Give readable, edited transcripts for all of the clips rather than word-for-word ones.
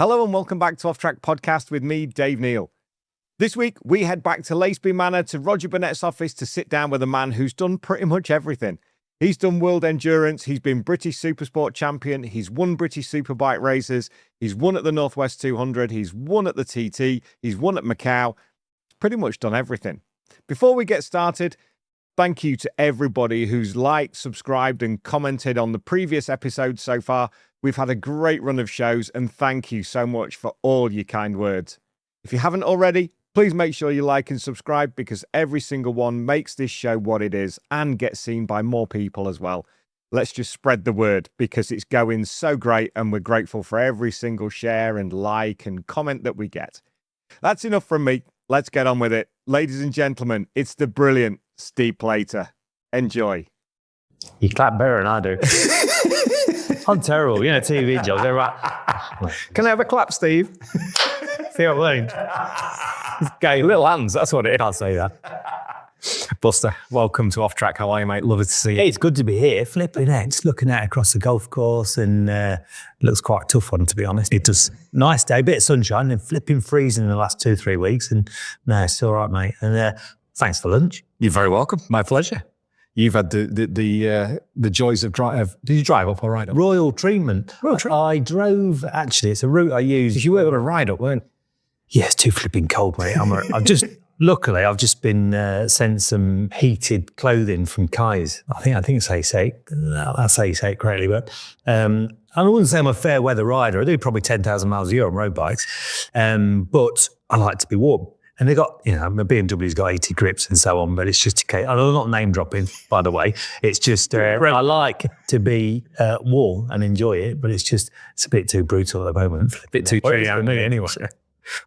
Hello and welcome back to Off Track Podcast with me, Dave Neal. This week, we head back to Laceby Manor to Roger Burnett's office to sit down with a man who's done pretty much everything. He's done World Endurance, he's been British Supersport Champion, he's won British Superbike races, he's won at the Northwest 200, he's won at the TT, he's won at Macau. He's pretty much done everything. Before we get started, thank you to everybody who's liked, subscribed and commented on the previous episodes so far. We've had a great run of shows and thank you so much for all your kind words. If you haven't already, please make sure you like and subscribe because every single one makes this show what it is and gets seen by more people as well. Let's just spread the word because it's going so great and we're grateful for every single share and like and comment that we get. That's enough from me. Let's get on with it. Ladies and gentlemen, it's the brilliant Steve Plater. Enjoy. You clap better than I do. I'm terrible. You know, TV jobs. They're right. Can I have a clap, Steve? See what I mean? Okay, little hands. That's what it is. Can't say that. Buster, welcome to Off Track. How are you, mate? Love to see you. Hey, it's good to be here. Flipping out, just looking out across the golf course, and looks quite a tough one, to be honest. It does. Nice day, bit of sunshine, and flipping freezing in the last 2-3 weeks, and no, it's all right, mate. And thanks for lunch. You're very welcome. My pleasure. You've had the joys of drive. Did you drive up or ride up? Royal treatment. I drove. Actually, it's a route I use. Because you were on a ride up, weren't you? Yeah, it's too flipping cold, mate. Luckily, I've just been sent some heated clothing from Kai's. I think it's how you say it. That's how you say it correctly. But I wouldn't say I'm a fair weather rider. I do probably 10,000 miles a year on road bikes. But I like to be warm. And they got, my BMW's got 80 grips and so on, but it's just okay. I'm not name dropping, by the way. It's just, I like to be warm and enjoy it, but it's a bit too brutal at the moment. A bit too chilly for me anyway.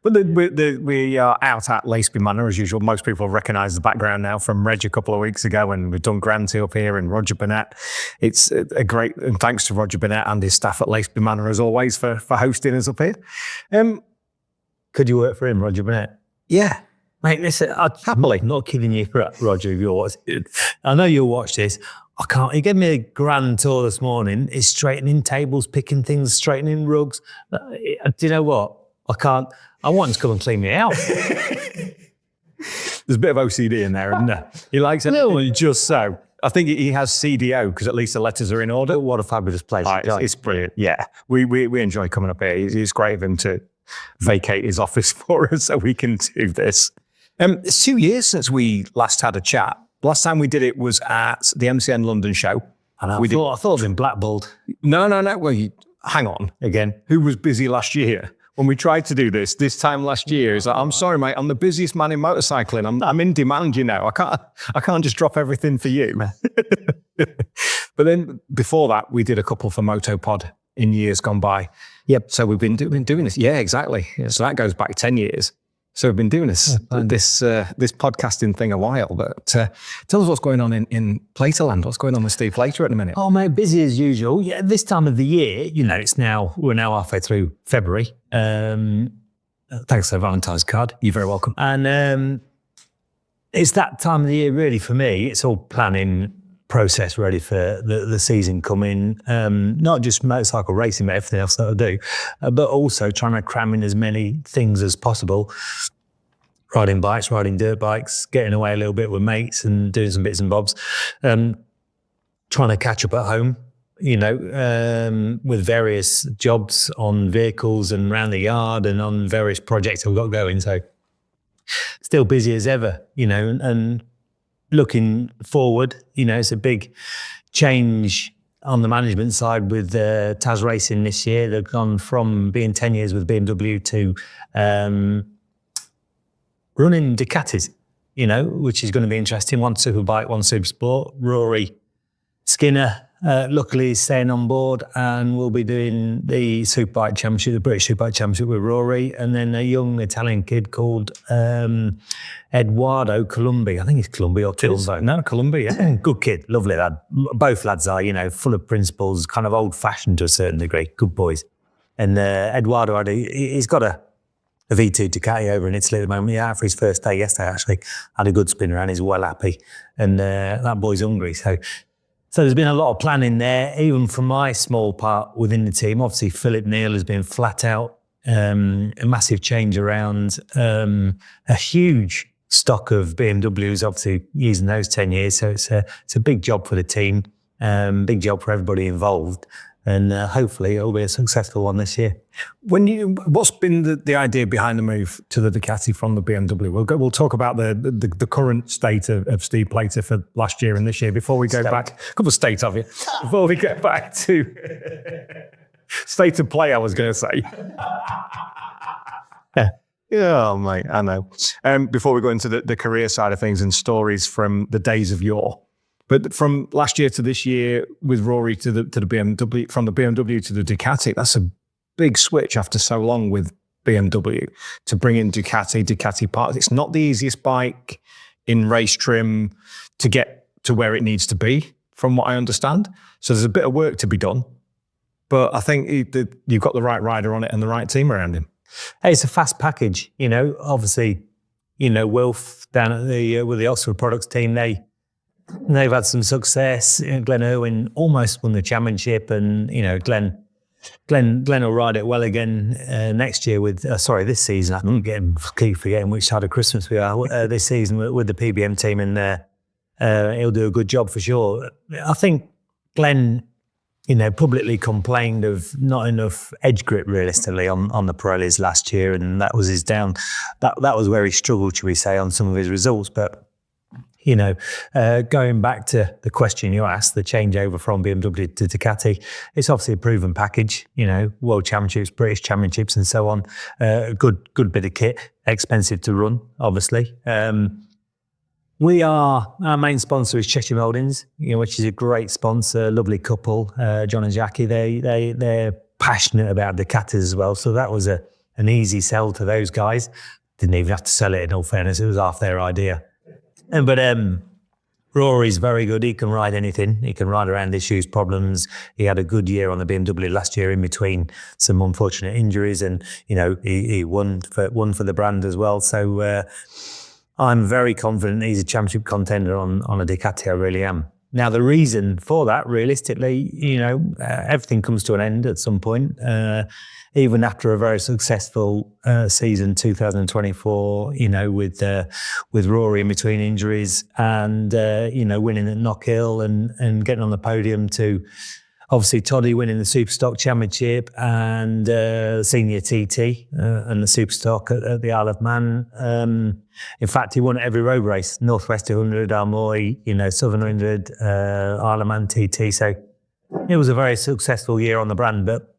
But we are out at Laceby Manor as usual. Most people recognise the background now from Reg a couple of weeks ago, and we've done Granty up here and Roger Burnett. It's a great, and thanks to Roger Burnett and his staff at Laceby Manor as always for hosting us up here. Could you work for him, Roger Burnett? Yeah. Mate, listen, happily, not kidding you, Roger, if you're watching. I know you'll watch this. He gave me a grand tour this morning. He's straightening tables, picking things, straightening rugs. Do you know what? I want him to come and clean me out. There's a bit of OCD in there, isn't there? He likes it just so. I think he has CDO because at least the letters are in order. What a fabulous place. It's brilliant. Yeah. We enjoy coming up here. It's great of him to vacate his office for us so we can do this. It's 2 years since we last had a chat. Last time we did it was at the MCN London show. And I thought I'd been blackballed. No. Well, hang on again. Who was busy last year? When we tried to do this time last year, it's like, I'm sorry, mate, I'm the busiest man in motorcycling. I'm in demand, I can't just drop everything for you. But then before that, we did a couple for Motopod in years gone by. Yep. So we've been doing this. Yeah, exactly. Yeah. So that goes back 10 years. So we've been doing this podcasting thing a while. But tell us what's going on in Platerland. What's going on with Steve Plater at the minute? Oh, mate, busy as usual. Yeah, this time of the year, we're now halfway through February. Thanks for the Valentine's card. You're very welcome. And it's that time of the year, really, for me. It's all planning process ready for the season coming. Not just motorcycle racing, but everything else that I do, but also trying to cram in as many things as possible. Riding bikes, riding dirt bikes, getting away a little bit with mates and doing some bits and bobs. Trying to catch up at home, with various jobs on vehicles and around the yard and on various projects I've got going. So still busy as ever, and looking forward, it's a big change on the management side with Taz Racing this year. They've gone from being 10 years with BMW to running Ducatis, which is going to be interesting. One Superbike, one Supersport. Rory Skinner, luckily, is staying on board and we'll be doing the Superbike Championship, the British Superbike Championship with Rory, and then a young Italian kid called Eduardo Colombi. I think he's Colombi or Tilvo. No, Colombi, yeah. Good kid, lovely lad. Both lads are, full of principles, kind of old-fashioned to a certain degree. Good boys. And Eduardo, he's got a V2 Ducati over in Italy at the moment. Yeah, for his first day yesterday, actually. Had a good spin around. He's well happy. And that boy's hungry. So there's been a lot of planning there, even from my small part within the team. Obviously, Philip Neal has been flat out a massive change around, a huge stock of BMWs, obviously using those 10 years. So it's a big job for the team, big job for everybody involved. And hopefully it'll be a successful one this year. What's been the idea behind the move to the Ducati from the BMW? We'll talk about the current state of Steve Plater for last year and this year before we go back. A couple of states of you. Before we get back to state of play, I was going to say. Yeah, mate, I know. Before we go into the career side of things and stories from the days of yore. But from last year to this year, with Rory to the BMW, from the BMW to the Ducati, that's a big switch after so long with BMW to bring in Ducati parts. It's not the easiest bike in race trim to get to where it needs to be, from what I understand. So there's a bit of work to be done. But I think you've got the right rider on it and the right team around him. Hey, it's a fast package, obviously, Wilf down at with the Oxford Products team, they've had some success. Glenn Irwin almost won the championship, and Glenn will ride it well again next year with. This season. I'm keep forgetting which side of Christmas we are this season with the PBM team, and he'll do a good job for sure. I think Glenn, publicly complained of not enough edge grip realistically on the Pirellis last year, and that was his down. That was where he struggled, should we say, on some of his results, but. Going back to the question you asked, the changeover from BMW to Ducati, it's obviously a proven package, World Championships, British Championships and so on. Good bit of kit, expensive to run, obviously. Our main sponsor is Cheshire Mouldings, which is a great sponsor, lovely couple, John and Jackie. They're passionate about Ducatis as well. So that was an easy sell to those guys. Didn't even have to sell it, in all fairness. It was half their idea. But Rory's very good. He can ride anything. He can ride around issues, problems. He had a good year on the BMW last year in between some unfortunate injuries, and he won for the brand as well. So I'm very confident he's a championship contender on a Ducati. I really am. Now the reason for that, realistically, everything comes to an end at some point. Even after a very successful season 2024, with Rory in between injuries and, winning at Knockhill and getting on the podium, to obviously Toddy winning the Superstock Championship and Senior TT and the Superstock at the Isle of Man. In fact, he won every road race, Northwest 200, Armoy, Southern 100, Isle of Man TT. So it was a very successful year on the brand, but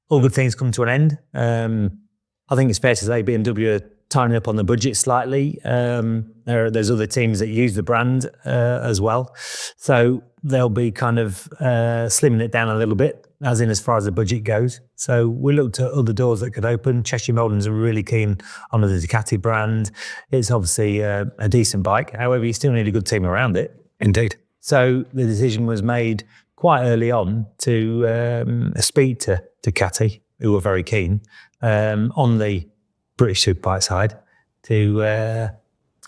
all good things come to an end. I think it's fair to say BMW are tightening up on the budget slightly. There's other teams that use the brand as well. So they'll be kind of slimming it down a little bit, as far as the budget goes. So we looked at other doors that could open. Cheshire Mouldings are really keen on the Ducati brand. It's obviously a decent bike. However, you still need a good team around it. Indeed. So the decision was made quite early on to speak to Ducati, who were very keen on the British Superbike side to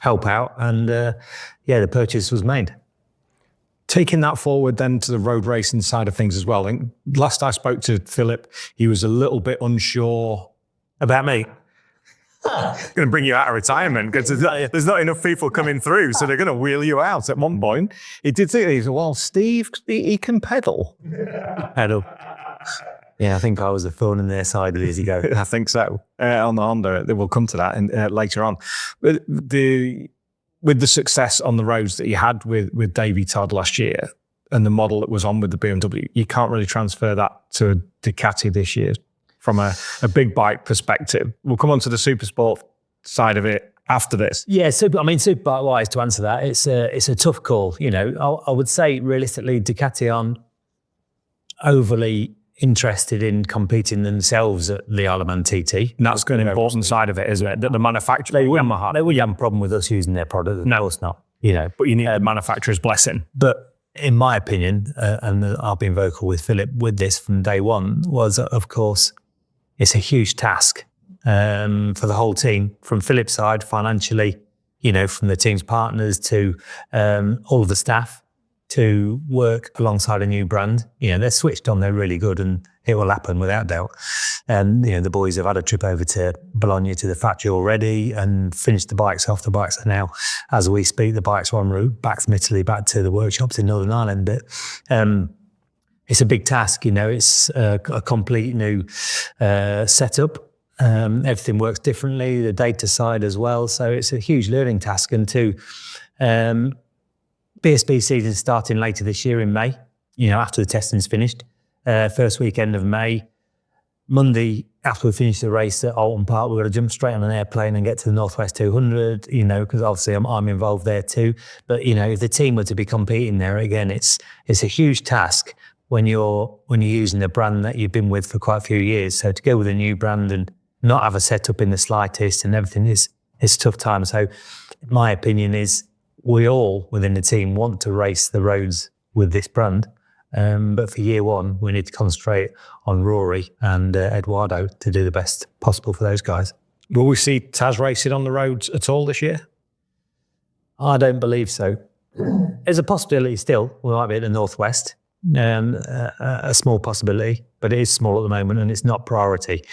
help out, and the purchase was made. Taking that forward then to the road racing side of things as well. And last I spoke to Philip, he was a little bit unsure about me. Going to bring you out of retirement because there's not enough people coming through, so they're going to wheel you out at one point. He did say, he said, well, Steve, he can pedal. Pedal. Yeah, I think I was the phone in their side years ago. I think so. On the Honda, we'll come to that later on. But with the success on the roads that you had with Davey Todd last year and the model that was on with the BMW, you can't really transfer that to a Ducati this year from a big bike perspective. We'll come on to the Supersport side of it after this. Yeah, Superbike wise, to answer that, it's a tough call. I would say realistically, Ducati aren't overly interested in competing themselves at the Isle of Man TT. And that's an important side of it, isn't it? That the manufacturer, they wouldn't have a problem with us using their product. No, it's not. But you need the manufacturer's blessing. But in my opinion, and I've been vocal with Philip with this from day one, was of course it's a huge task for the whole team, from Philip's side financially, from the team's partners to all of the staff, to work alongside a new brand. They're switched on, they're really good, and it will happen without doubt. And, the boys have had a trip over to Bologna to the factory already and finished the bikes off. The bikes are now, as we speak, the bikes are en route back from Italy, back to the workshops in Northern Ireland. But it's a big task, it's a complete new setup. Everything works differently, the data side as well. So it's a huge learning task. And BSB season starting later this year in May, after the testing's finished. First weekend of May. Monday, after we finish the race at Alton Park, we're going to jump straight on an airplane and get to the Northwest 200, because obviously I'm involved there too. But, if the team were to be competing there, again, it's a huge task when you're using a brand that you've been with for quite a few years. So to go with a new brand and not have a setup in the slightest and everything is a tough time. So my opinion is we all within the team want to race the roads with this brand. But for year one, we need to concentrate on Rory and Eduardo to do the best possible for those guys. Will we see Taz racing on the roads at all this year? I don't believe so. There's a possibility still. We might be at the Northwest. A small possibility, but it is small at the moment and it's not priority.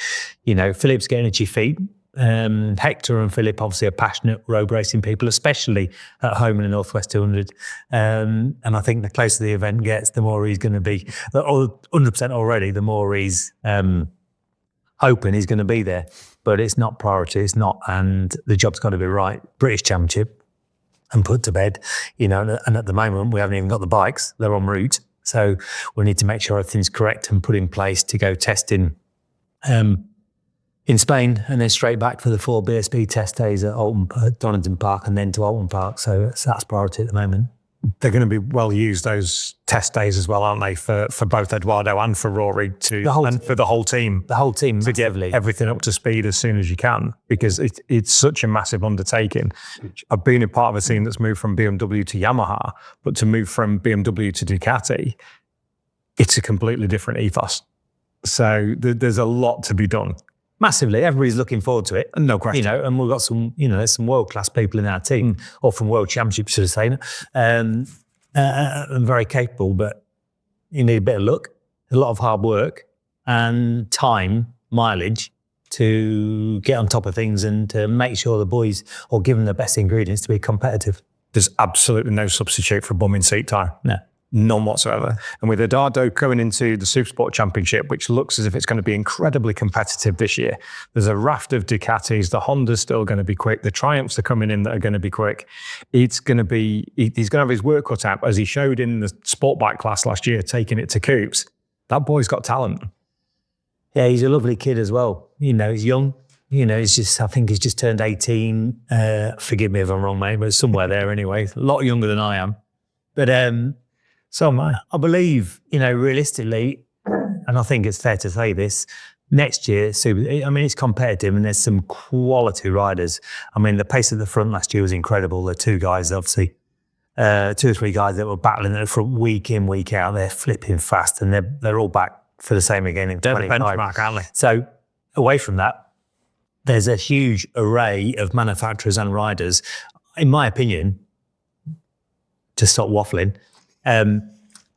Philip's getting itchy feet. Hector and Philip obviously are passionate road racing people, especially at home in the Northwest 200. And I think the closer the event gets, the more he's going to be, 100% already, the more he's hoping he's going to be there. But it's not priority, it's not, and the job's got to be right. British Championship and put to bed, and at the moment we haven't even got the bikes, they're en route. So we need to make sure everything's correct and put in place to go testing in Spain and then straight back for the 4 BSB test days at Donington Park and then to Alton Park. So that's priority at the moment. They're going to be well used, those test days as well, aren't they, for both Eduardo and for Rory for the whole team. The whole team, to get everything up to speed as soon as you can, because it's such a massive undertaking. I've been a part of a team that's moved from BMW to Yamaha, but to move from BMW to Ducati, it's a completely different ethos. So there's a lot to be done. Massively. Everybody's looking forward to it. No question. And we've got some, there's some world-class people in our team, or from World Championships, should I say, and very capable, but you need a bit of luck, a lot of hard work and time, mileage to get on top of things and to make sure the boys are given the best ingredients to be competitive. There's absolutely no substitute for bumming seat time. No. None whatsoever. And with Eduardo going into the Supersport Championship, which looks as if it's going to be incredibly competitive this year, there's a raft of Ducatis. The Honda's still going to be quick. The Triumphs are coming in that are going to be quick. He's going to have his work cut out, as he showed in the sport bike class last year, taking it to Coops. That boy's got talent. Yeah, he's a lovely kid as well. He's young. I think he's just turned 18. Forgive me if I'm wrong, mate, but somewhere there anyway. A lot younger than I am. But so am I. I believe, realistically, and I think it's fair to say this, next year, it's competitive and there's some quality riders. The pace at the front last year was incredible. The 2 guys, obviously, 2 or 3 guys that were battling at the front week in, week out. They're flipping fast and they're all back for the same again in 25. Benchmark, aren't they? So away from that, there's a huge array of manufacturers and riders. In my opinion, to stop waffling,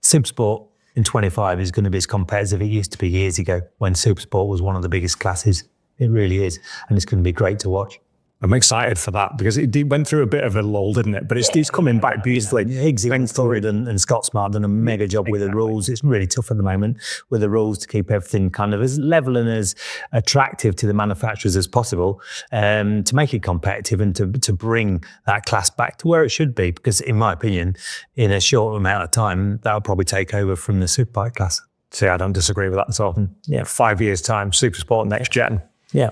Supersport in 25 is going to be as competitive as it used to be years ago when Supersport was one of the biggest classes. It really is. And it's going to be great to watch. I'm excited for that because it went through a bit of a lull, didn't it? But it's coming back beautifully. Higgsy Wentford and Scott Smart done a mega job with the rules. It's really tough at the moment with the rules to keep everything kind of as level and as attractive to the manufacturers as possible, to make it competitive and to bring that class back to where it should be. Because in my opinion, in a short amount of time, that'll probably take over from the Superbike class. See, I don't disagree with that at all. Yeah. 5 years' time, Supersport next gen. Yeah.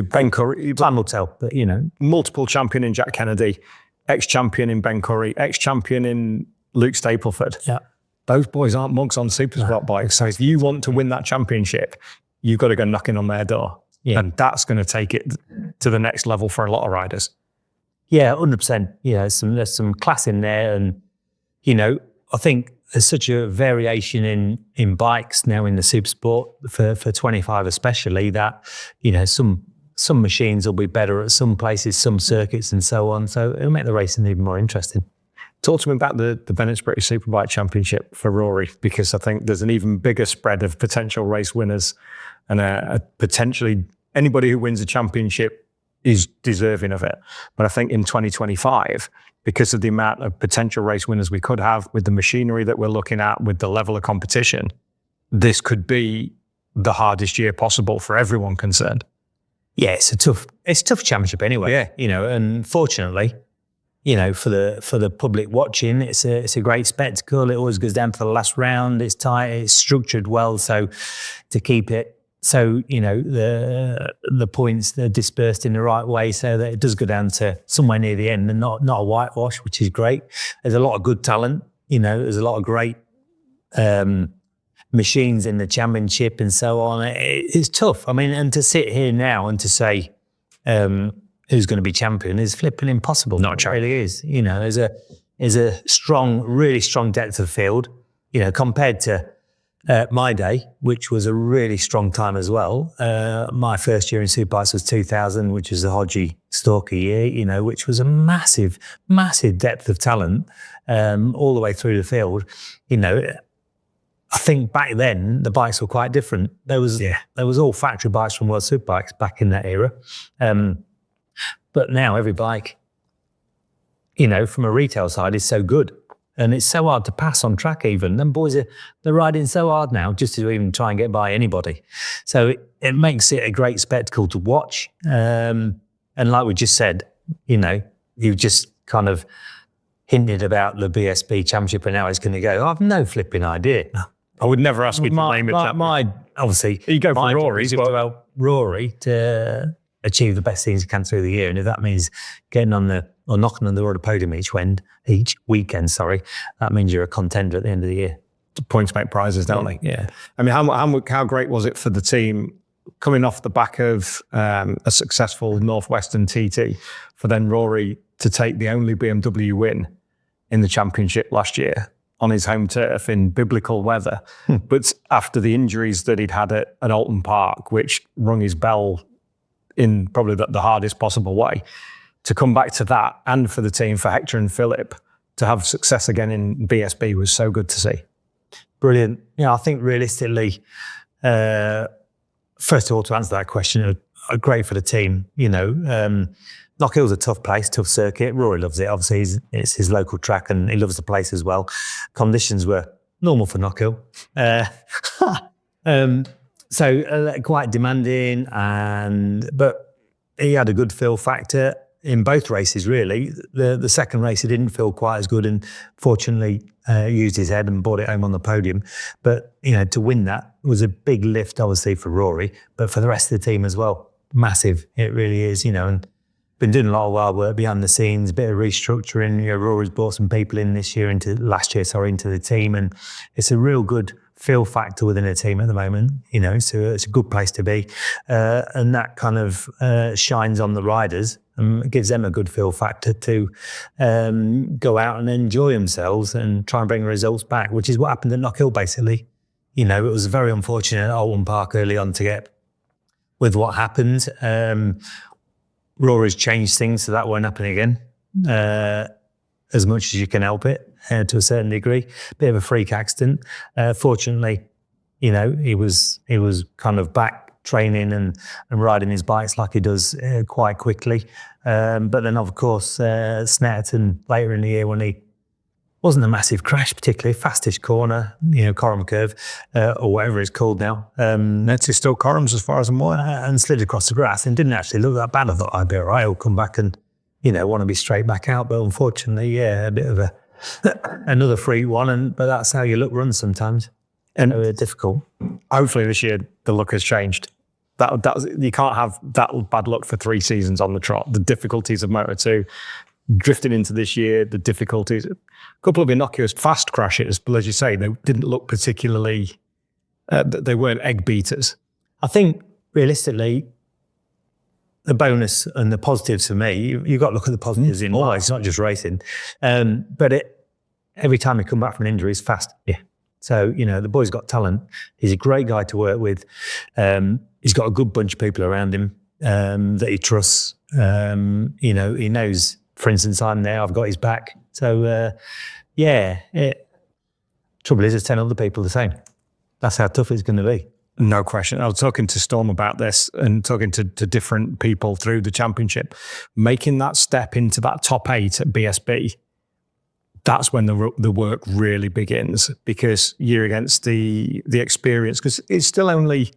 Ben Curry, time will tell, but multiple champion in Jack Kennedy, ex-champion in Ben Curry, ex-champion in Luke Stapleford. Yeah. Those boys aren't mugs on Supersport bikes. So if you want to win that championship, you've got to go knocking on their door. Yeah. And that's going to take it to the next level for a lot of riders. Yeah, 100%. There's some class in there. And, I think there's such a variation in bikes now in the Supersport for 25 especially that, some machines will be better at some places, some circuits and so on. So it'll make the racing even more interesting. Talk to me about the Bennett's British Superbike Championship for Rory, because I think there's an even bigger spread of potential race winners, and potentially anybody who wins a championship is deserving of it. But I think in 2025, because of the amount of potential race winners we could have, with the machinery that we're looking at, with the level of competition, this could be the hardest year possible for everyone concerned. Yeah, it's a tough championship anyway. Yeah. And fortunately, for the public watching, it's a great spectacle. It always goes down to the last round. It's tight. It's structured well, so to keep it so the points are dispersed in the right way, so that it does go down to somewhere near the end and not a whitewash, which is great. There's a lot of good talent. There's a lot of great machines in the championship and so on. It's tough. I mean, and to sit here now and to say who's going to be champion is flipping impossible. Not true. It really is. There's a really strong depth of field. Compared to my day, which was a really strong time as well. My first year in Superbikes was 2000, which was a Hodgie Stalker year. Which was a massive depth of talent all the way through the field. I think back then the bikes were quite different. There was all factory bikes from World Superbikes back in that era. But now every bike, from a retail side, is so good. And it's so hard to pass on track even. Them boys, they're riding so hard now just to even try and get by anybody. So it makes it a great spectacle to watch. And like we just said, you've just kind of hinted about the BSB Championship and how it's going to go. I've no flipping idea. I would never ask you to name it. Obviously, you go for Rory. To help Rory to achieve the best things he can through the year, and if that means getting on knocking on the door of the podium each weekend, that means you're a contender at the end of the year. Points make prizes, don't they? Yeah. I mean, how great was it for the team coming off the back of a successful Northwestern TT for then Rory to take the only BMW win in the championship last year on his home turf in biblical weather, but after the injuries that he'd had at Alton Park, which rung his bell in probably the hardest possible way, to come back to that, and for the team, for Hector and Philip, to have success again in BSB was so good to see. Brilliant. I think realistically, first of all, to answer that question, great for the team. Knock Hill's a tough place, tough circuit. Rory loves it. Obviously, it's his local track and he loves the place as well. Conditions were normal for Knock Hill. So quite demanding, but he had a good feel factor in both races, really. The second race, he didn't feel quite as good, and fortunately used his head and brought it home on the podium. But, to win that was a big lift, obviously, for Rory, but for the rest of the team as well. Massive, it really is, and been doing a lot of hard work behind the scenes, a bit of restructuring. Rory's brought some people in into the team, and it's a real good feel factor within a team at the moment, so it's a good place to be. And that kind of shines on the riders and gives them a good feel factor to go out and enjoy themselves and try and bring results back, which is what happened at Knock Hill, basically. It was very unfortunate at Alton Park early on to get with what happened. Rory's changed things so that won't happen again, as much as you can help it. To a certain degree, bit of a freak accident. Fortunately, he was kind of back training and riding his bikes like he does quite quickly. But then, of course, Snetterton later in the year, when he wasn't a massive crash, particularly fastest corner, Coram curve or whatever it's called now. It's still Corams as far as I'm aware, and slid across the grass and didn't actually look that bad. I thought I'd be all right. I'll come back and want to be straight back out. But unfortunately, a bit of another free one, but that's how your luck runs sometimes. And difficult. Hopefully this year the luck has changed. You can't have that bad luck for 3 seasons on the trot. The difficulties of Moto2, drifting into this year, the difficulties. A couple of innocuous fast crashes, but as you say, they didn't look particularly. They weren't egg beaters. I think realistically, the bonus and the positives for me, you've got to look at the positives in life. It's not just racing. But every time he come back from an injury, he's fast. Yeah. So, the boy's got talent. He's a great guy to work with. He's got a good bunch of people around him that he trusts. He knows, for instance, I'm there, I've got his back. So, trouble is, it's telling other people the same. That's how tough it's going to be. No question. I was talking to Storm about this and talking to different people through the championship. Making that step into that top 8 at BSB, that's when the work really begins, because you're against the experience. Because it's still only,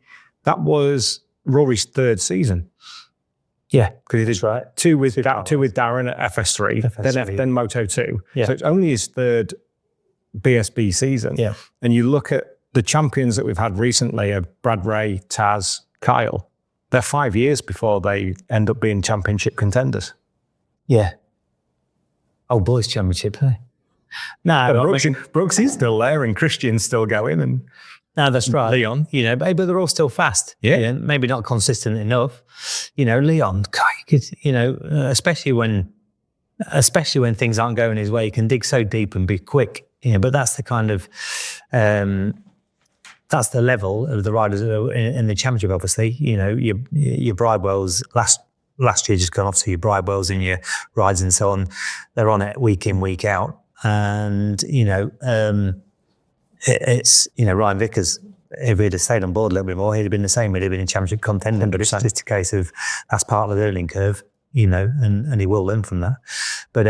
that was Rory's 3rd season. Yeah, because he did right. two with Darren at FS3, then Moto 2. Yeah. So it's only his 3rd BSB season. Yeah. And you look at the champions that we've had recently are Brad Ray, Taz, Kyle. They're 5 years before they end up being championship contenders. Yeah. Oh, boys championship, hey? No, Brooks is still there, and Christian's still going, and no, that's right. Leon, but they're all still fast. Yeah, maybe not consistent enough. Leon, especially when things aren't going his way, he can dig so deep and be quick. But that's the kind of that's the level of the riders in the championship. Obviously, your Bridewells last year just gone off to your Bridewells and your rides and so on. They're on it week in, week out. And, it's Ryan Vickers, if he'd have stayed on board a little bit more, he'd have been the same. He'd have been a championship contender. But it's just a case of that's part of the learning curve, and he will learn from that. But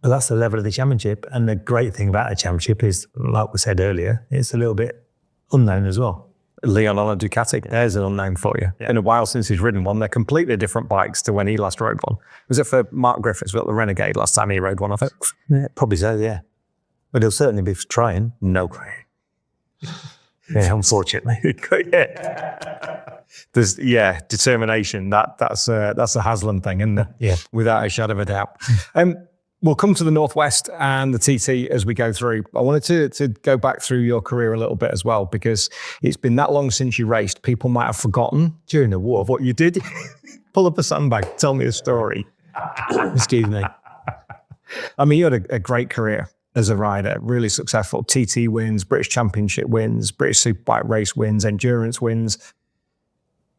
that's the level of the championship. And the great thing about the championship is, like we said earlier, it's a little bit unknown as well. Leon on a Ducati, there's an unknown for you. Yeah. In a while since he's ridden one. They're completely different bikes to when he last rode one. Was it for Mark Griffiths, the Renegade, last time he rode one of it? Yeah, probably so, yeah. But he'll certainly be trying. No. Yeah, unfortunately. There's determination. That's a Haslam thing, isn't it? Yeah. Without a shadow of a doubt. We'll come to the Northwest and the TT as we go through. I wanted to go back through your career a little bit as well, because it's been that long since you raced. People might have forgotten during the war what you did. Pull up a sandbag, tell me a story. Excuse me. I mean, you had a great career as a rider, really successful. TT wins, British Championship wins, British Superbike race wins, endurance wins.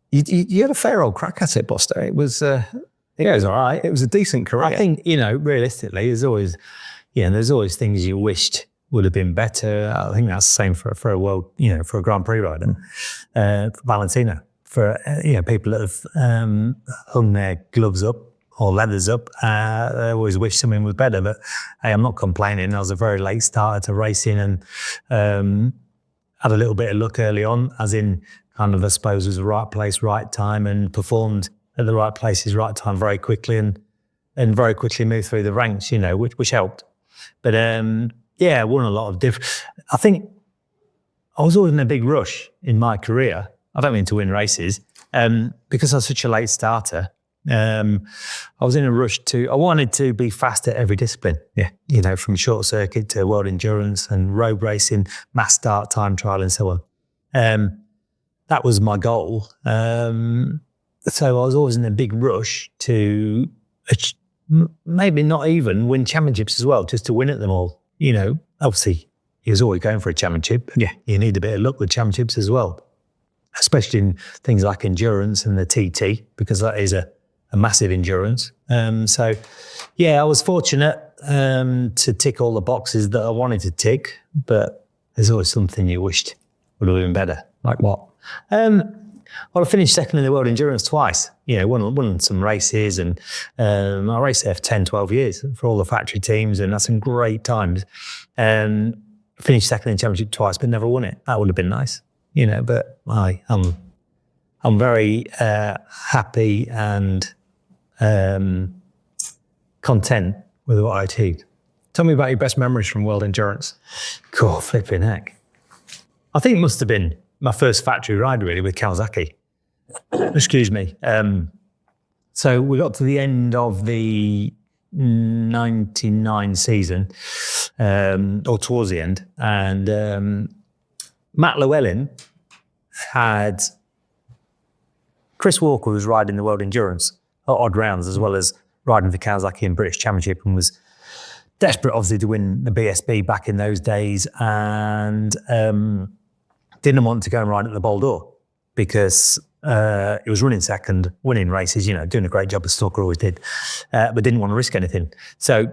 You had a fair old crack at it, Buster. It was... it was all right. It was a decent career. I think, realistically, there's always things you wished would have been better. I think that's the same for a world, for a Grand Prix rider. For Valentino, for, people that have hung their gloves up or leathers up, they always wish something was better. But hey, I'm not complaining. I was a very late starter to racing and had a little bit of luck early on, as in kind of, I suppose, was the right place, right time, and performed at the right places, right time very quickly, and very quickly moved through the ranks, which helped. But I won a lot of different. I think I was always in a big rush in my career. I don't mean to win races, because I was such a late starter. I was in a rush I wanted to be fast at every discipline. Yeah. From short circuit to world endurance and road racing, mass start, time trial, and so on. That was my goal. So I was always in a big rush to maybe not even win championships as well, just to win at them all. Obviously, he was always going for a championship. Yeah. You need a bit of luck with championships as well, especially in things like endurance and the TT, because that is a massive endurance. I was fortunate to tick all the boxes that I wanted to tick, but there's always something you wished would have been better. Like what? Well, I finished second in the world endurance twice. Won some races, and I raced there for 10, 12 years for all the factory teams, and had some great times. Finished second in the championship twice, but never won it. That would have been nice, But I'm very happy and content with what I achieved. Tell me about your best memories from world endurance. Cool, flipping heck. I think it must have been my first factory ride, really, with Kawasaki. Excuse me. So we got to the end of the 99 season, or towards the end, and Matt Llewellyn had... Chris Walker was riding the World Endurance at odd rounds, as well as riding for Kawasaki in British Championship, and was desperate, obviously, to win the BSB back in those days, and didn't want to go and ride at the Bol d'Or because he was running second, winning races, doing a great job as Stalker always did, but didn't want to risk anything. So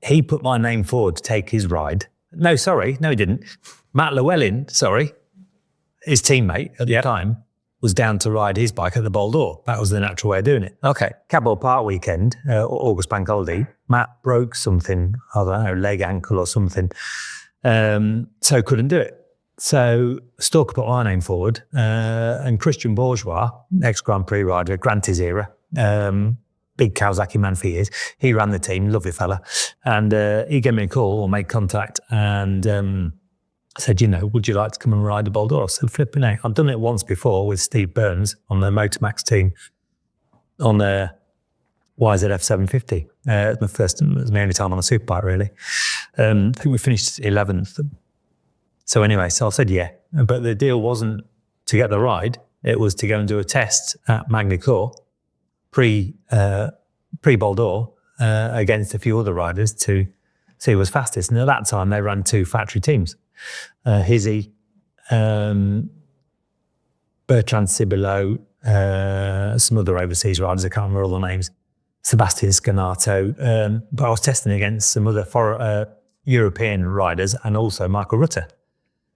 he put my name forward to take his ride. No, he didn't. Matt Llewellyn, his teammate at the time, was down to ride his bike at the Bol d'Or. That was the natural way of doing it. Okay. Cadwell Park weekend, August bank holiday, Matt broke something, I don't know, leg, ankle or something, so couldn't do it. So Stalker put my name forward, and Christian Bourgeois, ex-Grand Prix rider, Granty's era, big Kawasaki man for years, he ran the team, lovely fella, and he gave me a call or made contact and said, would you like to come and ride the Bol d'Or? I said, flipping out. I've done it once before with Steve Burns on the Motormax team on the YZF 750. It was my only time on a superbike, really. I think we finished 11th. So anyway, I said, yeah. But the deal wasn't to get the ride. It was to go and do a test at Magny-Cours, pre-Bol d'Or, against a few other riders to see who was fastest. And at that time, they ran 2 factory teams. Hizzy, Bertrand Cibillo, some other overseas riders, I can't remember all the names, Sebastian Scanato, but I was testing against some other European riders and also Michael Rutter.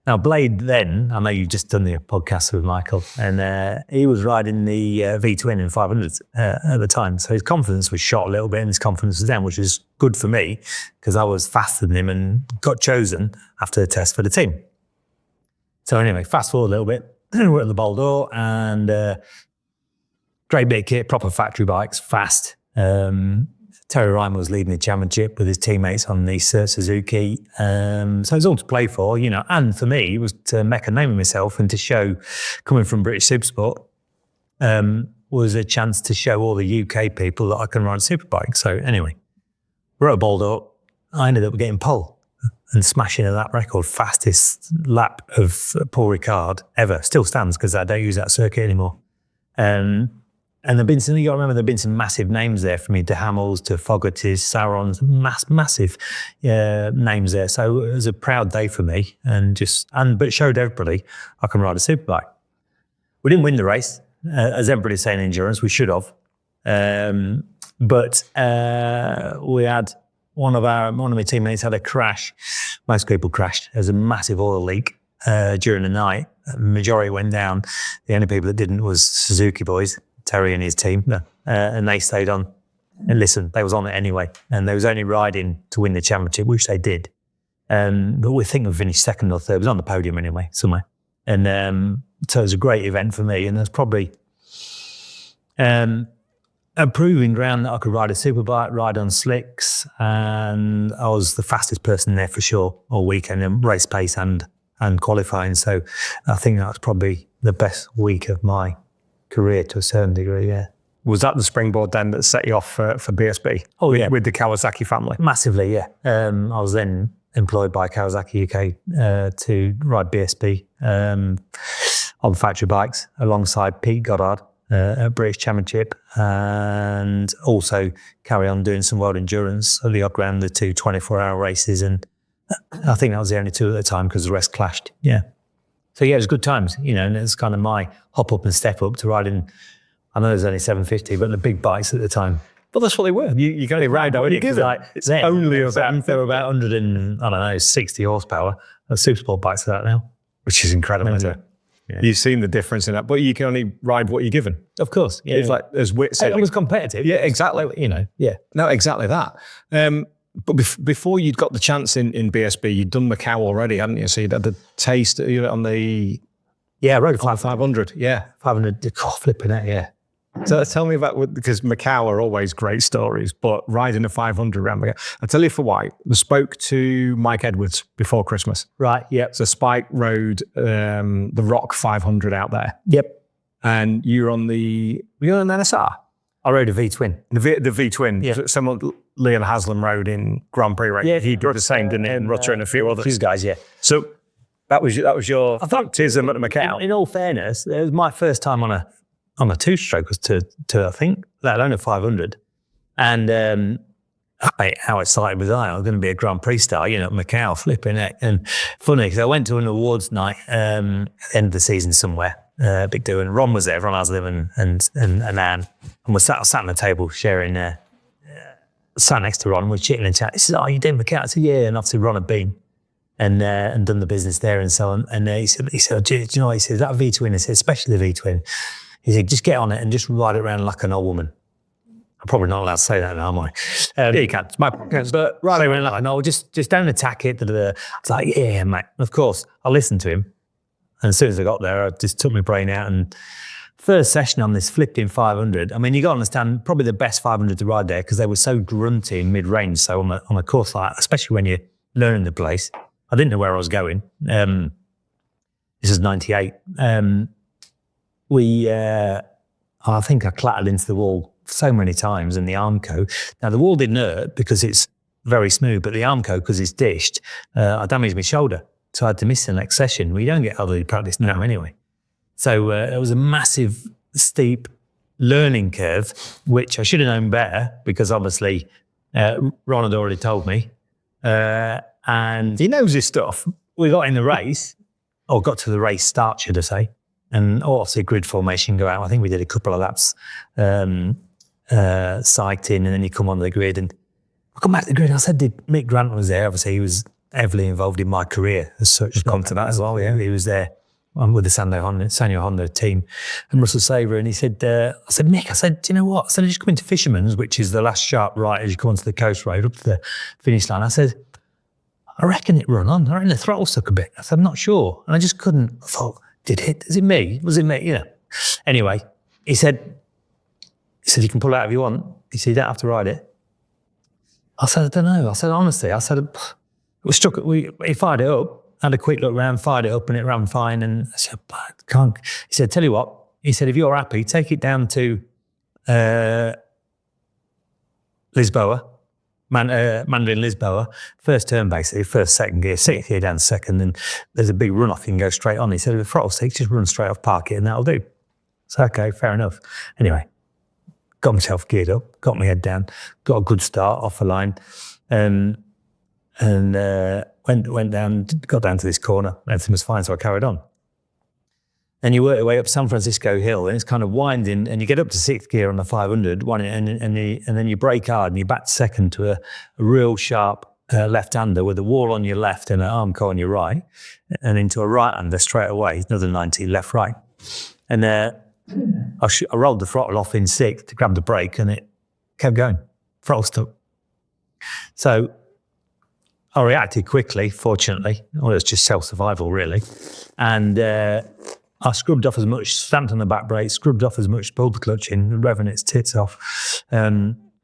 Now, Blade then, I know you've just done the podcast with Michael, and he was riding the V-twin in 500s at the time. So his confidence was shot a little bit and his confidence was down, which is good for me because I was faster than him and got chosen after the test for the team. So anyway, fast forward a little bit, we're at the Bol d'Or and great big kit, proper factory bikes, fast. Terry Ryan was leading the championship with his teammates on the Suzuki. So it was all to play for, and for me, it was to make a name of myself and to show, coming from British Supersport, was a chance to show all the UK people that I can ride a superbike. So anyway, we're at Bol d'Or. I ended up getting pole and smashing a lap record, fastest lap of Paul Ricard ever. Still stands because I don't use that circuit anymore. And there've been some, you got to remember, there've been some massive names there for me, De Hamels to Fogarty's, Saurons, massive names there. So it was a proud day for me, but it showed everybody I can ride a superbike. We didn't win the race, as everybody's saying in endurance, we should have. But we had one of my teammates had a crash. Most people crashed. There was a massive oil leak during the night. The majority went down. The only people that didn't was Suzuki boys. Terry and his team, and they stayed on. And listen, they was on it anyway, and they was only riding to win the championship, which they did. But we think we finished second or third. It was on the podium anyway, somewhere. And so it was a great event for me, and there's probably a proving ground that I could ride a superbike, ride on slicks, and I was the fastest person there for sure all weekend in race pace and qualifying. So I think that was probably the best week of my career to a certain degree, yeah. Was that the springboard then that set you off for BSB? Oh, yeah. With the Kawasaki family? Massively, yeah. I was then employed by Kawasaki UK to ride BSB on factory bikes alongside Pete Goddard at British Championship, and also carry on doing some world endurance, the odd round, the 2 24-hour races, and I think that was the only 2 at the time because the rest clashed, yeah. So yeah, it was good times, and it's kind of my hop up and step up to riding. I know there's only 750, but the big bikes at the time. But that's what they were. You can only ride out. It's only about, they were about 160 horsepower. The Supersport bikes are that now, which is incredible. Isn't it? Yeah. You've seen the difference in that, but you can only ride what you're given. Of course, yeah. It's like there's Whit said, it was competitive. Yeah, exactly. Yeah. No, exactly that. But before you'd got the chance in BSB, you'd done Macau already, hadn't you? So you'd had the taste on the... Yeah, I rode a 500. Yeah. 500, flipping it, yeah. So tell me about, because Macau are always great stories, but riding a 500 around Macau. I'll tell you for why. I spoke to Mike Edwards before Christmas. Right, yep. So Spike rode the Rock 500 out there. Yep. And you were on the NSR? I rode a V-twin. The V-twin. Yeah. Someone, Leon Haslam rode in Grand Prix, right? Yeah. He did the same, didn't he? And Rutter and a few others. These guys, yeah. So that was your baptism at the Macau. In all fairness, it was my first time on a 2-stroke, was to I think, let alone a 500. And how excited was I? I was going to be a Grand Prix star, at Macau, flipping it. And funny, because I went to an awards night at the end of the season somewhere, big do, and Ron was there, Ron Haslam and Anne, and we sat on the table sharing sat next to Ron, we're chitting and chatting. He said, "Oh, you did Macau?" I said, "Yeah." And obviously Ron had been and done the business there and so on. And he said, "Do you know what?" He said, "That V-twin," I said, "especially the V-twin." He said, "Just get on it and just ride it around like an old woman." I'm probably not allowed to say that now, am I? Yeah, you can. It's my podcast. But Right around like, "No, just don't attack it." I was like, "Yeah, mate." And of course, I listened to him. And as soon as I got there, I just took my brain out. And first session on this Flippin 500, I mean, you got to understand, probably the best 500 to ride there because they were so grunty in mid-range. So on a course like that, especially when you're learning the place, I didn't know where I was going. This is 98. I think I clattered into the wall so many times in the Armco. Now, the wall didn't hurt because it's very smooth, but the Armco, because it's dished, I damaged my shoulder. So I had to miss the next session. We don't get elderly practice now anyway. So it was a massive, steep learning curve, which I should have known better because obviously Ron had already told me. And he knows his stuff. We got in the race, or got to the race start, should I say, and obviously grid formation go out. I think we did a couple of laps, psyched in, and then you come on the grid. And I come back to the grid, and I said, Mick Grant was there. Obviously, he was heavily involved in my career as such. We'll come to that as well, yeah. He was there. I'm with the Sanyo Honda team and Russell Saver. And he said, I said, "Mick," I said, "Do you know what?" I said, "I just come into Fisherman's," which is the last sharp right as you come onto the coast road up to the finish line. I said, "I reckon it run on. I reckon the throttle stuck a bit." I said, "I'm not sure." And I just couldn't. I thought, is it me? Was it me? You know. Anyway, he said, "You can pull out if you want." He said, "You don't have to ride it." I said, "I don't know." I said, "Honestly," I said, "It was struck." He fired it up. Had a quick look around, fired it up, and it ran fine. And I said, "I can't." He said, "Tell you what," he said, "if you're happy, take it down to Lisboa, Mandarin Lisboa, first turn basically, first, second gear, sixth gear down second, and there's a big runoff, you can go straight on." He said, "If the throttle sticks, just run straight off, park it, and that'll do." So, okay, fair enough. Anyway, got myself geared up, got my head down, got a good start off the line, and went down, got down to this corner. Everything was fine, so I carried on. And you work your way up San Francisco Hill, and it's kind of winding, and you get up to sixth gear on the 500, and then you brake hard, and you back second to a real sharp left-hander with a wall on your left and an Armco on your right, and into a right-hander straight away, another 90, left-right. And I rolled the throttle off in sixth to grab the brake, and it kept going. Throttle stuck. So I reacted quickly, fortunately. Well, it was just self-survival, really. And I scrubbed off as much, stamped on the back brake, scrubbed off as much, pulled the clutch in, revving its tits off.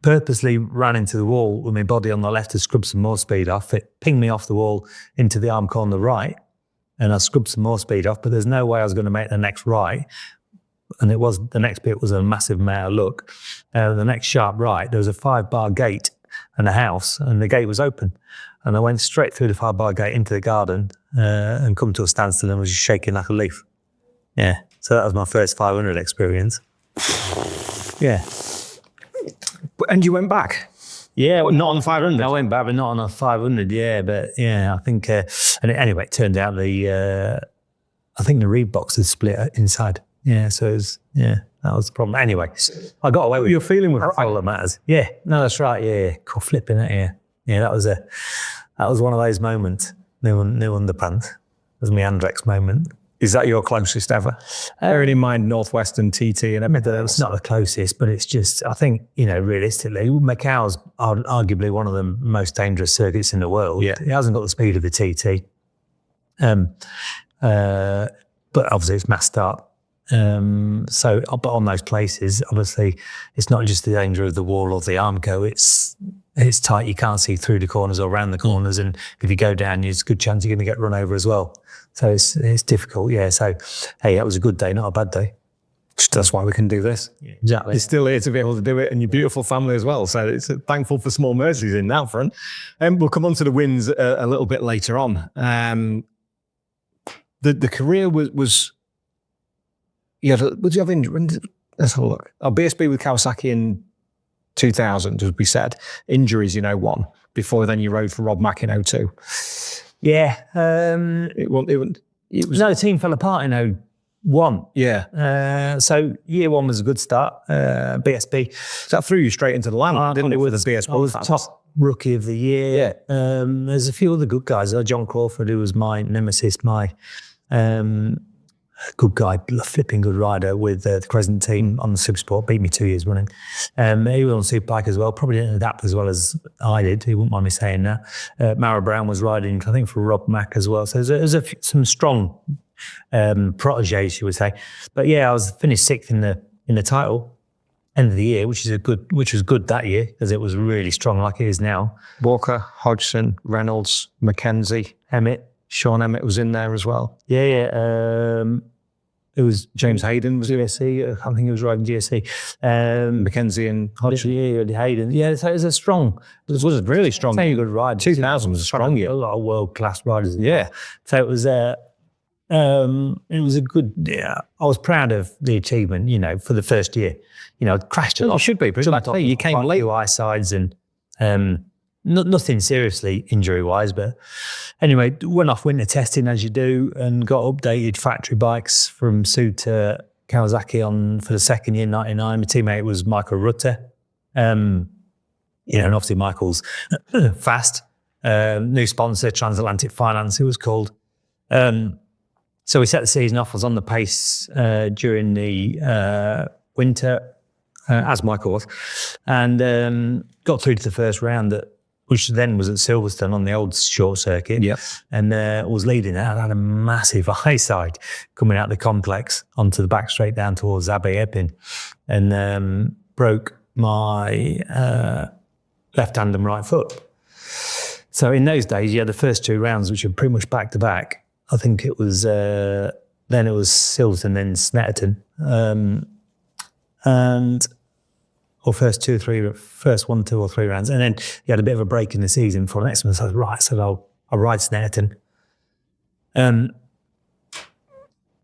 Purposely ran into the wall with my body on the left to scrub some more speed off. It pinged me off the wall into the Armco on the right, and I scrubbed some more speed off, but there's no way I was going to make the next right. And the next bit was a massive mare look. The next sharp right, there was a 5-bar gate and a house, and the gate was open. And I went straight through the 5-bar gate into the garden and come to a standstill and was just shaking like a leaf. Yeah, so that was my first 500 experience. Yeah. And you went back? Yeah. But not on the 500? I went back, but not on a 500, yeah. But yeah, I think, anyway, it turned out I think the reed box had split inside. Yeah, so it was, that was the problem. Anyway, I got away with it. You're feeling with all that matters. Yeah, no, that's right, yeah. Cool, flipping it, yeah. Yeah, that was one of those moments. New underpants. That was my Andrex moment. Is that your closest ever? Bearing in mind Northwestern TT and everything else. It's not the closest, but it's just, I think, realistically, Macau's arguably one of the most dangerous circuits in the world. Yeah. It hasn't got the speed of the TT. But obviously it's mass start. But on those places, obviously, it's not just the danger of the wall or the Armco, it's tight, you can't see through the corners or around the corners, and if you go down, there's a good chance you're going to get run over as well. So it's difficult, yeah. So, hey, that was a good day, not a bad day. That's why we can do this. Yeah, exactly. You're still here to be able to do it, and your beautiful family as well. So it's thankful for small mercies in that front. We'll come on to the wins a little bit later on. The career was would you have injuries? Let's have a look. BSB with Kawasaki in 2000, as we said. Injuries, one. Before then, you rode for Rob Mack in 02. Yeah. It was. No, the team fell apart in One. Yeah. So year one was a good start. BSB. So that threw you straight into the line, didn't it, with the BSB? I was top rookie of the year. Yeah. There's a few other good guys. John Crawford, who was my nemesis, my good guy, flipping good rider with the Crescent team on the Supersport, beat me 2 years running. He was on Superbike as well, probably didn't adapt as well as I did. He wouldn't mind me saying that. Mara Brown was riding, I think, for Rob Mack as well. So there's some strong proteges, you would say. But yeah, I was finished sixth in the title end of the year, which was good that year because it was really strong like it is now. Walker, Hodgson, Reynolds, Mackenzie, Emmett. Sean Emmett was in there as well. Yeah. It was James Hayden was GSC. I think he was riding GSC. Mackenzie and Hodgson. Yeah, Hayden. Yeah, so it was It was a really strong. Very good ride. 2000 was a strong year. A lot of world class riders. Yeah. So it was a good. Yeah, I was proud of the achievement. For the first year, I crashed a lot. You should be, but like I say, you came late. Eye sides and nothing seriously injury wise, but anyway, went off winter testing as you do and got updated factory bikes from Sue to Kawasaki for the second year, 99. My teammate was Michael Rutter. And obviously Michael's fast. New sponsor, Transatlantic Finance, it was called. So we set the season off. I was on the pace during the winter, as Michael was, and got through to the first round which then was at Silverstone on the old short circuit. Yep. And was leading it. I had a massive high side coming out the complex onto the back straight down towards Abbey Epping and broke my left hand and right foot. So in those days, you had the first two rounds, which were pretty much back to back. I think it was, then it was Silverstone, then Snetterton. Or first 1, 2 or 3 rounds. And then you had a bit of a break in the season for the next one. So I was right, so I'll ride Snetterton.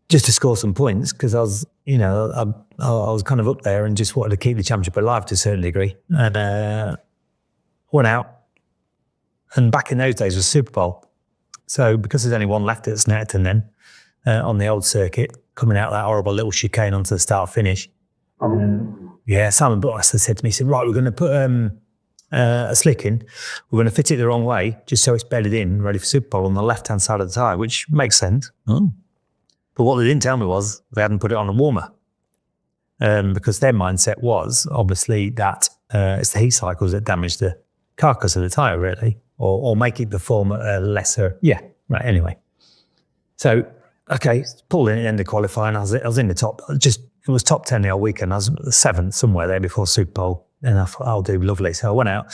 Just to score some points, because I was, I was kind of up there and just wanted to keep the championship alive to a certain degree. And went out. And back in those days was Super Bowl. So because there's only one left at Snetterton then, on the old circuit, coming out that horrible little chicane onto the start finish. Yeah, Simon Butler said to me, he said, right, we're going to put a slick in. We're going to fit it the wrong way, just so it's bedded in, ready for Super Bowl on the left-hand side of the tyre, which makes sense. Oh. But what they didn't tell me was they hadn't put it on a warmer. Because their mindset was, obviously, that it's the heat cycles that damage the carcass of the tyre, really, or make it perform at a lesser... Yeah, right, anyway. So, okay, pulled in at the end of qualifying. I was in the top, it was top 10 the whole weekend. I was 7th, somewhere there before Super Bowl. And I thought, I'll do lovely. So I went out,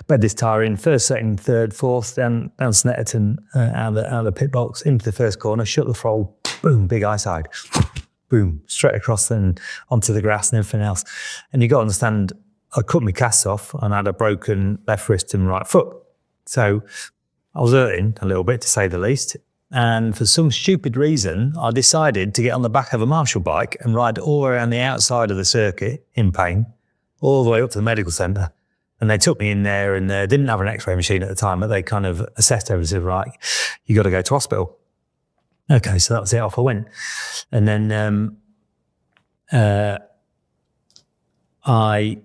bed this tyre in, first, second, third, fourth, down Snetterton, out of the pit box, into the first corner, shut the throttle, boom, big eye side. Boom, straight across and onto the grass and everything else. And you got to understand, I cut my casts off and I had a broken left wrist and right foot. So I was hurting a little bit, to say the least. And for some stupid reason, I decided to get on the back of a Marshall bike and ride all around the outside of the circuit in pain, all the way up to the medical centre. And they took me in there and they didn't have an x-ray machine at the time, but they kind of assessed everything, said, right, you got to go to hospital. Okay, so that was it, off I went. And then I'd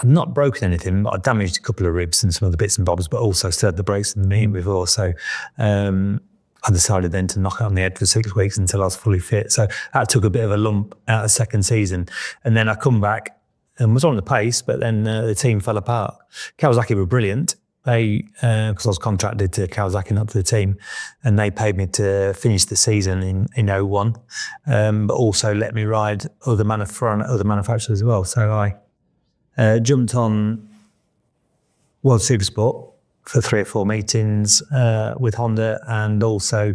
not broken anything, but I damaged a couple of ribs and some other bits and bobs, but also stirred the brakes in the meeting before. So I decided then to knock it on the head for 6 weeks until I was fully fit. So that took a bit of a lump out of the second season. And then I come back and was on the pace, but then the team fell apart. Kawasaki were brilliant. They, because I was contracted to Kawasaki, not to the team, and they paid me to finish the season in 01, but also let me ride other manufacturers as well. So I jumped on World Supersport for 3 or 4 meetings with Honda, and also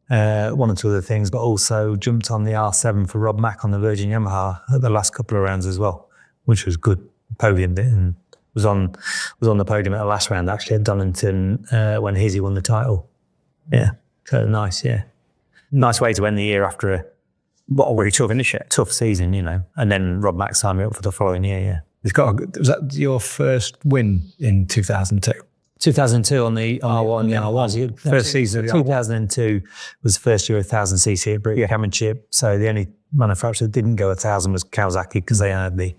1 or 2 other things, but also jumped on the R7 for Rob Mack on the Virgin Yamaha at the last couple of rounds as well, which was good. Podiumed it and was on the podium at the last round actually at Donington when Hizzy won the title. Yeah, so nice. Yeah, nice way to end the year after a really tough season, And then Rob Mack signed me up for the following year. Yeah. Was that your first win in 2002? 2002 on the R1. Yeah, R1. First season. 2002 was the first year of 1,000cc at British Championship. So the only manufacturer that didn't go 1,000 was Kawasaki, because they only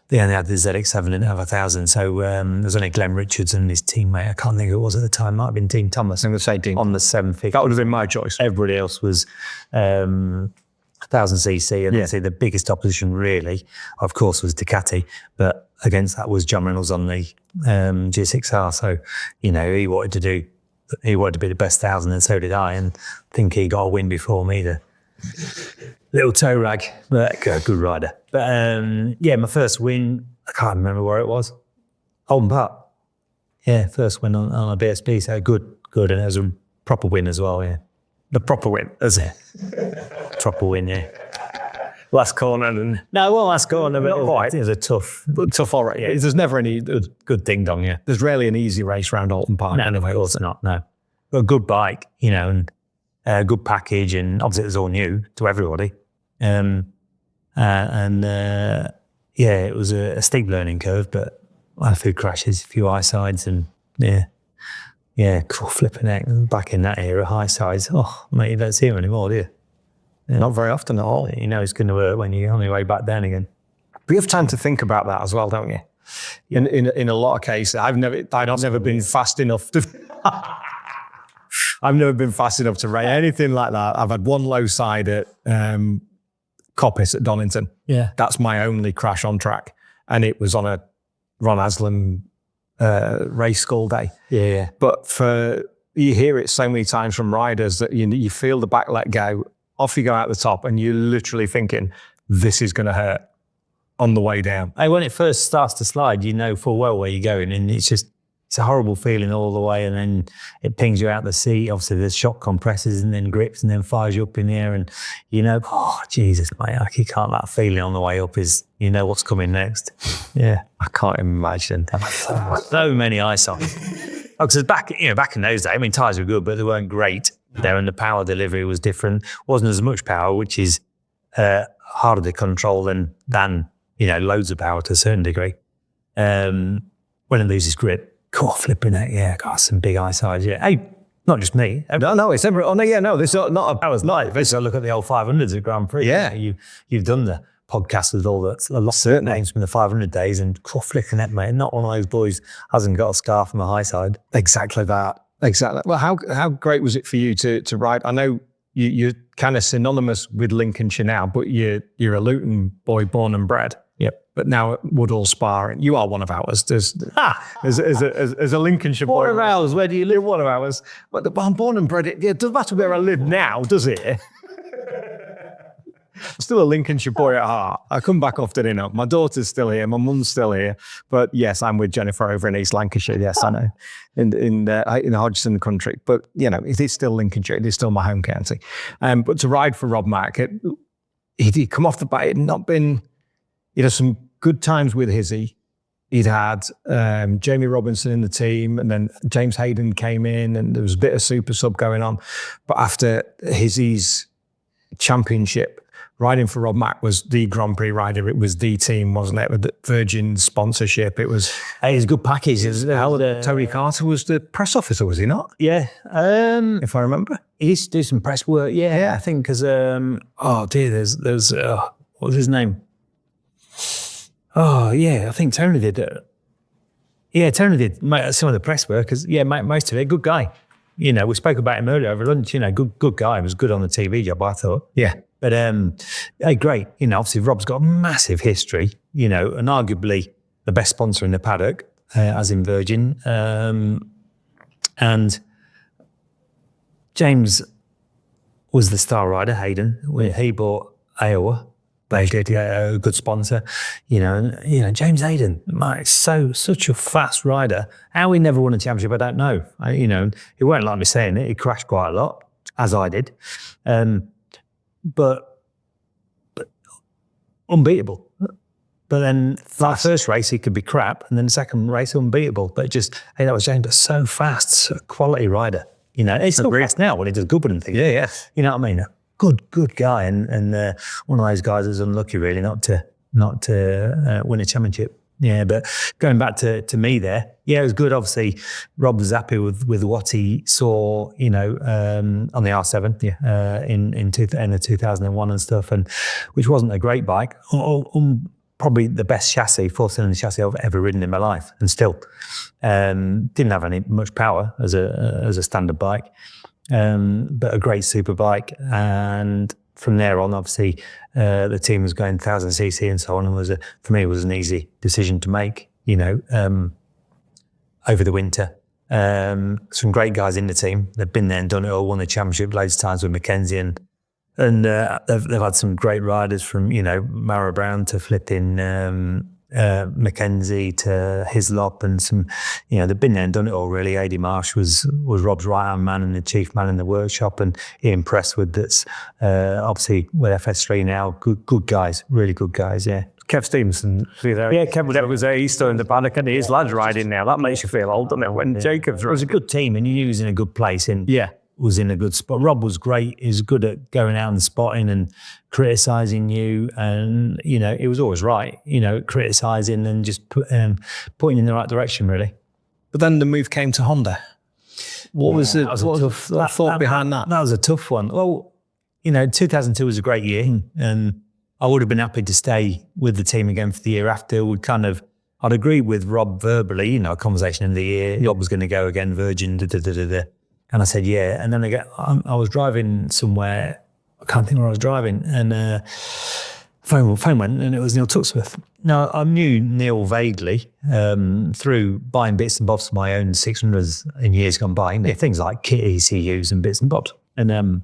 had the ZX7, didn't have 1,000. So there was only Glenn Richards and his teammate. I can't think who it was at the time. Might have been Dean Thomas. I'm going to say Dean. On the 750. That would have been my choice. Everybody else was 1,000cc, and obviously the biggest opposition really, of course, was Ducati, but against that was John Reynolds on the G6R. So, he wanted to be the best 1,000, and so did I, and I think he got a win before me, the little toe rag, but good rider. But my first win, I can't remember where it was. Holden Park. Yeah, first win on a BSB, so good, and it was a proper win as well, yeah. The proper win, is it? Proper win, yeah. Last corner and... No, well, last corner, but quite. it was a tough, all right. Yeah. There's never any good ding-dong, yeah. There's rarely an easy race around Alton Park. No, of course not, no. But a good bike, and a good package, and obviously it was all new to everybody. It was a steep learning curve, but a few crashes, a few high sides, and cool, flipping heck. Back in that era, high sides, oh, mate, you don't see them anymore, do you? Yeah. Not very often at all. It's going to hurt when you're on your way back down again. But you have time to think about that as well, don't you? In a lot of cases, I've never been fast enough to... I've never been fast enough to race anything like that. I've had one low side at Coppice at Donington. Yeah. That's my only crash on track. And it was on a Ron Haslam race school day. Yeah. But you hear it so many times from riders that you feel the back let go, off you go out the top, and you're literally thinking, this is going to hurt on the way down. Hey, when it first starts to slide, you know full well where you're going, and it's a horrible feeling all the way, and then it pings you out the seat. Obviously, there's shock compressors and then grips and then fires you up in the air, and oh, Jesus, mate, you can't, that feeling on the way up is, what's coming next. Yeah. I can't imagine. So many ice on. Because back in those days, tyres were good, but they weren't great there, and the power delivery was different. Wasn't as much power, which is harder to control than loads of power to a certain degree. When it loses grip, cool, flipping it, yeah, got some big eye sides, yeah. Hey, not just me. No, it's every. Oh no, yeah, no, this is not a power's life. It's look at the old 500s at Grand Prix. Yeah, you've done the podcast with all that, a lot of names from the 500 days, and cool, flicking it, mate. Not one of those boys hasn't got a scar from a high side. Exactly that. Exactly. Well, how great was it for you to ride? I know you're kind of synonymous with Lincolnshire now, but you're a Luton boy, born and bred. Yep. But now at Woodall Spa, you are one of ours. As a Lincolnshire boy. One of ours? Where do you live? One of ours. But I'm born and bred. It doesn't matter where I live now, does it? I'm still a Lincolnshire boy at heart. I come back often enough. My daughter's still here. My mum's still here. But yes, I'm with Jennifer over in East Lancashire. Yes, I know. In Hodgson country. But, it is still Lincolnshire. It is still my home county. But to ride for Rob Mack, he'd come off the bat. It had not been... He'd had some good times with Hizzy. He'd had Jamie Robinson in the team, and then James Hayden came in, and there was a bit of super sub going on. But after Hizzy's championship, riding for Rob Mack was the Grand Prix rider. It was the team, wasn't it? With the Virgin sponsorship. It was... Hey, it's a good package. Tony Carter was the press officer, was he not? Yeah. If I remember. He used to do some press work. Yeah. I think because... there's what was his name? Oh, yeah, I think Tony did it. Yeah, Tony did some of the press work, because, most of it, good guy. We spoke about him earlier over lunch, good guy. He was good on the TV job, I thought. Yeah. But, hey, great. Obviously, Rob's got a massive history, and arguably the best sponsor in the paddock, as in Virgin. And James was the star rider, Hayden. He bought Iowa. They did, a good sponsor, and James Hayden, mate, such a fast rider. How he never won a championship, I don't know. He won't like me saying it. He crashed quite a lot, as I did, but unbeatable. But then that first race he could be crap, and then the second race unbeatable. But that was James, but so fast, so quality rider. He's still fast now when he does Goodwood and things. Yeah. You know what I mean? Good guy, and one of those guys is unlucky really not to win a championship. Yeah, but going back to me there, yeah, it was good. Obviously, Rob was happy with what he saw, on the R7, in end of 2001 and stuff, and which wasn't a great bike. Probably the best chassis, 4-cylinder chassis I've ever ridden in my life, and still didn't have much power as a standard bike, but a great super bike. And from there on, obviously, the team was going 1000cc and so on, and for me, it was an easy decision to make, over the winter. Some great guys in the team. They've been there and done it all, won the championship loads of times with Mackenzie, and they've had some great riders from, Mara Brown to Flippin, Mackenzie to Hislop, and some, they've been there and done it all really. Adi Marsh was Rob's right-hand man and the chief man in the workshop, and Ian Presswood, that's obviously with FS3 now. Good guys, really good guys, yeah. Kev Stevenson, see there. Yeah, Kev was there. He's still in the paddock, and his lads riding now. That makes you feel old, doesn't it? When Jacobs, it was a good team, and he was in a good place, and was in a good spot. Rob was great. He was good at going out and spotting and criticising you, and he was always right. Criticising and just pointing in the right direction, really. But then the move came to Honda. What was the thought behind that? That was a tough one. Well, 2002 was a great year, and I would have been happy to stay with the team again for the year after. I'd agree with Rob verbally, a conversation in the year. Rob was going to go again, Virgin, And I said, yeah. And then I was driving somewhere, I can't think where I was driving, and phone went, and it was Neil Tuxworth. Now, I knew Neil vaguely through buying bits and bobs for my own 600s in years gone by. Things like kit ECUs and bits and bobs. And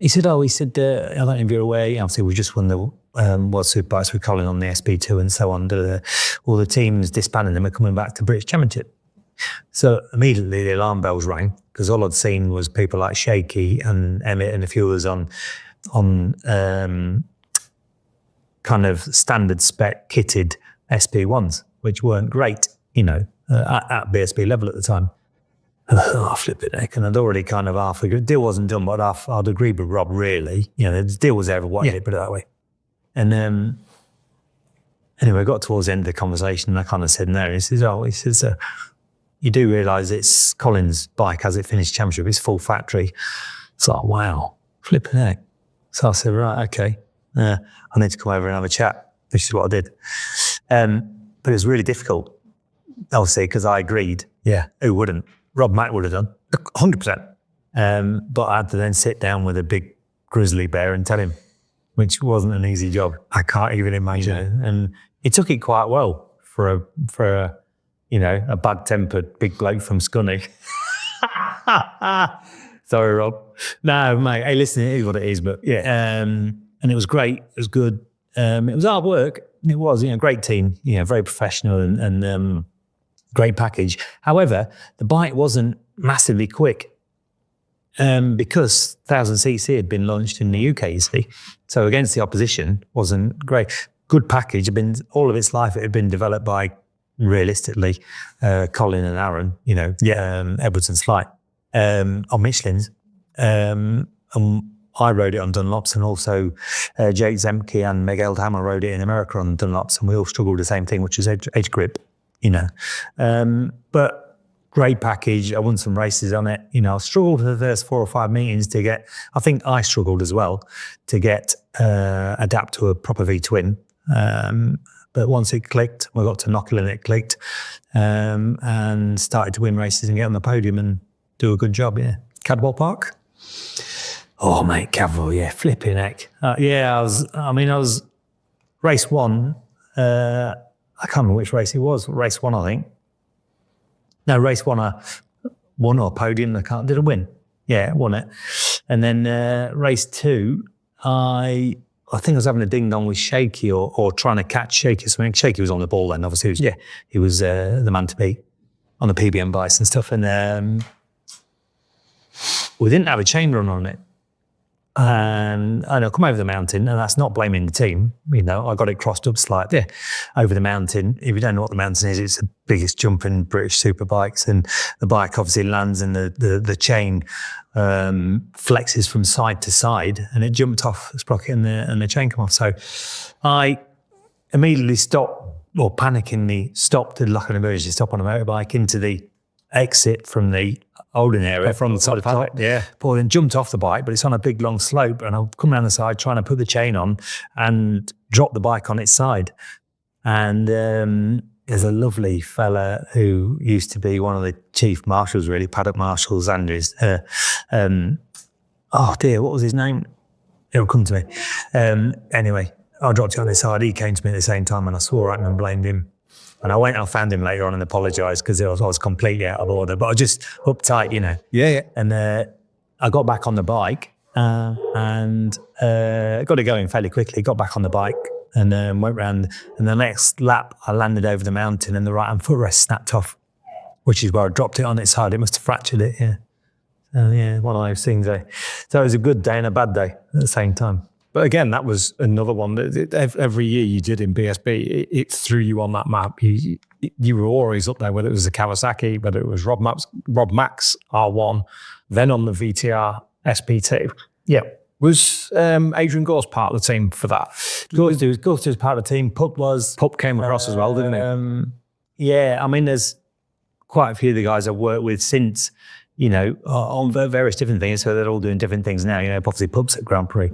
he said, I don't know if you're aware, obviously we just won the World Superbikes with Colin on the SP2 and so on. All the teams disbanding them are coming back to British Championship. So immediately the alarm bells rang, because all I'd seen was people like Shaky and Emmett and a few others on kind of standard spec kitted SP1s, which weren't great, at BSB level at the time. Oh, flip it, heck. And I'd already kind of half agreed. The deal wasn't done, but I'd agreed with Rob, really. The deal was ever wanted it, put it that way. And anyway, I got towards the end of the conversation, and I kind of said no. He says, you do realise it's Colin's bike as it finished championship, it's full factory. It's like, wow, flipping heck. So I said, right, okay. I need to come over and have a chat, which is what I did. But it was really difficult, obviously, because I agreed. Yeah. Who wouldn't? Rob Mack would have done. 100%. But I had to then sit down with a big grizzly bear and tell him, which wasn't an easy job. I can't even imagine. And he took it quite well for a bad-tempered big bloke from Scunny. Sorry, Rob. No, mate. Hey, listen, it is what it is. But yeah, and it was great. It was good. It was hard work. It was, great team. Very professional and great package. However, the bike wasn't massively quick because 1000cc had been launched in the UK. You see, so against the opposition wasn't great. Good package. All of its life. It had been developed by, realistically, Colin and Aaron, Edwards and Slight, on Michelin's. And I rode it on Dunlops, and also Jake Zemke and Miguel Hammer rode it in America on Dunlops, and we all struggled with the same thing, which was edge grip, But great package. I won some races on it. I struggled for the first 4 or 5 meetings to get, I think I struggled as well, to get adapt to a proper V-twin. But once it clicked, we got to Knockhill and it clicked, and started to win races and get on the podium and do a good job, yeah. Cadwell Park? Oh, mate, Cadwell, yeah, flipping heck. I was race one. I can't remember which race it was. Race one, I think. No, race one, I won or podium. Did I win? Yeah, won it. And then race two, I think I was having a ding-dong with Shaky or trying to catch Shaky. So Shaky was on the ball then, obviously. He was the man to beat on the PBM bikes and stuff. And we didn't have a chain run on it. And I come over the mountain, and that's not blaming the team. I got it crossed up slightly over the mountain. If you don't know what the mountain is, it's the biggest jump in British superbikes, and the bike obviously lands, and the chain flexes from side to side, and it jumped off the sprocket, and the chain come off. So I immediately stopped panickingly stopped at like an emergency stop on a motorbike into the exit from the holding area from the side of the top. Yeah. Paul then jumped off the bike, but it's on a big long slope, and I'll come down the side trying to put the chain on and drop the bike on its side. And there's a lovely fella who used to be one of the chief marshals, really, paddock marshals, Andrews. Oh dear, what was his name? It'll come to me. Anyway, I dropped it on his side. He came to me at the same time, and I swore at him and blamed him. And I went and found him later on and apologised because I was completely out of order. But I was just uptight, you know. Yeah. And I got back on the bike and got it going fairly quickly. Got back on the bike and went round. And the next lap, I landed over the mountain and the right-hand footrest snapped off, which is where I dropped it on its side. It must have fractured it, yeah. Yeah, one of those things. So it was a good day and a bad day at the same time. But again, that was another one that every year you did in BSB, it threw you on that map. You were always up there, whether it was the Kawasaki, whether it was Rob Max R1, then on the VTR SP2. Yeah. Was Adrian Gorse part of the team for that? Gorse was part of the team. Pup came across as well, didn't he? Yeah, I mean, there's quite a few of the guys I've worked with since, you know, on various different things. So they're all doing different things now. You know, obviously Pup's at Grand Prix.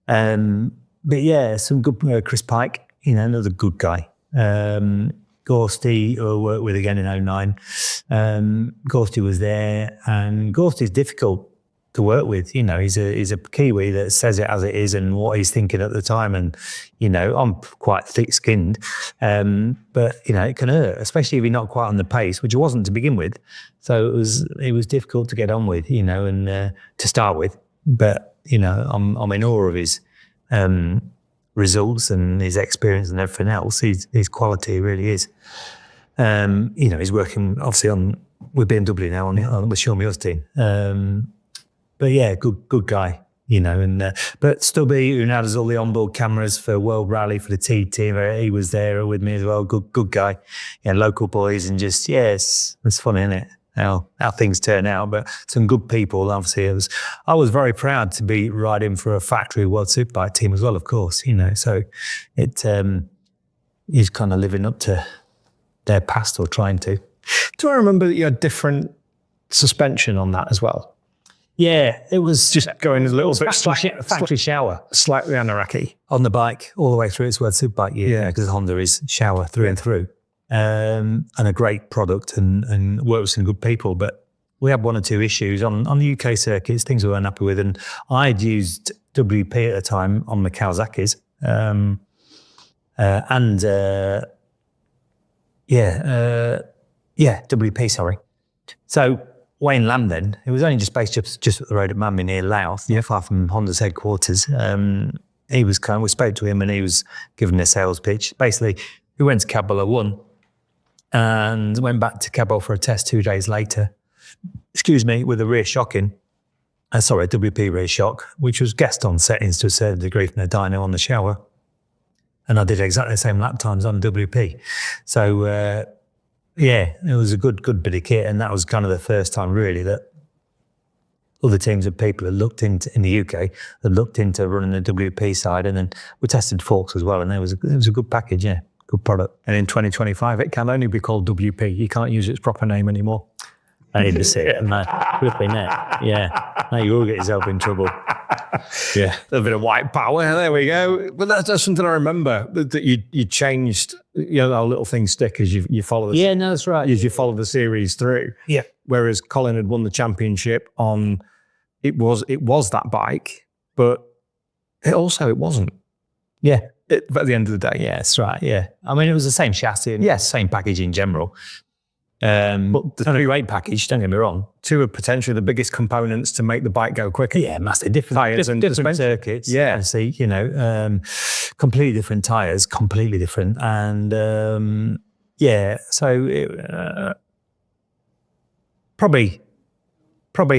But yeah, some good, Chris Pike, you know, another good guy. Gorsty, who I worked with again in 2009. Gorsty was there, and Gorsty's difficult to work with. You know, he's a Kiwi that says it as it is and what he's thinking at the time. And, you know, I'm quite thick-skinned, but, you know, it can hurt, especially if you're not quite on the pace, which I wasn't to begin with. So it was difficult to get on with, you know, and to start with. But, you know, I'm in awe of his results and his experience and everything else. His quality really is. You know, he's working obviously with BMW now on with Sean Muir's team. But yeah, good guy, you know. And but Stubby, who now does all the onboard cameras for World Rally for the T team, he was there with me as well. Good guy. Yeah, local boys, and just it's funny, isn't it? How things turn out, but some good people. Obviously, I was very proud to be riding for a factory World Superbike team as well, of course. You know, so it is kind of living up to their past or trying to. Do I remember that you had different suspension on that as well? Yeah, it was just going a little bit factory shower, slightly Anoraki on the bike all the way through its World Superbike year. Yeah, because Honda is shower through and through. And a great product and worked with some good people. But we had one or two issues on the UK circuits, things we weren't happy with. And I'd used WP at the time on the Kawasaki's. WP, sorry. So Wayne Lamb then, it was only just based just up the road at Manby near Louth, not far from Honda's headquarters. He was we spoke to him and he was giving a sales pitch. Basically, we went to Cabell 1 and went back to Cabell for a test 2 days later, with a rear shock in. A WP rear shock, which was guessed on settings to a certain degree from the dyno on the shower. And I did exactly the same lap times on WP. So, it was a good bit of kit. And that was kind of the first time really that other teams of people had looked into, in the UK, had looked into running the WP side. And then we tested forks as well. And it was a good package, yeah. Good product. And in 2025, it can only be called WP. You can't use its proper name anymore. I need to sit and flipping that. Yeah. Now you will get yourself in trouble. Yeah. A bit of white power. There we go. But that's something I remember, that you changed, you know, how little things stick as you follow the Yeah, no, that's right. As you follow the series through. Yeah. Whereas Colin had won the championship on, it was that bike, but it wasn't. Yeah. At the end of the day. Yeah, that's right, yeah. I mean, it was the same chassis and same package in general. But the 3-weight package, don't get me wrong. Two are potentially the biggest components to make the bike go quicker. Yeah, massive. Different circuits. Yeah. See, you know, completely different tyres, completely different. And so it, probably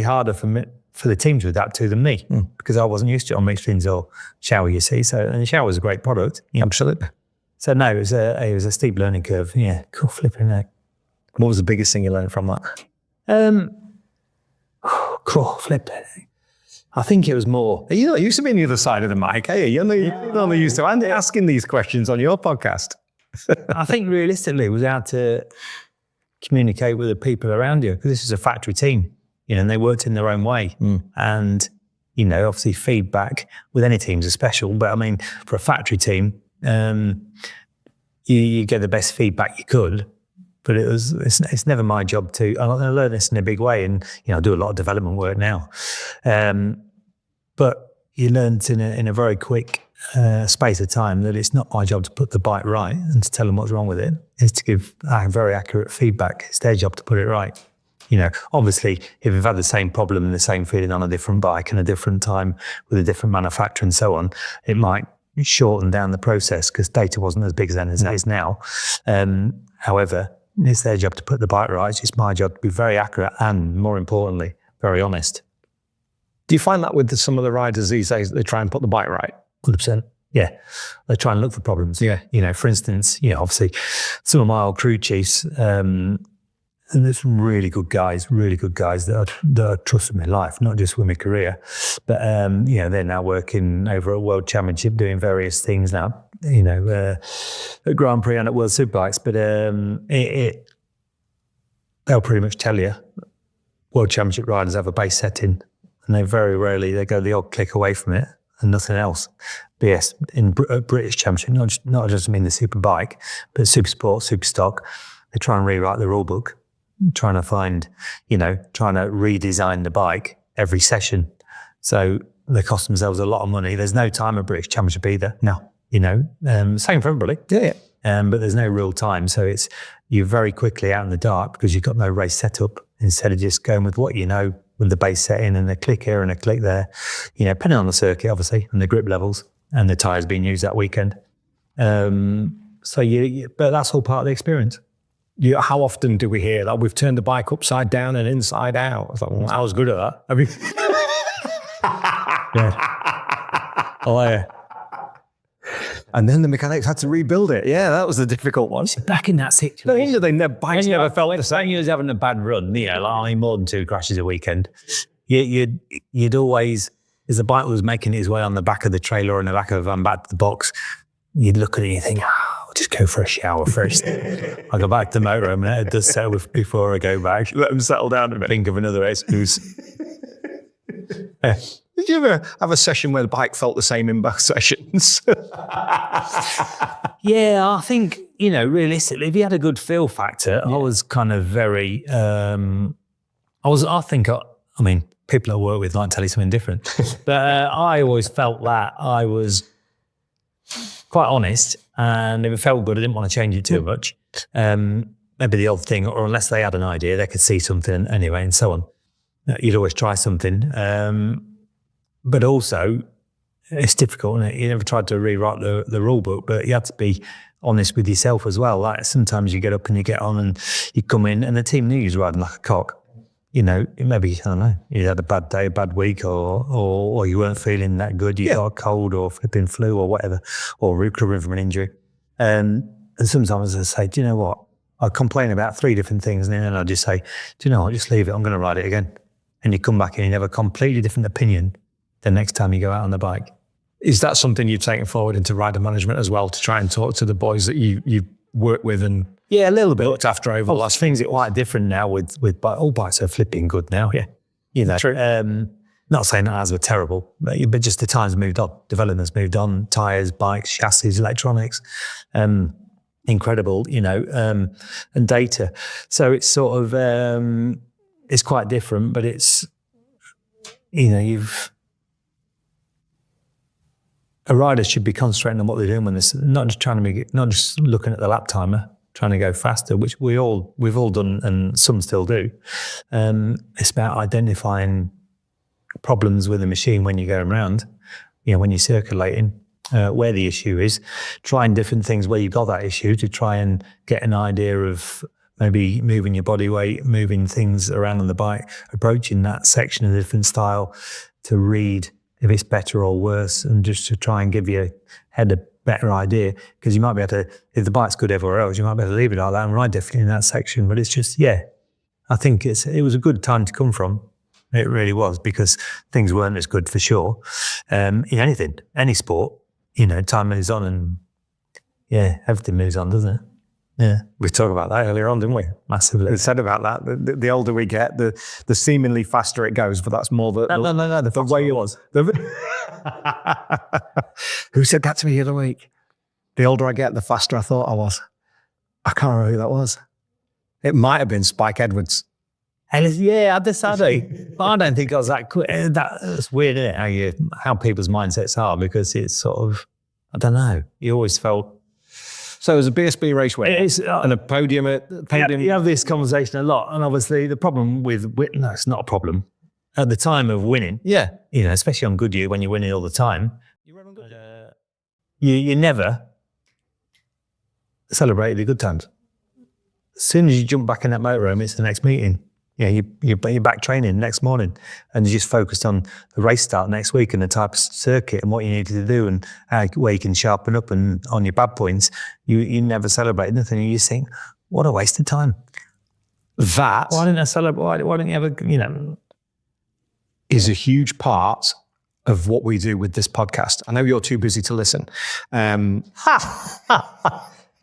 harder for the team to adapt to than me, because I wasn't used to it on Michelin's or Shower, you see. So, and Shower was a great product. Yeah. Absolutely. So no, it was a steep learning curve. Yeah, cool, flipping heck. What was the biggest thing you learned from that? Cool, flipping. I think it was more. You're not used to being the other side of the mic, are you? You're not used to asking these questions on your podcast. I think realistically it was how to communicate with the people around you, because this is a factory team, and they worked in their own way. And, obviously feedback with any teams is special, but I mean, for a factory team, you get the best feedback you could, but it's never my job to, I learn this in a big way, and, I do a lot of development work now. But you learned in a very quick space of time that it's not my job to put the bike right and to tell them what's wrong with it. It's to give very accurate feedback. It's their job to put it right. Obviously, if we've had the same problem and the same feeling on a different bike and a different time with a different manufacturer and so on, it might shorten down the process because data wasn't as big then as it is now. However, it's their job to put the bike right. It's my job to be very accurate and, more importantly, very honest. Do you find that with some of the riders these days, they try and put the bike right? 100%. Yeah. They try and look for problems. Yeah. For instance, obviously some of my old crew chiefs, and there's some really good guys that I trust in my life, not just with my career, but, they're now working over at World Championship, doing various things now, at Grand Prix and at World Superbikes. But they'll pretty much tell you World Championship riders have a base setting, and they very rarely, they go the odd click away from it and nothing else. But yes, in British Championship, not just the Superbike, but Supersport, Superstock, they try and rewrite the rule book, trying to find, trying to redesign the bike every session. So they cost themselves a lot of money. There's no time at British Championship either. No. Same for everybody. Yeah. But there's no real time. So you're very quickly out in the dark because you've got no race setup, instead of just going with what with the base setting and a click here and a click there, depending on the circuit, obviously, and the grip levels and the tyres being used that weekend. But that's all part of the experience. How often do we hear that we've turned the bike upside down and inside out? I was like, well, I was good at that. I mean, yeah. Oh, yeah. And then the mechanics had to rebuild it. Yeah, that was the difficult one. Back in that situation. Bikes never felt the same. You was having a bad run, more than 2 crashes a weekend. You'd always, as the bike was making its way on the back of the trailer or in the back of a van back to the box, you'd look at it and you think, I'll just go for a shower first. I'll go back to the motorhome and let it just settle before I go back. Let them settle down a bit. Think of another excuse. Yeah. Did you ever have a session where the bike felt the same in both sessions? Yeah, I think, realistically, if you had a good feel factor, I was kind of very, people I work with might tell you something different. But I always felt that I was quite honest, and if it felt good, I didn't want to change it too much. Maybe the odd thing, or unless they had an idea, they could see something anyway, and so on. You'd always try something. But also, it's difficult, isn't it? You never tried to rewrite the rule book, but you had to be honest with yourself as well. Like sometimes you get up and you get on and you come in and the team knew you was riding like a cock. Maybe, I don't know, you had a bad day, a bad week, or you weren't feeling that good, you got a cold or flipping flu or whatever, or recovering from an injury. And sometimes I say, do you know what? I complain about 3 different things and then I just say, do you know what? Just leave it. I'm going to ride it again. And you come back and you have a completely different opinion the next time you go out on the bike. Is that something you've taken forward into rider management as well, to try and talk to the boys that you work with and a little bit looked after over the last things are quite different now with all bikes are flipping good now. Yeah. True. Not saying that ours were terrible, but just the times moved on. Development's moved on, tyres, bikes, chassis, electronics, incredible, and data. So it's sort of, it's quite different, but it's, a rider should be concentrating on what they're doing when they're not just looking at the lap timer, trying to go faster, which we've all done and some still do. It's about identifying problems with the machine when you're going around, when you're circulating, where the issue is, trying different things where you've got that issue to try and get an idea of maybe moving your body weight, moving things around on the bike, approaching that section in a different style to read if it's better or worse, and just to try and give your head a better idea, because you might be able to, if the bike's good everywhere else, you might be able to leave it like that and ride differently in that section. But it's just, I think it was a good time to come from. It really was, because things weren't as good for sure. In any sport, time moves on and, Yeah, everything moves on, doesn't it? Yeah, We talked about that earlier on, didn't we? massively. We said about that. The older we get, the seemingly faster it goes, but that's more the No. the way it was. Who said that to me the other week? The older I get, the faster I thought I was. I can't remember who that was. It might have been Spike Edwards. Yeah, I decided, but I don't think I was that quick. That's weird, isn't it? How people's mindsets are, because it's sort of, I don't know. You always felt. So it was a BSB race winner It's, and a podium. You have this conversation a lot, and obviously the problem with no, it's not a problem. At the time of winning, Yeah. especially on Goodyear when you're winning all the time, you never celebrated the good times. As soon as you jump back in that motorhome, it's the next meeting. You're back training next morning, and you're just focused on the race start next week and the type of circuit and what you need to do and where you can sharpen up and on your bad points. You never celebrate nothing. You just think, what a waste of time. That Why didn't I celebrate? Why didn't you ever, is a huge part of what we do with this podcast. I know you're too busy to listen. I'm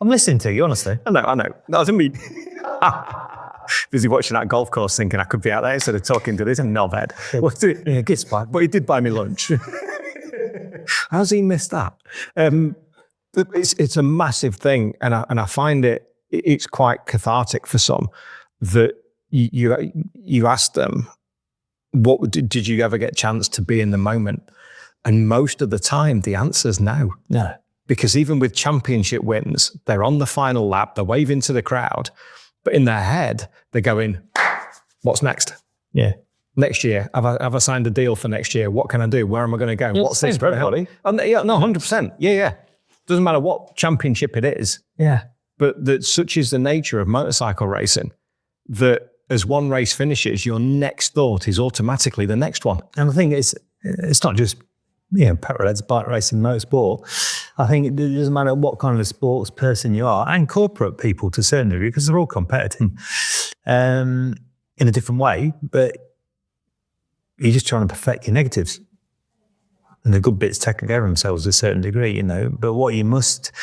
listening to you, honestly. I know. That wasn't me. Busy watching that golf course thinking I could be out there instead of talking to this knobhead. Yeah, good spot. But he did buy me lunch. How's he missed that? It's a massive thing, and I find it's quite cathartic for some that you ask them, what did you ever get a chance to be in the moment? And most of the time, the answer's no. No. Because even with championship wins, they're on the final lap, they're waving to the crowd, but in their head, they're going, what's next? Yeah. Next year, have I signed a deal for next year? What can I do? Where am I going to go? Yeah, What's same this for everybody. Yeah, no, 100%. Yeah. Doesn't matter what championship it is. Yeah. But that such is the nature of motorcycle racing that as one race finishes, your next thought is automatically the next one. And I think it's not just petrol heads, bike racing, motorsport. I think it doesn't matter what kind of sports person you are, and corporate people to a certain degree, because they're all competitive in a different way, but you're just trying to perfect your negatives. And the good bits take care of themselves to a certain degree, But what you must,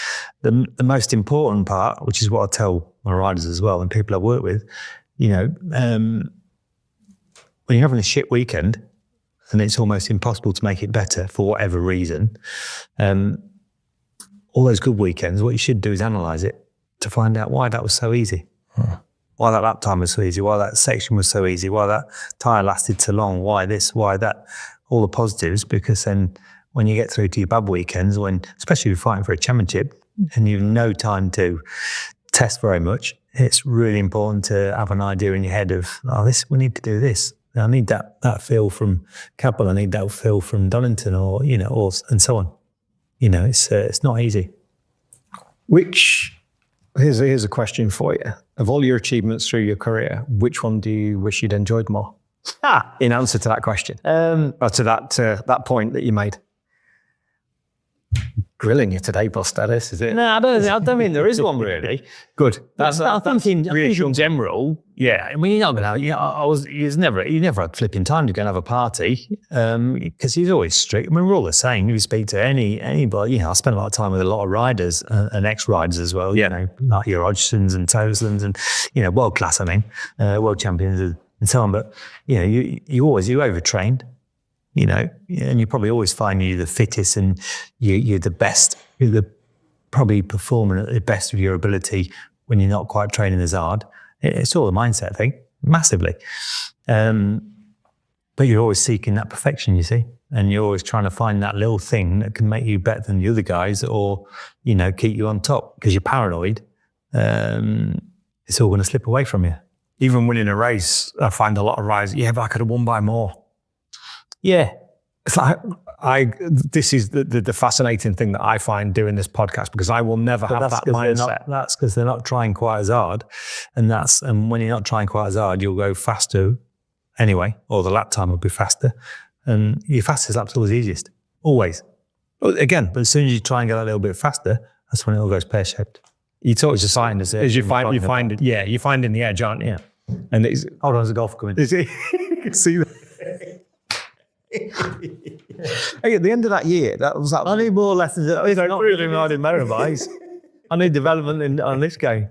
the most important part, which is what I tell my riders as well and people I work with, when you're having a shit weekend, and it's almost impossible to make it better for whatever reason, all those good weekends, what you should do is analyse it to find out why that was so easy. Why that lap time was so easy, why that section was so easy, why that tyre lasted so long, why this, why that, all the positives, because then when you get through to your bad weekends, especially if you're fighting for a championship and you've no time to test very much, it's really important to have an idea in your head of, we need to do this. I need that feel from Cabell. I need that feel from Donington, or and so on. It's not easy. Here's a question for you. Of all your achievements through your career, which one do you wish you'd enjoyed more? In answer to that question, or to that point that you made. Grilling you today, Buster. This is it. No, I don't mean there is one really. Good. I think in general, yeah. I mean, you're not going to. You never had flipping time to go and have a party because he's always strict. I mean, we're all the same. If you speak to anybody, I spend a lot of time with a lot of riders and ex-riders as well. Like your Hodgsons and Toslands and world class. I mean, world champions and so on. But you overtrained. And you probably always find you're the fittest and you're the best. You're probably performing at the best of your ability when you're not quite training as hard. It's all a mindset thing, massively. But you're always seeking that perfection, you see. And you're always trying to find that little thing that can make you better than the other guys or, keep you on top. Because you're paranoid, it's all going to slip away from you. Even winning a race, I find a lot of riders, but I could have won by more. Yeah. It's like, this is the fascinating thing that I find doing this podcast, because I will never have that mindset. That's because they're not trying quite as hard. And when you're not trying quite as hard, you'll go faster anyway, or the lap time will be faster. And your fastest lap's always easiest. Always. Again, but as soon as you try and get a little bit faster, that's when it all goes pear-shaped. You talk as a sign as you find it. Yeah, you're finding the edge, aren't you? Yeah. And it's, hold on, there's a golfer coming. Is it? You can see that. Hey, at the end of that year, that was that. I need more lessons. If I'm not really riding motorbikes. development on this game.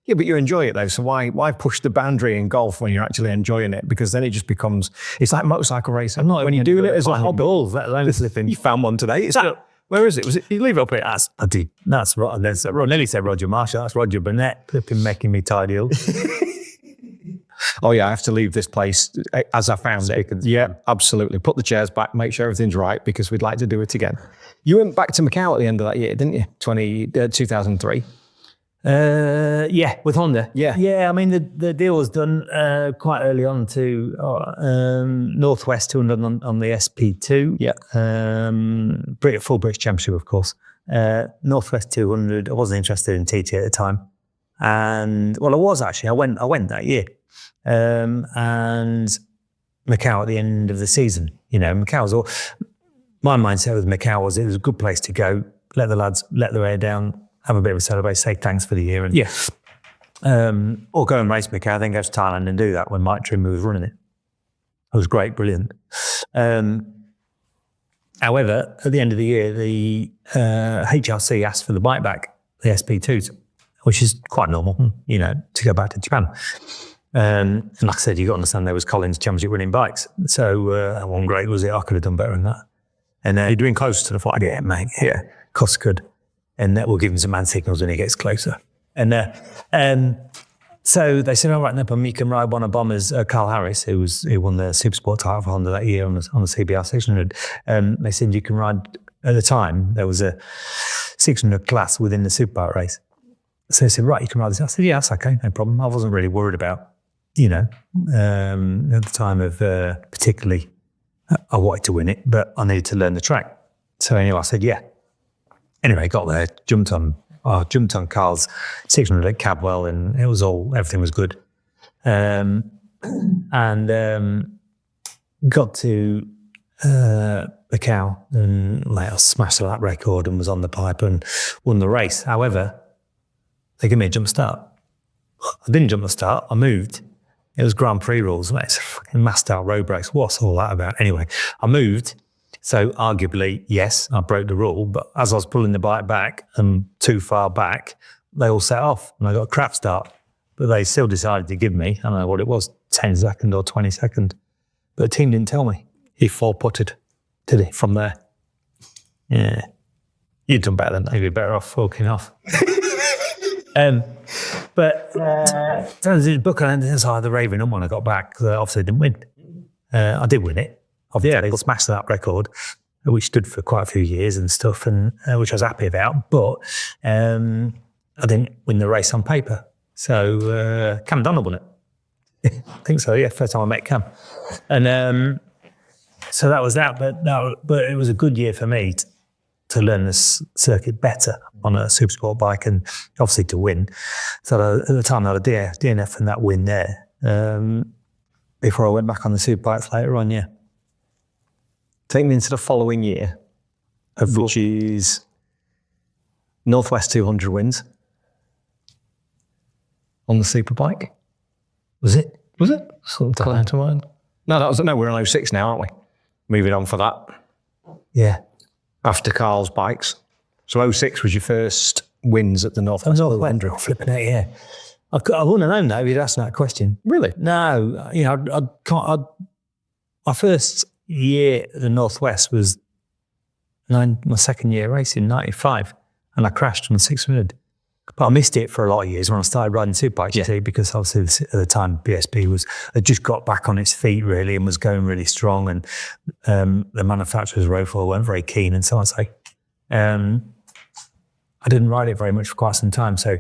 Yeah, but you enjoy it though. So why push the boundary in golf when you're actually enjoying it? Because then it just becomes, it's like motorcycle racing. I'm not when you do it as a hobby. Balls, let alone flipping. You found one today. Where is it? Was it? You leave it up here. I did. That's right. Nearly said Roger Marshall. That's Roger Burnett flipping making me tidy up. Oh yeah, I have to leave this place as I found it. Yeah, absolutely. Put the chairs back, make sure everything's right, because we'd like to do it again. You went back to Macau at the end of that year, didn't you? 2003. Yeah, with Honda. Yeah. I mean, the deal was done quite early on to Northwest 200 on the SP2. Yeah. Full British Championship, of course. Northwest 200. I wasn't interested in TT at the time, and I was actually. I went that year, and Macau at the end of the season. You know, Macau's all. My mindset with Macau was it was a good place to go. Let the lads let their hair down. Have a bit of a celebration, say thanks for the year. And, or go and race Macau, then go to Thailand and do that when Mike Trimmer was running it. It was great, brilliant. However, at the end of the year, the HRC asked for the bike back, the SP2s, which is quite normal, you know, to go back to Japan. And like I said, you got to understand there was Collins Championship winning bikes. So that wasn't great, was it? I could have done better than that. And you're doing closer to the fight. Yeah, mate. Yeah, cost good. And that will give him some hand signals when he gets closer. And so they said, all right, no problem, you can ride one of Bomber's, Carl Harris, who won the Supersport title for Honda that year on the CBR 600. They said you can ride, at the time, there was a 600 class within the Superbike race. So they said, right, you can ride this. I said, yeah, that's okay, no problem. I wasn't really worried about, you know, at the time of particularly, I wanted to win it, but I needed to learn the track. So anyway, I said, yeah. Anyway, got there, jumped on Carl's 600 at Cabwell, and everything was good. And got to Macau, and I smashed the lap record and was on the pipe and won the race. However, they gave me a jump start. I didn't jump the start, I moved. It was Grand Prix rules, mate. It's a fucking massed out road brakes. What's all that about? Anyway, I moved. So arguably, yes, I broke the rule, but as I was pulling the bike back and too far back, they all set off and I got a crap start. But they still decided to give me, I don't know what it was, 10 second or 20 second. But the team didn't tell me. He four-putted, did he, from there? Yeah. You'd done better than that. You'd be better off walking off. But the book I ended the raving on when I got back, because I obviously didn't win. I did win it. Yeah, they smashed that record, which stood for quite a few years and stuff, and which I was happy about. But I didn't win the race on paper. So Cam Dunlop won it. I think so, yeah, first time I met Cam. And so that was that. But it was a good year for me to learn this circuit better on a Supersport bike and obviously to win. So at the time I had a DNF and that win there before I went back on the Superbikes later on, yeah. Take me into the following year, which is Northwest 200 wins on the Superbike. Was it? Something to mind. No, we're on 06 now, aren't we? Moving on for that. Yeah. After Carl's bikes. So 06 was your first wins at the Northwest 200. Flipping out, yeah. I wouldn't have known that if you'd asked that question. Really? No, you know, my first year at the Northwest was my second year racing, 95, and I crashed on the 600. But I missed it for a lot of years when I started riding superbikes, you see, because obviously at the time BSB had just got back on its feet really and was going really strong, and the manufacturers Rofor weren't very keen and so on. So I didn't ride it very much for quite some time. So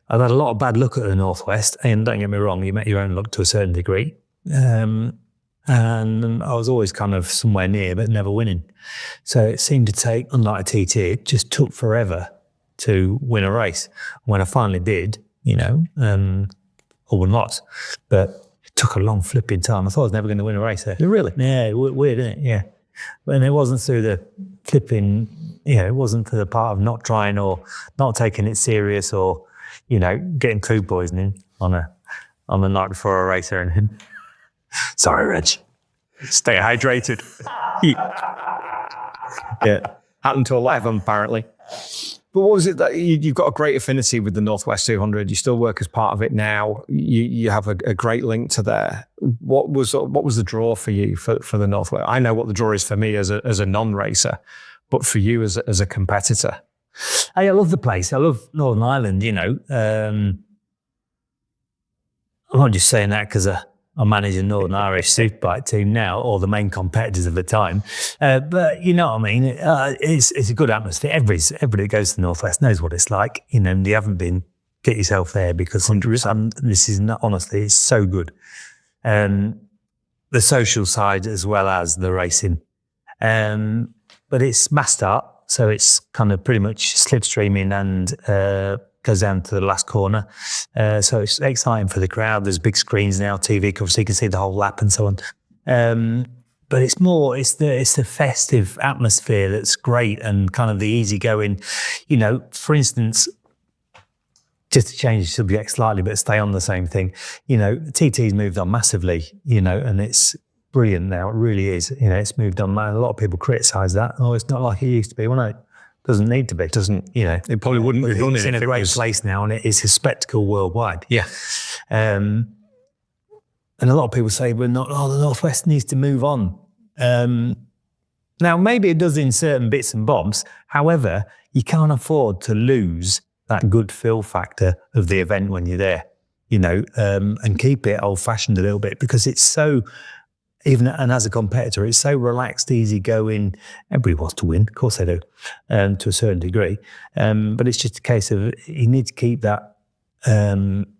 I've had a lot of bad luck at the Northwest, and don't get me wrong, you met your own luck to a certain degree. And I was always kind of somewhere near, but never winning. So it seemed to take, unlike a TT, it just took forever to win a race. When I finally did, you know, I won lots, but it took a long flipping time. I thought I was never going to win a race there. Really? Yeah, weird, isn't it? Yeah. And it wasn't through the flipping, you know, it wasn't for the part of not trying or not taking it serious or, you know, getting food poisoning on the night before a race or anything. Sorry, Reg. Stay hydrated. Yeah. Happened to a lot of them, apparently. But what was it that you've got a great affinity with the Northwest 200? You still work as part of it now. You have a great link to there. What was the draw for you for the Northwest? I know what the draw is for me as a non-racer, but for you as a competitor. Hey, I love the place. I love Northern Ireland, you know. I'm not just saying that because I manage a Northern Irish Superbike team now, or the main competitors of the time. But you know what I mean? It's a good atmosphere. Everybody that goes to the Northwest knows what it's like. You know, and you haven't been, get yourself there because this is not, honestly, it's so good. The social side as well as the racing. But it's mass start. So it's kind of pretty much slipstreaming and goes down to the last corner. So it's exciting for the crowd. There's big screens now, TV coverage, so you can see the whole lap and so on. But it's the festive atmosphere that's great and kind of the easygoing, you know, for instance, just to change the subject slightly, but stay on the same thing, you know, TT's moved on massively, you know, and it's brilliant now. It really is. You know, it's moved on. Man, a lot of people criticise that. Oh, it's not like it used to be. Well, no, it doesn't need to be. It doesn't, you know. It probably wouldn't be done. It's in a great place now, and it is a spectacle worldwide. Yeah. And a lot of people say, the Northwest needs to move on. Now, maybe it does in certain bits and bobs. However, you can't afford to lose that good feel factor of the event when you're there, you know, and keep it old-fashioned a little bit because it's so... and as a competitor, it's so relaxed, easy going. Everybody wants to win, of course they do, to a certain degree. But it's just a case of you need to keep that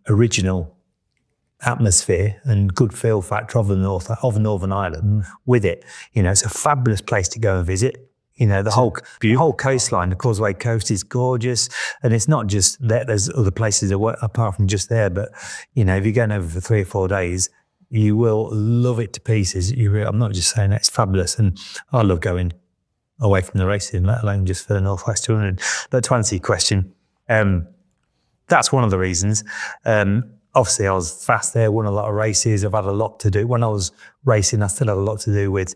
original atmosphere and good feel factor of Northern Ireland with it. You know, it's a fabulous place to go and visit. You know, the whole coastline, the Causeway Coast is gorgeous. And it's not just that, there's other places apart from just there. But, you know, if you're going over for 3 or 4 days, you will love it to pieces. I'm not just saying that, it's fabulous. And I love going away from the racing, let alone just for the Northwest 200. But to answer your question, that's one of the reasons. Obviously, I was fast there, won a lot of races. I've had a lot to do. When I was racing, I still had a lot to do with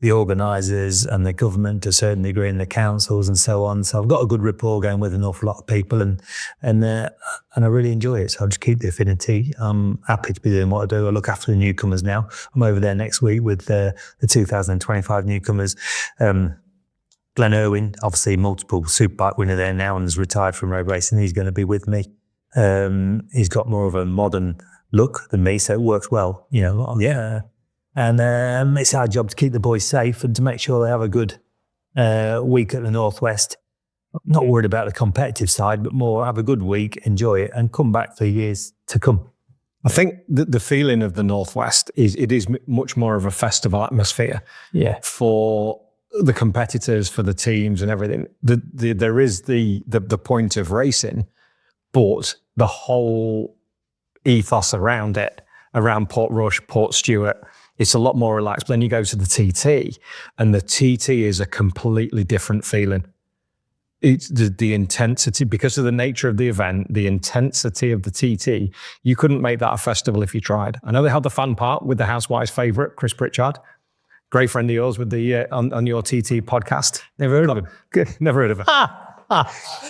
the organisers and the government to a certain degree and the councils and so on. So I've got a good rapport going with an awful lot of people and I really enjoy it. So I'll just keep the affinity. I'm happy to be doing what I do. I look after the newcomers now. I'm over there next week with the 2025 newcomers. Glenn Irwin, obviously multiple Superbike winner there now and has retired from road racing. He's going to be with me. He's got more of a modern look than me, so it works well, you know. Yeah. And it's our job to keep the boys safe and to make sure they have a good week at the Northwest. Not worried about the competitive side, but more have a good week, enjoy it, and come back for years to come. I think the feeling of the Northwest is it is much more of a festival atmosphere. Yeah. For the competitors, for the teams and everything. There is the point of racing, but the whole ethos around it, around Portrush, Portstewart, it's a lot more relaxed. But then you go to the TT, and the TT is a completely different feeling. It's the intensity, because of the nature of the event, the intensity of the TT, you couldn't make that a festival if you tried. I know they had the fun part with the Housewives favourite, Chris Pritchard, great friend of yours with the on your TT podcast. Never heard of him. Never heard of him.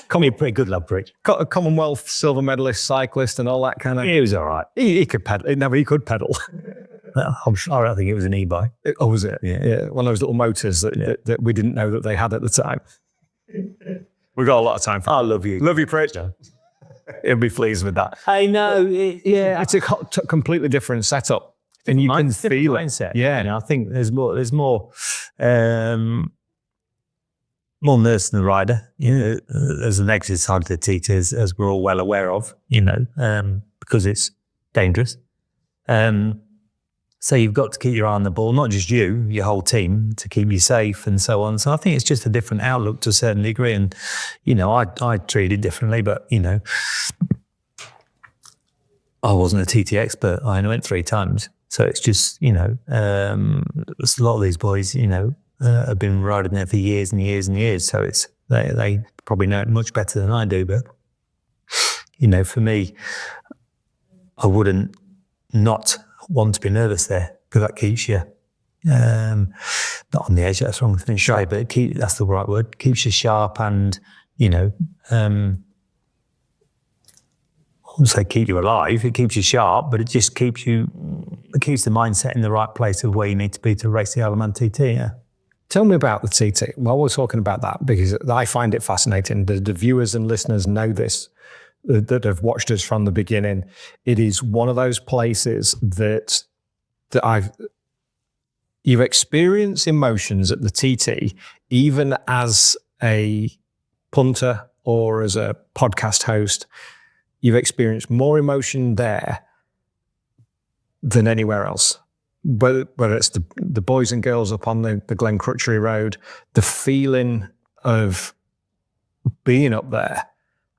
Call me a pretty good lad, Prix. Got a Commonwealth silver medalist, cyclist, and all that kind of. He was all right. He could pedal. No, he could pedal. I'm sure. I think it was an e-bike. Oh, was it? Yeah. One of those little motors that we didn't know that they had at the time. We've got a lot of time for. I love you. Love you, Prich. He'll be pleased with that. I know. It's a completely different setup, and you can feel it. Mindset. Yeah, you know, I think there's more nurse than the rider. You know, there's a negative side to the TT, as we're all well aware of. You know, because it's dangerous. So you've got to keep your eye on the ball, not just you, your whole team, to keep you safe and so on. So I think it's just a different outlook to a certain degree. And, you know, I treat it differently, but, you know, I wasn't a TT expert. I only went 3 times. So it's just, you know, a lot of these boys, you know, have been riding there for years and years and years. So it's they probably know it much better than I do. But, you know, for me, I wouldn't not want to be nervous there, because that keeps you not on the edge. That's the wrong thing to say, but that's the right word. Keeps you sharp and you know, I wouldn't say keep you alive. It keeps you sharp, but it just keeps the mindset in the right place of where you need to be to race the Isle of Man TT. Yeah. Tell me about the TT. While we're talking about that, because I find it fascinating. The viewers and listeners know this, that have watched us from the beginning. It is one of those places that you experience emotions at the TT, even as a punter or as a podcast host. You've experienced more emotion there than anywhere else. Whether it's the boys and girls up on the Glen Crutchery Road, the feeling of being up there.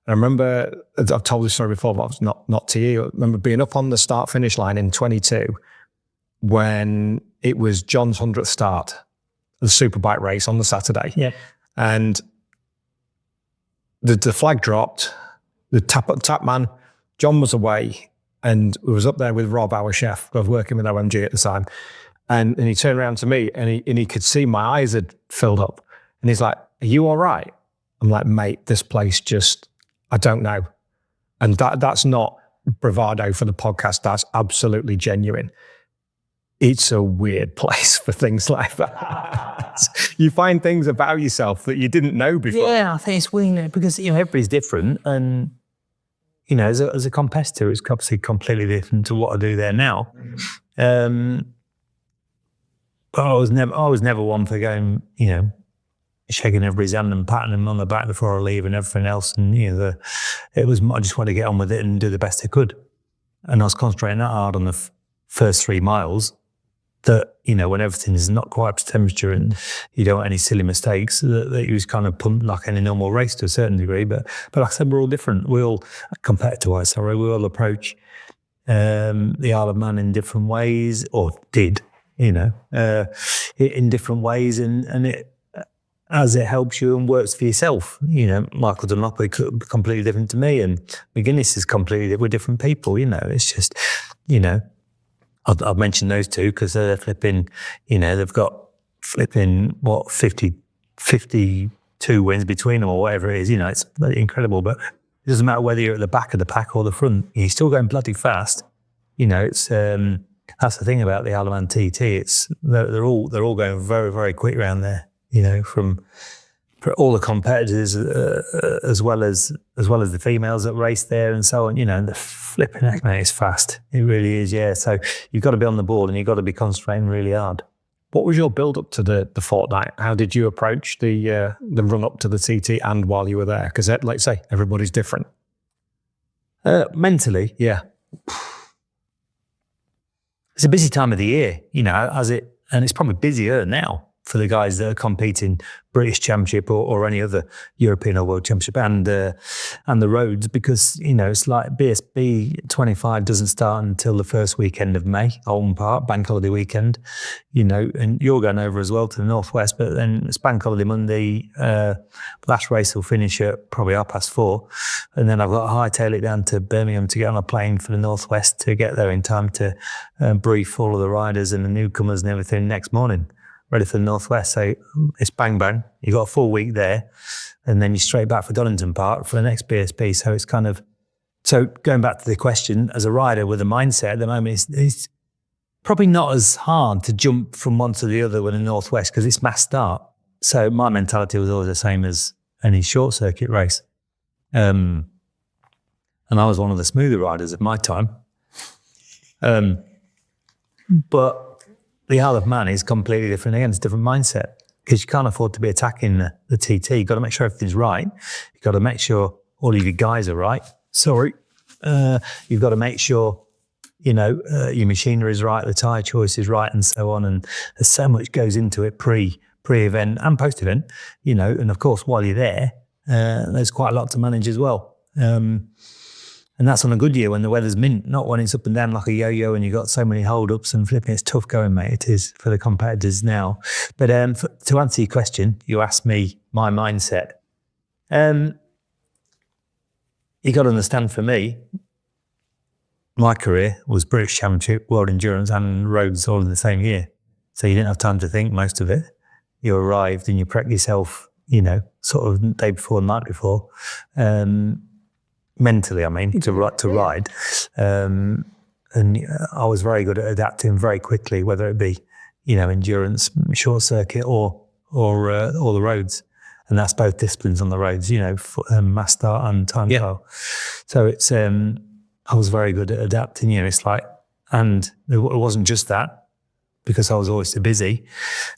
I remember, I've told this story before, but it's not to you. I remember being up on the start-finish line in 22 when it was John's 100th start, the Superbike race on the Saturday. Yeah. And the flag dropped, the tap man, John was away, and we was up there with Rob, our chef. I was working with OMG at the time. And he turned around to me and he could see my eyes had filled up. And he's like, "Are you all right?" I'm like, "Mate, this place just, I don't know." And that's not bravado for the podcast. That's absolutely genuine. It's a weird place for things like that. You find things about yourself that you didn't know before. Yeah, I think it's weird because, you know, everybody's different. And, you know, as a competitor, it's obviously completely different to what I do there now. But I was never one for going, you know, shaking everybody's hand and patting them on the back before I leave and everything else. And, you know, I just wanted to get on with it and do the best I could. And I was concentrating that hard on the first 3 miles that, you know, when everything is not quite up to temperature and you don't want any silly mistakes, that you was kind of pumped like any normal race to a certain degree. But like I said, we're all different. We all, competitor-wise, we all approach the Isle of Man in different ways, or did, you know, in different ways. And it, as it helps you and works for yourself. You know, Michael Dunlop could be completely different to me, and McGuinness is completely different. We're different people, you know. It's just, you know, I've mentioned those two because they're flipping, you know, they've got flipping, 52 wins between them or whatever it is, you know, it's incredible. But it doesn't matter whether you're at the back of the pack or the front, you're still going bloody fast. You know, it's that's the thing about the Isle of Man TT. It's they're all going very, very quick around there. You know, from all the competitors as well as the females that race there and so on. You know, and the flipping heck, mate, it's fast. It really is, yeah. So you've got to be on the ball and you've got to be concentrating really hard. What was your build up to the fortnight? How did you approach the run up to the TT and while you were there? Because like I say, everybody's different. Mentally, yeah. It's a busy time of the year, you know, and it's probably busier now for the guys that are competing British Championship or any other European or World Championship and the roads, because, you know, it's like BSB 25 doesn't start until the first weekend of May, Holm Park, Bank Holiday weekend, you know, and you're going over as well to the Northwest, but then it's Bank Holiday Monday, last race will finish at probably 4:30, and then I've got to hightail it down to Birmingham to get on a plane for the Northwest to get there in time to brief all of the riders and the newcomers and everything next morning, ready for the Northwest. So it's bang bang. You got a full week there, and then you're straight back for Donington Park for the next BSB. So it's kind of, so going back to the question, as a rider with a mindset at the moment, it's probably not as hard to jump from one to the other with a Northwest because it's mass start. So my mentality was always the same as any short circuit race. And I was one of the smoother riders at my time. But the Isle of Man is completely different. Again, it's a different mindset because you can't afford to be attacking the TT. You've got to make sure everything's right. You've got to make sure all of your guys are right. Sorry. You've got to make sure, you know, your machinery is right, the tyre choice is right, and so on. And there's so much goes into it pre-event and post-event, you know. And of course, while you're there, there's quite a lot to manage as well. And that's on a good year when the weather's mint, not when it's up and down like a yo-yo and you've got so many hold-ups and flipping. It's tough going, mate. It is for the competitors now. But to answer your question, you asked me my mindset. You got to understand, for me, my career was British Championship, World Endurance and Roads all in the same year. So you didn't have time to think most of it. You arrived and you prepped yourself, sort of the day before, the night before. Mentally, I mean, to ride. And I was very good at adapting very quickly, whether it be, endurance, short circuit, or the roads. And that's both disciplines on the roads, mass start and time trial. So it's, I was very good at adapting, it's like, and it wasn't just that, because I was always too busy.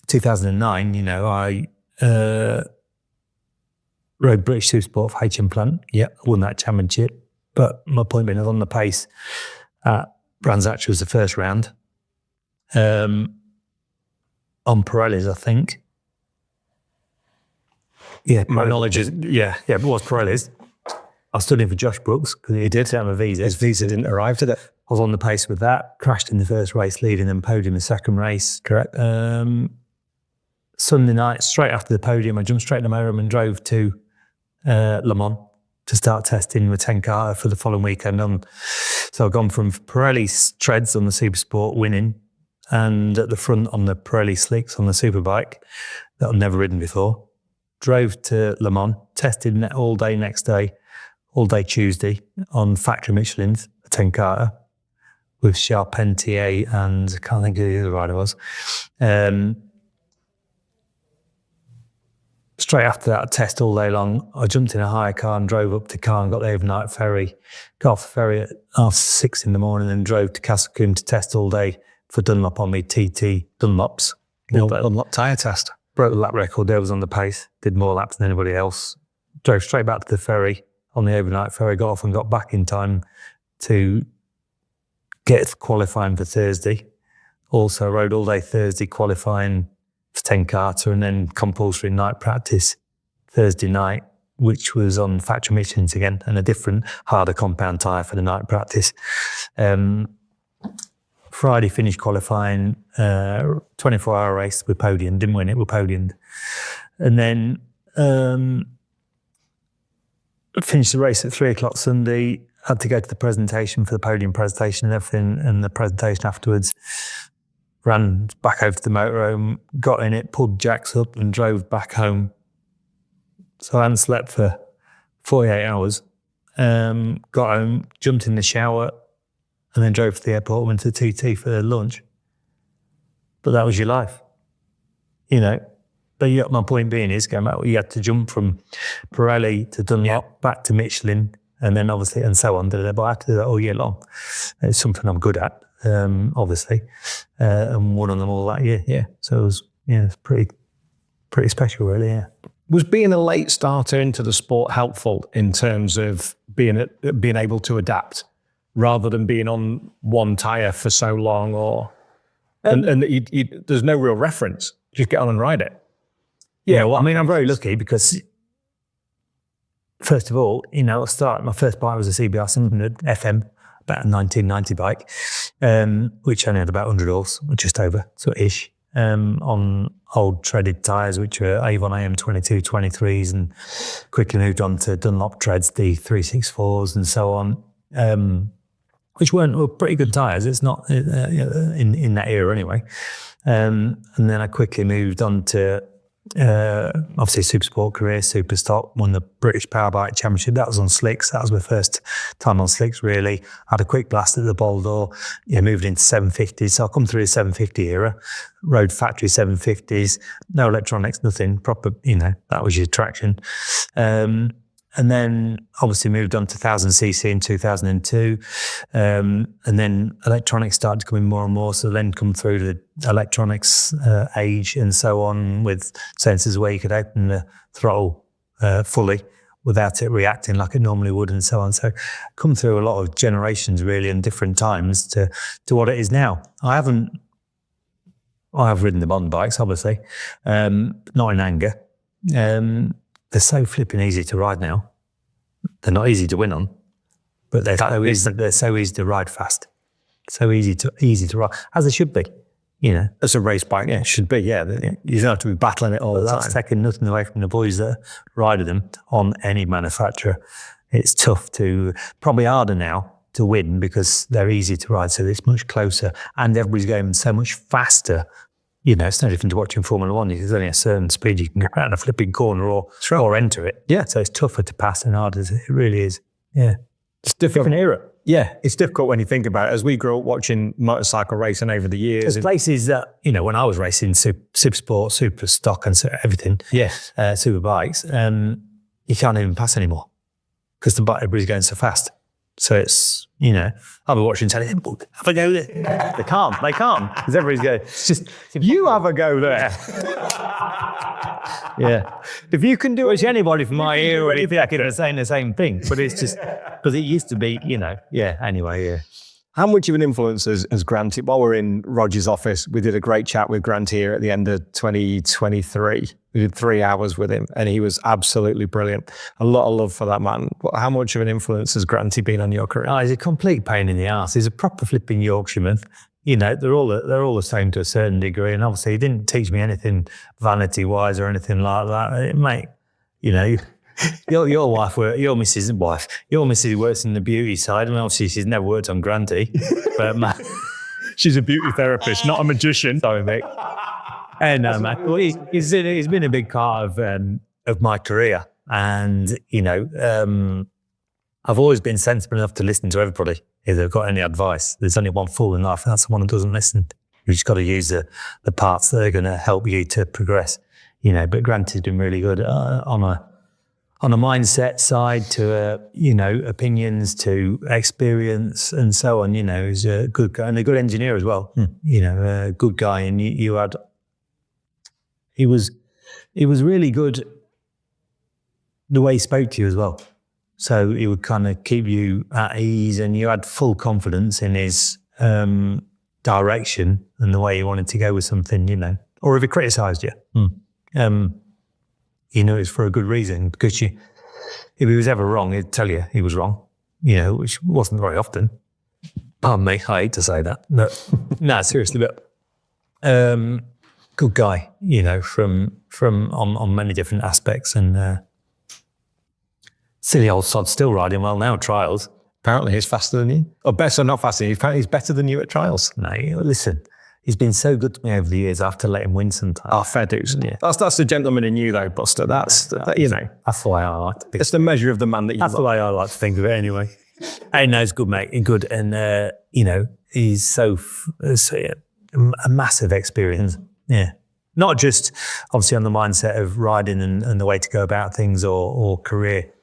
2009, I rode British Supersport for HM Plant. Yeah, won that championship. But my point being, I was on the pace at Brands Hatch was the first round. On Pirellis, I think. Yeah, My knowledge is, it was Pirellis. I stood in for Josh Brooks because he did have a visa. his visa didn't arrive, did it? I was on the pace with that. Crashed in the first race, leading and podium the second race. Correct. Sunday night, straight after the podium, I jumped straight in the motorhome and drove to Le Mans to start testing with 10 car for the following weekend. So I've gone from Pirelli treads on the Supersport winning, and at the front on the Pirelli slicks on the Superbike that I've never ridden before. Drove to Le Mans, tested all day next day, all day Tuesday on factory Michelin's, a 10 carter with Charpentier and I can't think who the other rider was. Straight after that, I test all day long. I jumped in a hire car and drove up to Car and got the overnight ferry. Got off the ferry at 6:30 in the morning and drove to Castlecombe to test all day for Dunlop on me TT Dunlops. Dunlop tyre test. Broke the lap record there, was on the pace, did more laps than anybody else. Drove straight back to the ferry on the overnight ferry, got off and got back in time to get qualifying for Thursday. Also rode all day Thursday qualifying for 10 carter and then compulsory night practice Thursday night, which was on factory Michelin's again and a different, harder compound tyre for the night practice. Friday finished qualifying, 24-hour race with podium, didn't win it, we podiumed. And then finished the race at 3:00 Sunday, had to go to the presentation for the podium presentation and everything, and the presentation afterwards. Ran back over to the motorhome, got in it, pulled jacks up and drove back home. So I hadn't slept for 48 hours. Got home, jumped in the shower, and then drove to the airport, went to TT for lunch. But that was your life, But my point being is, going back, you had to jump from Pirelli to Dunlop, back to Michelin, and then obviously, and so on. But I had to do that all year long. It's something I'm good at, obviously, and won on them all that year. Yeah, so it was, it's pretty special, really. Yeah. Was being a late starter into the sport helpful in terms of being able to adapt, rather than being on one tyre for so long, and there's no real reference? Just get on and ride it. Yeah, well, I mean, I'm very lucky because, first of all, I started, my first bike was a CBR 700 FM, about a 1990 bike, which only had about 100 horse, or just over, so ish, on old treaded tyres, which were Avon AM22 23s, and quickly moved on to Dunlop treads, D364s and so on, which were pretty good tyres. It's not in that era anyway. And then I quickly moved on to obviously Supersport career, Super Stock, won the British Superbike Championship. That was on slicks. That was my first time on slicks, really. Had a quick blast at the Boulder. Moved into 750s. So I come through the 750 era, rode factory 750s, no electronics, nothing, proper, that was your traction. And then obviously moved on to 1000cc in 2002. And then electronics started to come in more and more. So then come through the electronics age and so on, with sensors where you could open the throttle fully without it reacting like it normally would and so on. So come through a lot of generations really and different times to what it is now. I have ridden the modern bikes, obviously, not in anger. They're so flipping easy to ride now. They're not easy to win on, but they're so easy to ride fast. So easy to ride, as they should be. As a race bike, it should be. Yeah, you don't have to be battling it all the time. That's taking nothing away from the boys that ride them on any manufacturer. It's tough probably harder now to win because they're easy to ride, so it's much closer, and everybody's going so much faster it's no different to watching Formula One. There's only a certain speed you can go around a flipping corner or enter it. Yeah. So it's tougher to pass than harder. It really is. Yeah. It's difficult. Different era. Yeah, it's difficult when you think about it. As we grew up watching motorcycle racing over the years. There's places that, when I was racing Supersport, Super Stock and everything, super bikes, you can't even pass anymore because everybody's going so fast. So it's, I'll be watching telly, have a go there. They can't, because everybody's going, it's just, you have a go there. Yeah. If you can do it. Which anybody from my era or anything, I could saying the same thing, but it's just, because it used to be, anyway, yeah. How much of an influence has Grant, while we're in Roger's office, we did a great chat with Grant here at the end of 2023. We did 3 hours with him and he was absolutely brilliant. A lot of love for that man. How much of an influence has Granty been on your career? Oh, he's a complete pain in the arse. He's a proper flipping Yorkshireman. They're all the same to a certain degree. And obviously he didn't teach me anything vanity-wise or anything like that. Mate, your missus works in the beauty side. I mean, obviously she's never worked on Granty, but She's a beauty therapist, not a magician. Sorry, mate. No, man. Well, he's been a big part of my career, and I've always been sensible enough to listen to everybody if they've got any advice. There's only one fool in life, and that's the one who doesn't listen. You just got to use the parts that are going to help you to progress. But Grant has been really good on a mindset side to opinions to experience and so on. He's a good guy and a good engineer as well. A good guy, and he was really good the way he spoke to you as well. So he would kind of keep you at ease, and you had full confidence in his direction and the way he wanted to go with something. Or if he criticised you, it's for a good reason, because if he was ever wrong, he'd tell you he was wrong. Which wasn't very often. Pardon me, I hate to say that. No, seriously, but good guy, from on many different aspects, and silly old sod still riding well now at trials. Apparently he's faster than you. Or better, not faster. Apparently he's better than you at trials. No, listen, he's been so good to me over the years. I have to let him win sometimes. Oh, fair dues. Yeah. That's the gentleman in you though, Buster. That's the way I like to think. It's the measure of the man that you That's love. the way I like to think of it anyway. Hey, no, he's good, mate. He's good. And, he's so a massive experience. Yeah. Not just obviously on the mindset of riding and the way to go about things or career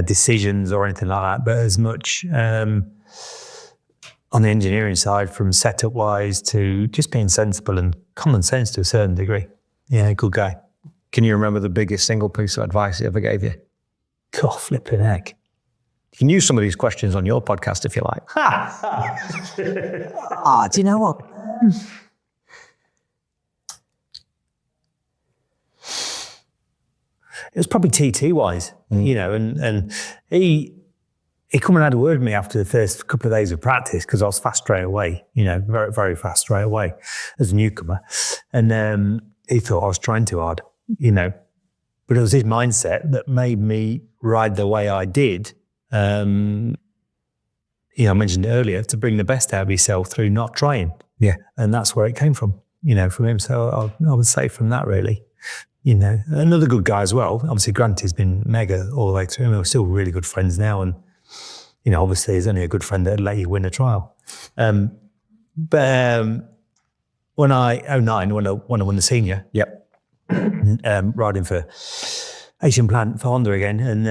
decisions or anything like that, but as much on the engineering side, from setup wise to just being sensible and common sense to a certain degree. Yeah, good guy. Can you remember the biggest single piece of advice he ever gave you? God, flipping heck. You can use some of these questions on your podcast if you like. Do you know what? It was probably TT wise, and he come and had a word with me after the first couple of days of practice, because I was fast straight away, very, very fast straight away as a newcomer. And he thought I was trying too hard, but it was his mindset that made me ride the way I did. I mentioned it earlier, to bring the best out of yourself through not trying. Yeah. And that's where it came from, from him. So I would say from that, really. Another good guy as well. Obviously, Grant has been mega all the way through. We're still really good friends now. And, obviously, he's only a good friend that'd let you win a trial. But when I won the senior, riding for Asian Plant for Honda again, and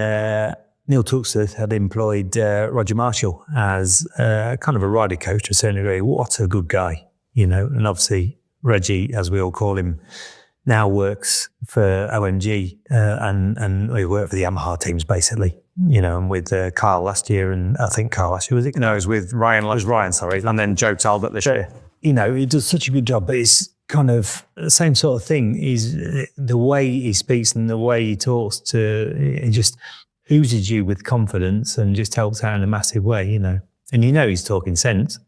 Neil Tuxford had employed Roger Marshall as kind of a rider coach to a certain degree. What a good guy, and obviously Reggie, as we all call him, now works for OMG and we work for the Yamaha teams basically, and with Kyle last year, and I think Kyle last year, was it? No, it was with Ryan. It was Ryan, sorry. And then Joe Talbot this year. He does such a good job, but it's kind of the same sort of thing. Is the way he speaks and the way he talks it just oozes you with confidence and just helps out in a massive way, And he's talking sense,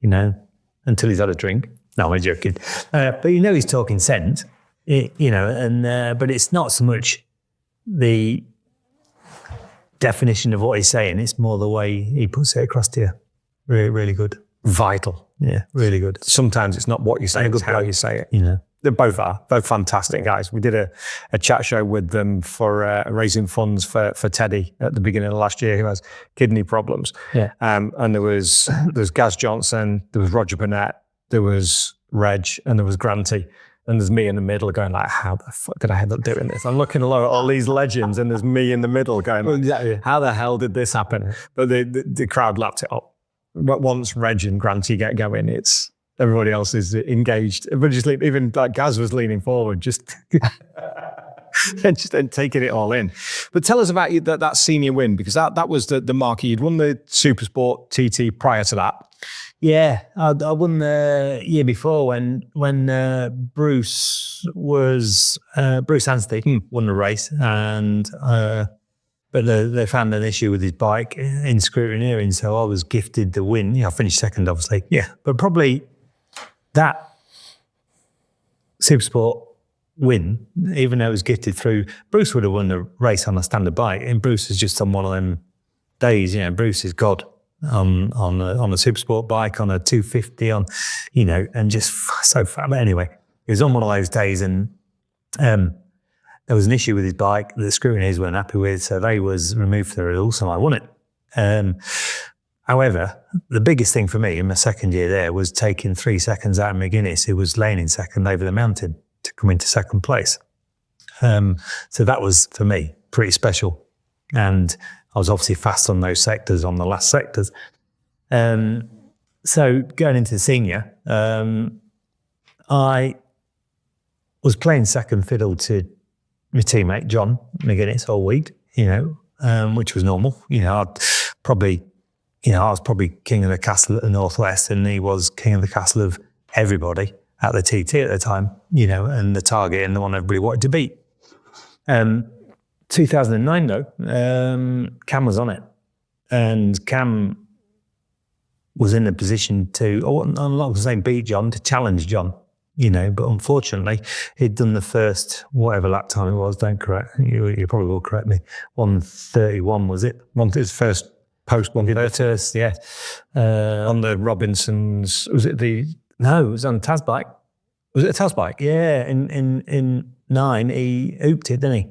until he's had a drink. No, I'm joking. But he's talking sense. But it's not so much the definition of what he's saying, it's more the way he puts it across to you. Really, really good. Vital. Yeah, really good. Sometimes it's not what you say, it's how you say it. You know, They both are. Both fantastic guys. We did a chat show with them for raising funds for Teddy at the beginning of last year, who has kidney problems. Yeah. And there was Gaz Johnson, there was Roger Burnett, there was Reg, and there was Granty. And there's me in the middle going like, how the fuck did I end up doing this? I'm looking along at all these legends and there's me in the middle going, how the hell did this happen? But the crowd lapped it up. But once Reg and Granty get going, it's everybody else is engaged. Everybody just even like Gaz was leaning forward, just and taking it all in. But tell us about that senior win, because that was the marquee. You'd won the Supersport TT prior to that. yeah. I won the year before when Bruce Anstey won the race, and but they found an issue with his bike in scrutineering, so I was gifted the win. I finished second, obviously. Yeah, but probably that Supersport win, even though it was gifted through, Bruce would have won the race on a standard bike, and Bruce is just on one of them days. Bruce is God on a Supersport bike, on a 250, and just so fun. But anyway, he was on one of those days, and there was an issue with his bike that the scrutineers weren't happy with, so they was removed from the rules, and I won it. However, the biggest thing for me in my second year there was taking 3 seconds out of McGuinness, who was laying in second over the mountain, to come into second place. So that was, for me, pretty special. And I was obviously fast on those sectors, on the last sectors. So going into senior, I was playing second fiddle to my teammate, John McGuinness, all week, which was normal. I was probably king of the castle at the Northwest, and he was king of the castle of everybody at the TT at the time, and the target and the one everybody wanted to beat. 2009 though, Cam was on it, and Cam was in a position to, I'm not going to say beat John, to challenge John, but unfortunately he'd done the first, whatever lap time it was, don't correct, you probably will correct me, 1:31 was it? His first post 1:30, yeah. On the Robinsons, was it No, it was on Taz bike. Was it a Taz bike? Yeah, in 9, he ooped it, didn't he?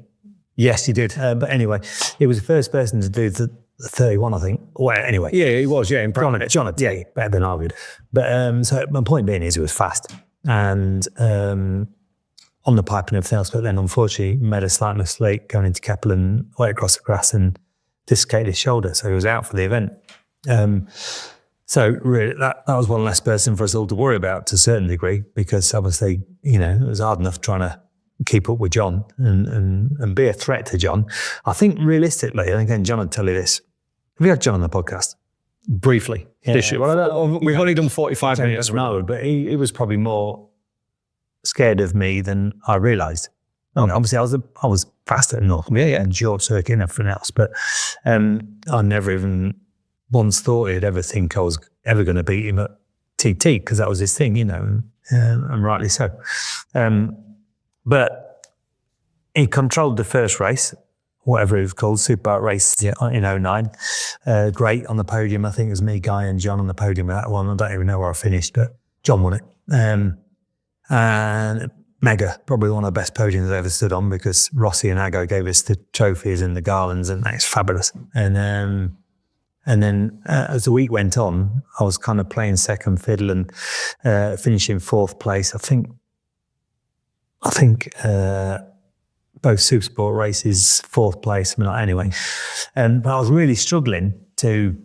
Yes, he did. But anyway, he was the first person to do the 31, I think. Well, anyway. Yeah, he was, yeah. John had better than I would. But so my point being is he was fast. And on the pipe and everything else, but then unfortunately made a slight mistake going into Keppel and went across the grass and dislocated his shoulder. So he was out for the event. So really, that was one less person for us all to worry about to a certain degree, because obviously, it was hard enough trying to keep up with John and be a threat to John. I think realistically, and again, John would tell you this. Have you had John on the podcast? Briefly. Yeah. We've only done 45 minutes. No, but he was probably more scared of me than I realised. Obviously, I was faster than North, and short circuit and everything else, but I never even once thought he'd ever think I was ever going to beat him at TT, because that was his thing, and rightly so. But he controlled the first race, whatever it was called, Superbike race in 09. Great on the podium. I think it was me, Guy, and John on the podium with that one. I don't even know where I finished, but John won it. And mega, probably one of the best podiums I ever stood on, because Rossi and Ago gave us the trophies and the garlands, and that's fabulous. And then as the week went on, I was kind of playing second fiddle and finishing fourth place. I think both Supersport races, fourth place, anyway. But I was really struggling to.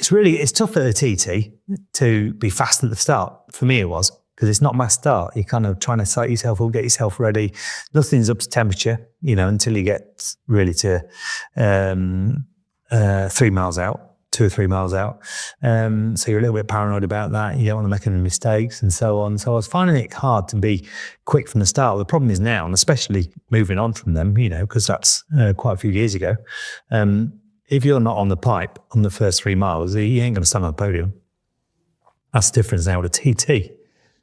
It's tough at the TT to be fast at the start. For me, it was, because it's not mass start. You're kind of trying to sight yourself up, get yourself ready. Nothing's up to temperature, until you get really to 3 miles out. 2 or 3 miles out. So you're a little bit paranoid about that. You don't want to make any mistakes and so on. So I was finding it hard to be quick from the start. The problem is now, and especially moving on from them, because that's quite a few years ago, if you're not on the pipe on the first 3 miles, you ain't going to stand on the podium. That's the difference now with a TT.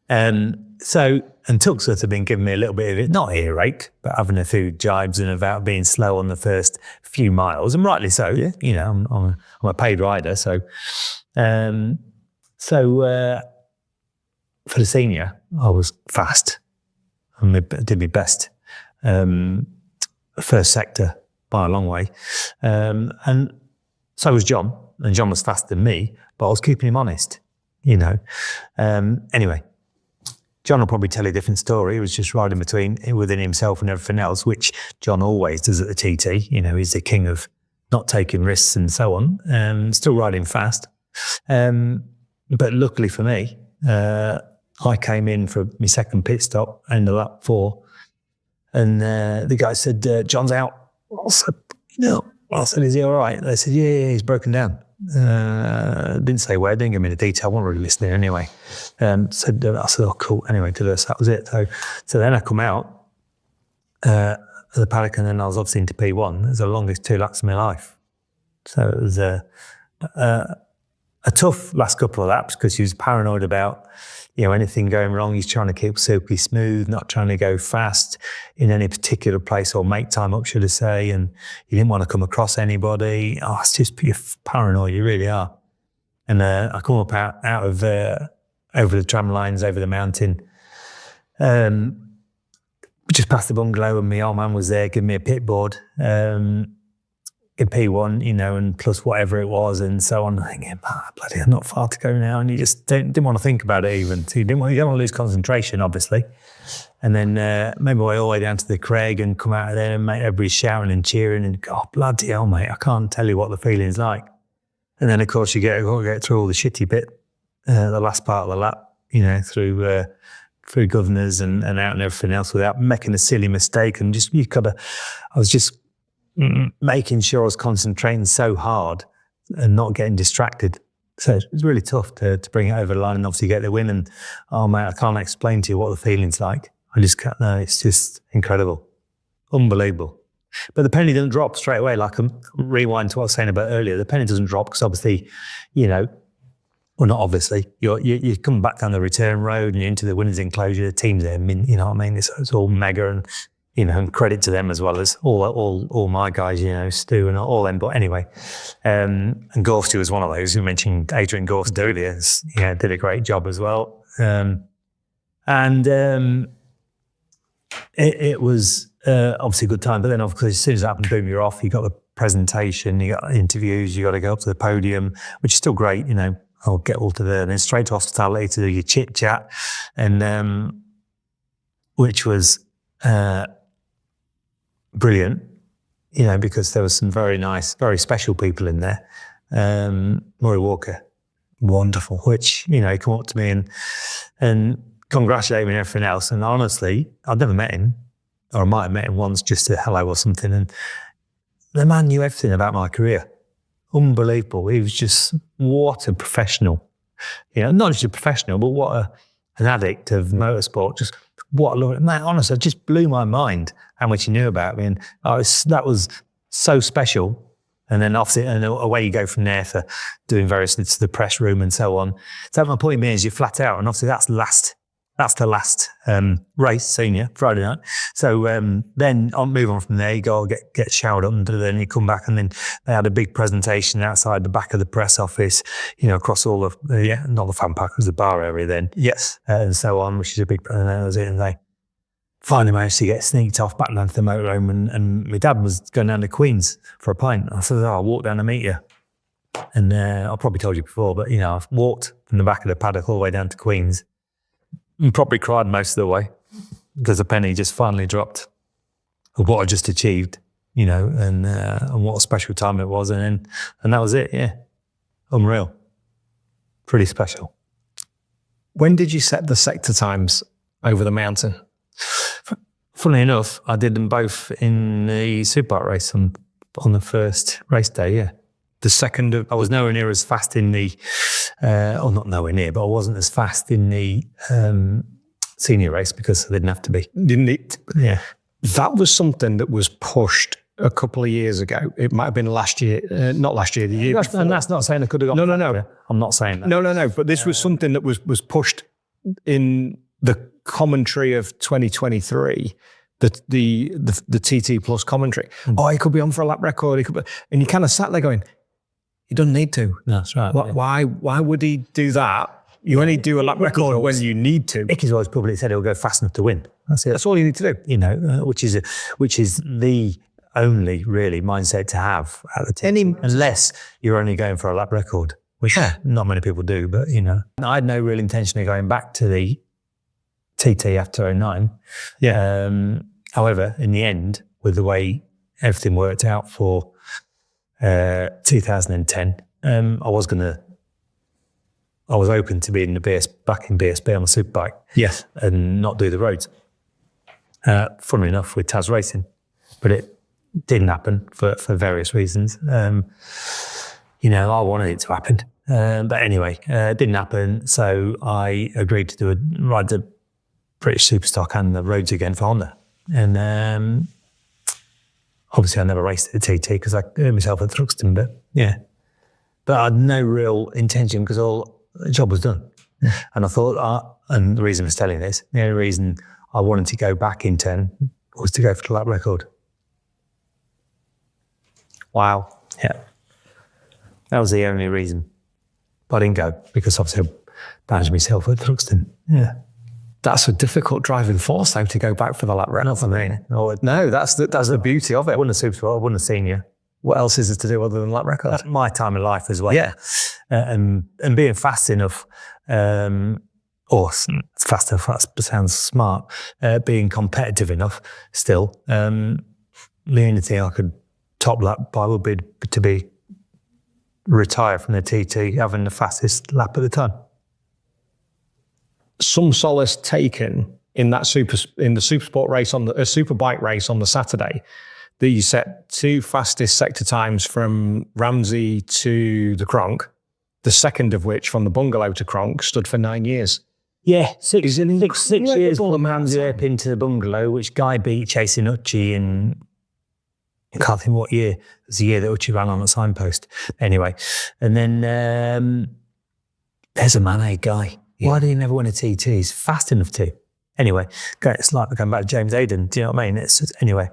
And Tux had been giving me a little bit of it, not earache, but having a few jibes and about being slow on the first few miles, and rightly so. Yeah. I'm a paid rider, so for the senior, I was fast and I did my best. First sector by a long way. And so was John, and John was faster than me, but I was keeping him honest, you know. Anyway, John will probably tell a different story. He was just riding within himself and everything else, which John always does at the TT. You know, he's the king of not taking risks and so on, still riding fast. But luckily for me, I came in for my second pit stop, end of lap 4, and the guy said, John's out. I said, no. I said, is he all right? They said, yeah, he's broken down. Didn't say where, didn't give me the detail. I wasn't really listening anyway. I said, oh, cool. Anyway, that was it. So then I come out of the paddock, and then I was obviously into P1. It was the longest 2 laps of my life. So it was a tough last couple of laps because he was paranoid about, you know, anything going wrong. He's trying to keep silky smooth, not trying to go fast in any particular place or make time up, should I say. And he didn't want to come across anybody. Oh, it's just, you're paranoid, you really are. And I come up out of over the tram lines, over the mountain, just past the bungalow, and my old man was there giving me a pit board. In P1, you know, and plus whatever it was, and so on. I'm thinking, bloody, I'm not far to go now, and you just didn't want to think about it even. So you don't want to lose concentration, obviously. And then made my way all the way down to the Craig and come out of there, and mate, everybody's shouting and cheering, and bloody hell, mate, I can't tell you what the feeling's like. And then of course you get through all the shitty bit, the last part of the lap, you know, through governors and out and everything else without making a silly mistake, and just I was just making sure I was concentrating so hard and not getting distracted. So it was really tough to bring it over the line and obviously get the win. And mate, I can't explain to you what the feeling's like. I just can't. No, it's just incredible, unbelievable. But the penny doesn't drop straight away. Like, rewind to what I was saying about earlier. The penny doesn't drop because obviously, you know, well, not obviously. You're coming back down the return road and you're into the winners' enclosure. The team's there. You know what I mean? It's all mega, and you know, and credit to them as well as all my guys, you know, Stu and all them. But anyway, and Gorfty was one of those. We mentioned Adrian Gorfty earlier. Yeah, did a great job as well. It was obviously a good time. But then, obviously, as soon as that happened, boom, you're off. You got the presentation, you got interviews, you got to go up to the podium, which is still great. You know, I'll get all to there, and then straight to hospitality to do your chit chat, and which was brilliant, you know, because there was some very nice, very special people in there. Rory Walker, wonderful, which, you know, he came up to me and congratulated me and everything else. And honestly, I'd never met him, or I might have met him once just to hello or something. And the man knew everything about my career. Unbelievable. He was just, what a professional. You know, not just a professional, but what an addict of motorsport. Just what a love. Man, honestly, it just blew my mind how much he knew about me. And that was so special. And then obviously, and away you go from there for doing various bits to the press room and so on. So my point is, you're flat out, and obviously that's the last race, senior, Friday night. So then I'll move on from there. You go get showered up, and then you come back, and then they had a big presentation outside the back of the press office, you know, across all of not the fan park, it was the bar area then. Yes. And so on, which is a big, and that was it. And they finally managed to get sneaked off back down to the motorhome, and my dad was going down to Queen's for a pint. I said, I'll walk down to meet you. And I probably told you before, but, you know, I've walked from the back of the paddock all the way down to Queen's. And probably cried most of the way because the penny just finally dropped of what I just achieved, you know, and what a special time it was. And that was it, yeah. Unreal. Pretty special. When did you set the sector times over the mountain? Funnily enough, I did them both in the Superbike race on the first race day, yeah. The second of... I was nowhere near as fast in the... not nowhere near, but I wasn't as fast in the senior race because I didn't have to be. Didn't it? Yeah. That was something that was pushed a couple of years ago. It might have been last year, not last year, the year before. And that's not saying I could have got... No. I'm not saying that. No. But this was something that was pushed in the commentary of 2023, the TT Plus commentary. Oh, he could be on for a lap record. He could be, and you kind of sat there going, he doesn't need to. No, that's right. Why would he do that You only do a lap record when you need to. Icky's always publicly said he'll go fast enough to win. That's it. That's all you need to do. You know, which is the only really mindset to have at the team, unless you're only going for a lap record, which not many people do. But you know, I had no real intention of going back to the TT after 09. However, in the end, with the way everything worked out for 2010, I was open to being back in BSB on the superbike. Yes. And not do the roads. Funnily enough, with Taz Racing, but it didn't happen for various reasons. You know, I wanted it to happen. But anyway, it didn't happen. So I agreed to ride the British Superstock and the roads again for Honda. And obviously I never raced at the TT because I hurt myself at Thruxton, but yeah. But I had no real intention because the job was done. Yeah. And I thought, and the reason I was telling this, the only reason I wanted to go back in 10 was to go for the lap record. Wow. Yeah. That was the only reason. But I didn't go because obviously I badged myself at Thruxton. Yeah. That's a difficult driving force, though, to go back for the lap record. Not for me. No, that's the beauty of it. I wouldn't have Supersport, I wouldn't have seen you. What else is there to do other than lap record? That's my time of life as well. Yeah. And being fast enough, or fast enough, that sounds smart, being competitive enough still, the only thing I could top lap by would be to retire from the TT having the fastest lap at the time. Some solace taken in that in the Supersport race on the Superbike race on the Saturday, that you set 2 fastest sector times from Ramsey to the Cronk, the second of which from the Bungalow to Cronk stood for 9 years. Yeah, six years from Ramsey up into the Bungalow, which Guy beat chasing Uchi in, I can't think what year. It was the year that Uchi ran on a signpost. Anyway, and then there's a man, Guy. Yeah. Why did he never win a TT? He's fast enough to. Anyway, it's like going back to James Aiden. Do you know what I mean? Anyway,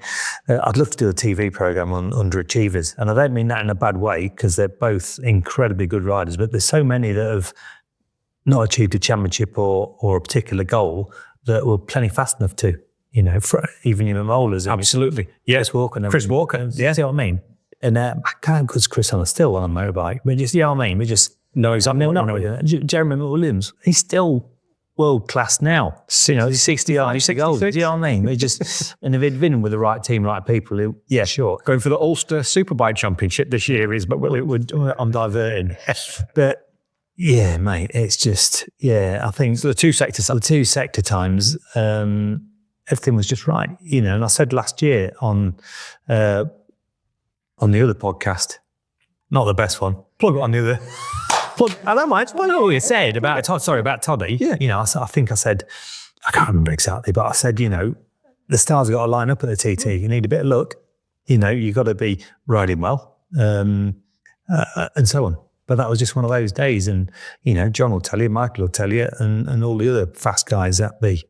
I'd love to do a TV programme on underachievers. And I don't mean that in a bad way, because they're both incredibly good riders, but there's so many that have not achieved a championship or a particular goal that were plenty fast enough to, you know, even your Mamolers. Absolutely. Yeah. Chris Walker. Yeah. See what I mean? And I can't because Chris on still on a motorbike. But just, you know what I mean? We just... No, exactly. Jeremy Williams, he's still world class now. You know, he's 60 old. Do you know what I mean? We just, and if he'd been with the right team, right people, yeah, sure. Going for the Ulster Superbike Championship this year I'm diverting. But yeah, mate, it's just, I think so the two sector times, everything was just right, you know. And I said last year on the other podcast, not the best one, plug it on the other. I don't mind. I know what you said about Toddy. Yeah. You know, I think I said, I can't remember exactly, but I said, you know, the stars have got to line up at the TT. You need a bit of luck. You know, you've got to be riding well, and so on. But that was just one of those days. And, you know, John will tell you, Michael will tell you, and all the other fast guys at the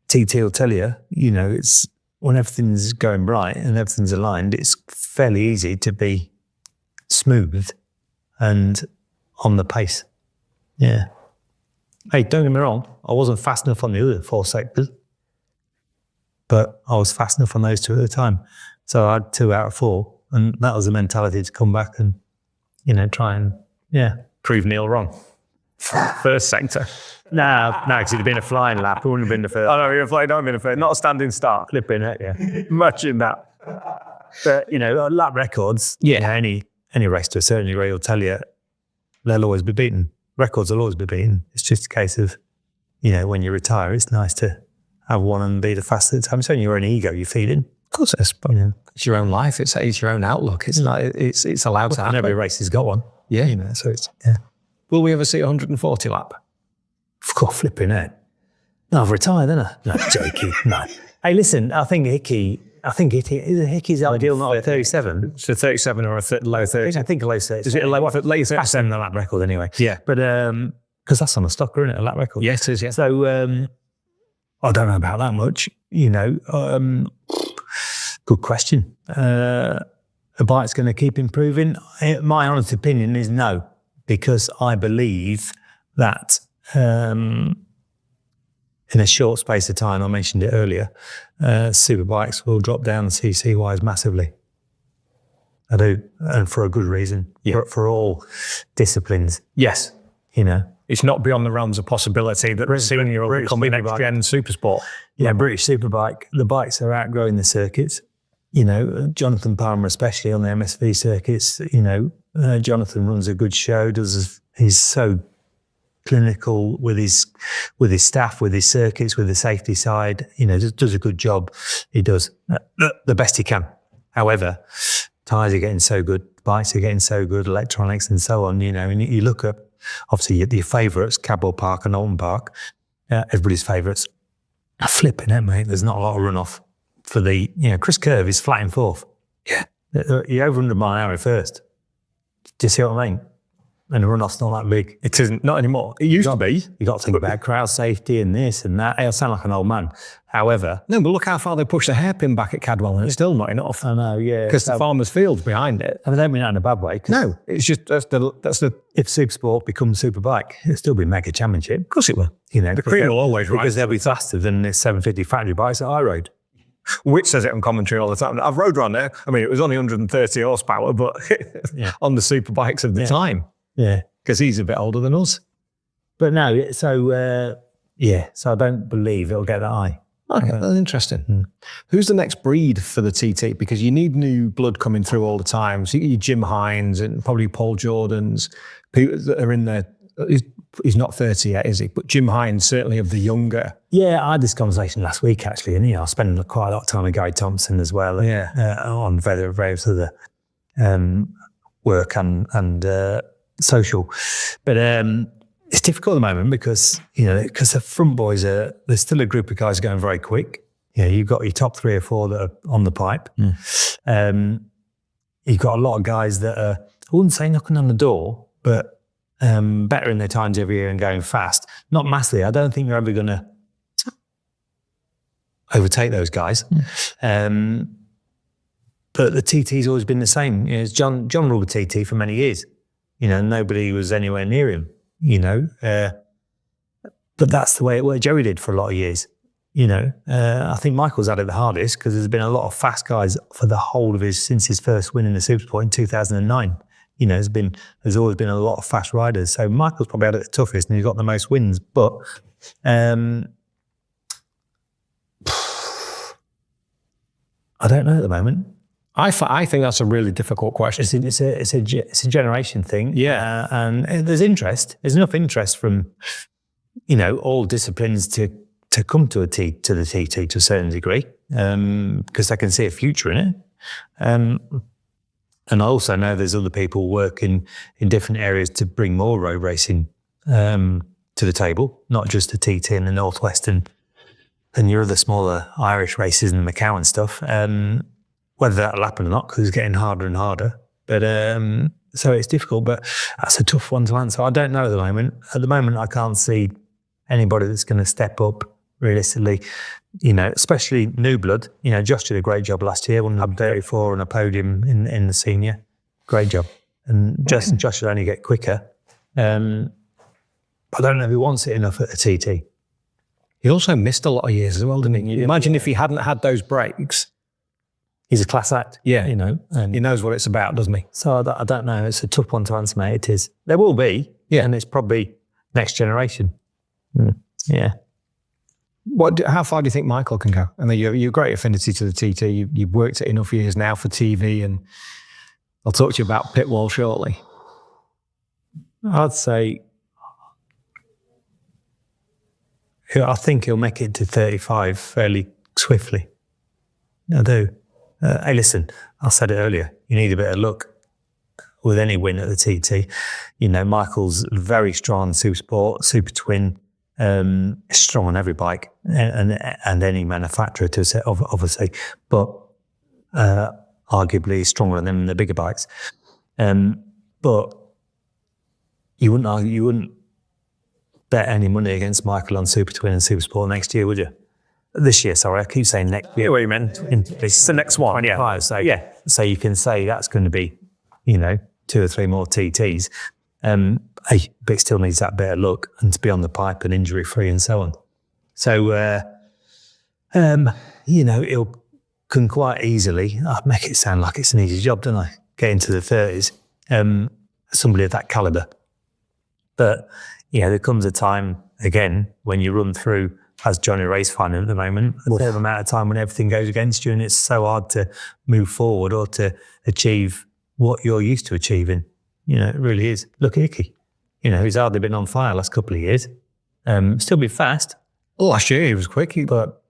TT will tell you, you know, it's when everything's going right and everything's aligned, it's fairly easy to be smooth and on the pace. Yeah. Hey, don't get me wrong, I wasn't fast enough on the other 4 sectors, but I was fast enough on those 2 at the time. So I had 2 out of 4, and that was the mentality to come back and, you know, try and, prove Neil wrong. First sector. No, because it'd have been a flying lap. It wouldn't have been the first. Oh, no, you're a flying, been a first. Not a standing start. Flipping it, yeah. Imagine that. But, you know, lap records, you know, any race to a certain degree will tell you they'll always be beaten. Records will always be beaten. It's just a case of, you know, when you retire, it's nice to have one and be the fastest time. It's only your own ego you're feeding. Of course it is. But, you know, it's your own life. It's your own outlook. It's not. It's allowed to happen. Every race has got one. Yeah. You know, so it's, Will we ever see 140 lap? Of course, flipping it. No, I've retired, haven't I? No, joking. No. Hey, listen, I think Hickey's ideal, not a 37. It's a 37 or a low 30. I think a low 30. Is it a low 30? Faster than the lap record anyway. Yeah. But, because that's on a stocker, isn't it, a lap record? Yes, it is, yeah. So, I don't know about that much, you know. Good question. A bike's going to keep improving? My honest opinion is no, because I believe that in a short space of time, I mentioned it earlier, superbikes will drop down CC-wise massively. I do, and for a good reason, for all disciplines. Yes. You know. It's not beyond the realms of possibility that soon you'll become the next-gen Supersport. Yeah, British Superbike, the bikes are outgrowing the circuits. You know, Jonathan Palmer, especially on the MSV circuits, you know, Jonathan runs a good show, he's so clinical with his staff, with his circuits, with the safety side, you know, does a good job. He does the best he can. However, tyres are getting so good, bikes are getting so good, electronics and so on, you know, and you look at, obviously, your favourites, Cadwell Park and Alton Park, everybody's favourites, are flipping it, mate. There's not a lot of runoff for the, you know, Chris Curve is flat in fourth. Yeah. You're over 100 mile an hour at first. Do you see what I mean? And the runoff's not that big. It isn't, not anymore. It used to be. You got to think about crowd safety and this and that. I'll sound like an old man. However, no, but look how far they pushed the hairpin back at Cadwell, and it's still not enough. I know, yeah. Because the Farmers Field's behind it. I don't mean that in a bad way. No, it's just that's the. If Supersport becomes Superbike, it'll still be Mega Championship. Of course it will. You know, the cream will always rise because they'll be faster than the 750 factory bikes that I rode. Which says it on commentary all the time. I've rode around there. I mean, it was only 130 horsepower, but on the superbikes of the time. Yeah. Because he's a bit older than us. But no, so I don't believe it'll get that high. Okay, that's interesting. Who's the next breed for the TT? Because you need new blood coming through all the time. So you get your Jim Hines and probably Paul Jordan's, people that are in there. He's not 30 yet, is he? But Jim Hines, certainly of the younger. Yeah, I had this conversation last week, actually. And, you know, I spent quite a lot of time with Guy Thompson as well. On various other work and social. But it's difficult at the moment because, you know, because the front boys there's still a group of guys going very quick. You know, you've got your top 3 or 4 that are on the pipe. You've got a lot of guys that are, I wouldn't say knocking on the door, but better in their times every year and going fast. Not massively. I don't think you're ever going to overtake those guys. But the TT's always been the same. You know, John ruled the TT for many years. You know, nobody was anywhere near him, you know. But that's the way it worked. Joey did for a lot of years, you know. I think Michael's had it the hardest because there's been a lot of fast guys for the whole of since his first win in the Supersport in 2009. You know, there's always been a lot of fast riders. So Michael's probably had it the toughest and he's got the most wins. But I don't know at the moment. I think that's a really difficult question. It's a generation thing. Yeah. And there's interest. There's enough interest from, you know, all disciplines to come to the TT to a certain degree because they can see a future in it. And I also know there's other people working in different areas to bring more road racing to the table, not just the TT in the Northwest and your other smaller Irish races and Macau and stuff. Whether that'll happen or not, because it's getting harder and harder. But so it's difficult, but that's a tough one to answer. I don't know at the moment. At the moment, I can't see anybody that's going to step up realistically, you know, especially new blood. You know, Josh did a great job last year, won up 34 on a podium in the senior. Great job. And Josh should only get quicker. I don't know if he wants it enough at a TT. He also missed a lot of years as well, didn't he? Imagine if he hadn't had those breaks. He's a class act. Yeah. You know. And he knows what it's about, doesn't he? So I don't know. It's a tough one to answer, mate. It is. There will be. Yeah. And it's probably next generation. Yeah. How far do you think Michael can go? I mean, you're great affinity to the TT. You've worked it enough years now for TV, and I'll talk to you about pit wall shortly. I'd say, I think he'll make it to 35 fairly swiftly. I do. Hey, listen, I said it earlier. You need a bit of luck with any win at the TT. You know, Michael's very strong Supersport, Super Twin. Strong on every bike and any manufacturer to say, obviously, but arguably stronger than the bigger bikes. But you wouldn't bet any money against Michael on Super Twin and Supersport next year, would you? This year, sorry, I keep saying next year. Yeah, what you meant. It's the next one, yeah. So you can say that's going to be, you know, 2 or 3 more TTs. But it still needs that bit of luck and to be on the pipe and injury free and so on. So, it can quite easily, I make it sound like it's an easy job, don't I? Get into the 30s, somebody of that calibre. But, there comes a time, again, when you run through, as Johnny Ray's finding at the moment, a certain amount of time when everything goes against you and it's so hard to move forward or to achieve what you're used to achieving. It really is. Look at Hickey. He's hardly been on fire last couple of years. Still be fast. Last year he was quick, but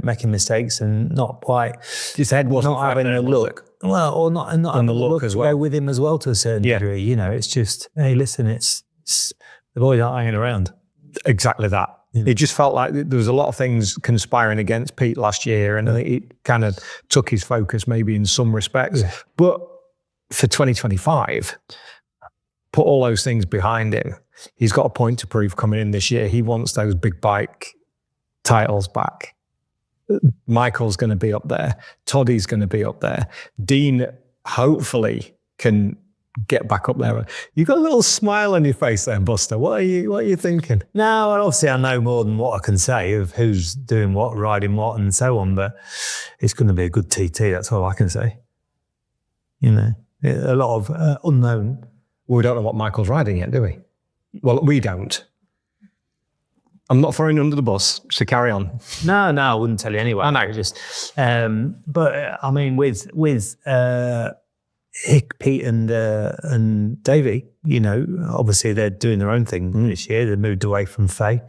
making mistakes and not quite. His head wasn't not having a look. Well, or not having the look as well. Go with him as well to a certain degree. It's just, hey, listen, it's the boys aren't hanging around. Exactly that. It just felt like there was a lot of things conspiring against Pete last year, and it kind of took his focus maybe in some respects. Yeah. But for 2025, put all those things behind him. He's got a point to prove coming in this year. He wants those big bike titles back. Michael's going to be up there. Toddy's going to be up there. Dean hopefully can get back up there. You've got a little smile on your face there, Buster. What are you thinking? No, obviously I know more than what I can say of who's doing what, riding what and so on, but it's going to be a good TT, that's all I can say. A lot of unknown. Well, we don't know what Michael's riding yet, do we? Well, we don't. I'm not throwing you under the bus, so carry on. No, I wouldn't tell you anyway. I know. But I mean, with Hick, Pete and Davey, obviously they're doing their own thing this year. They moved away from Faye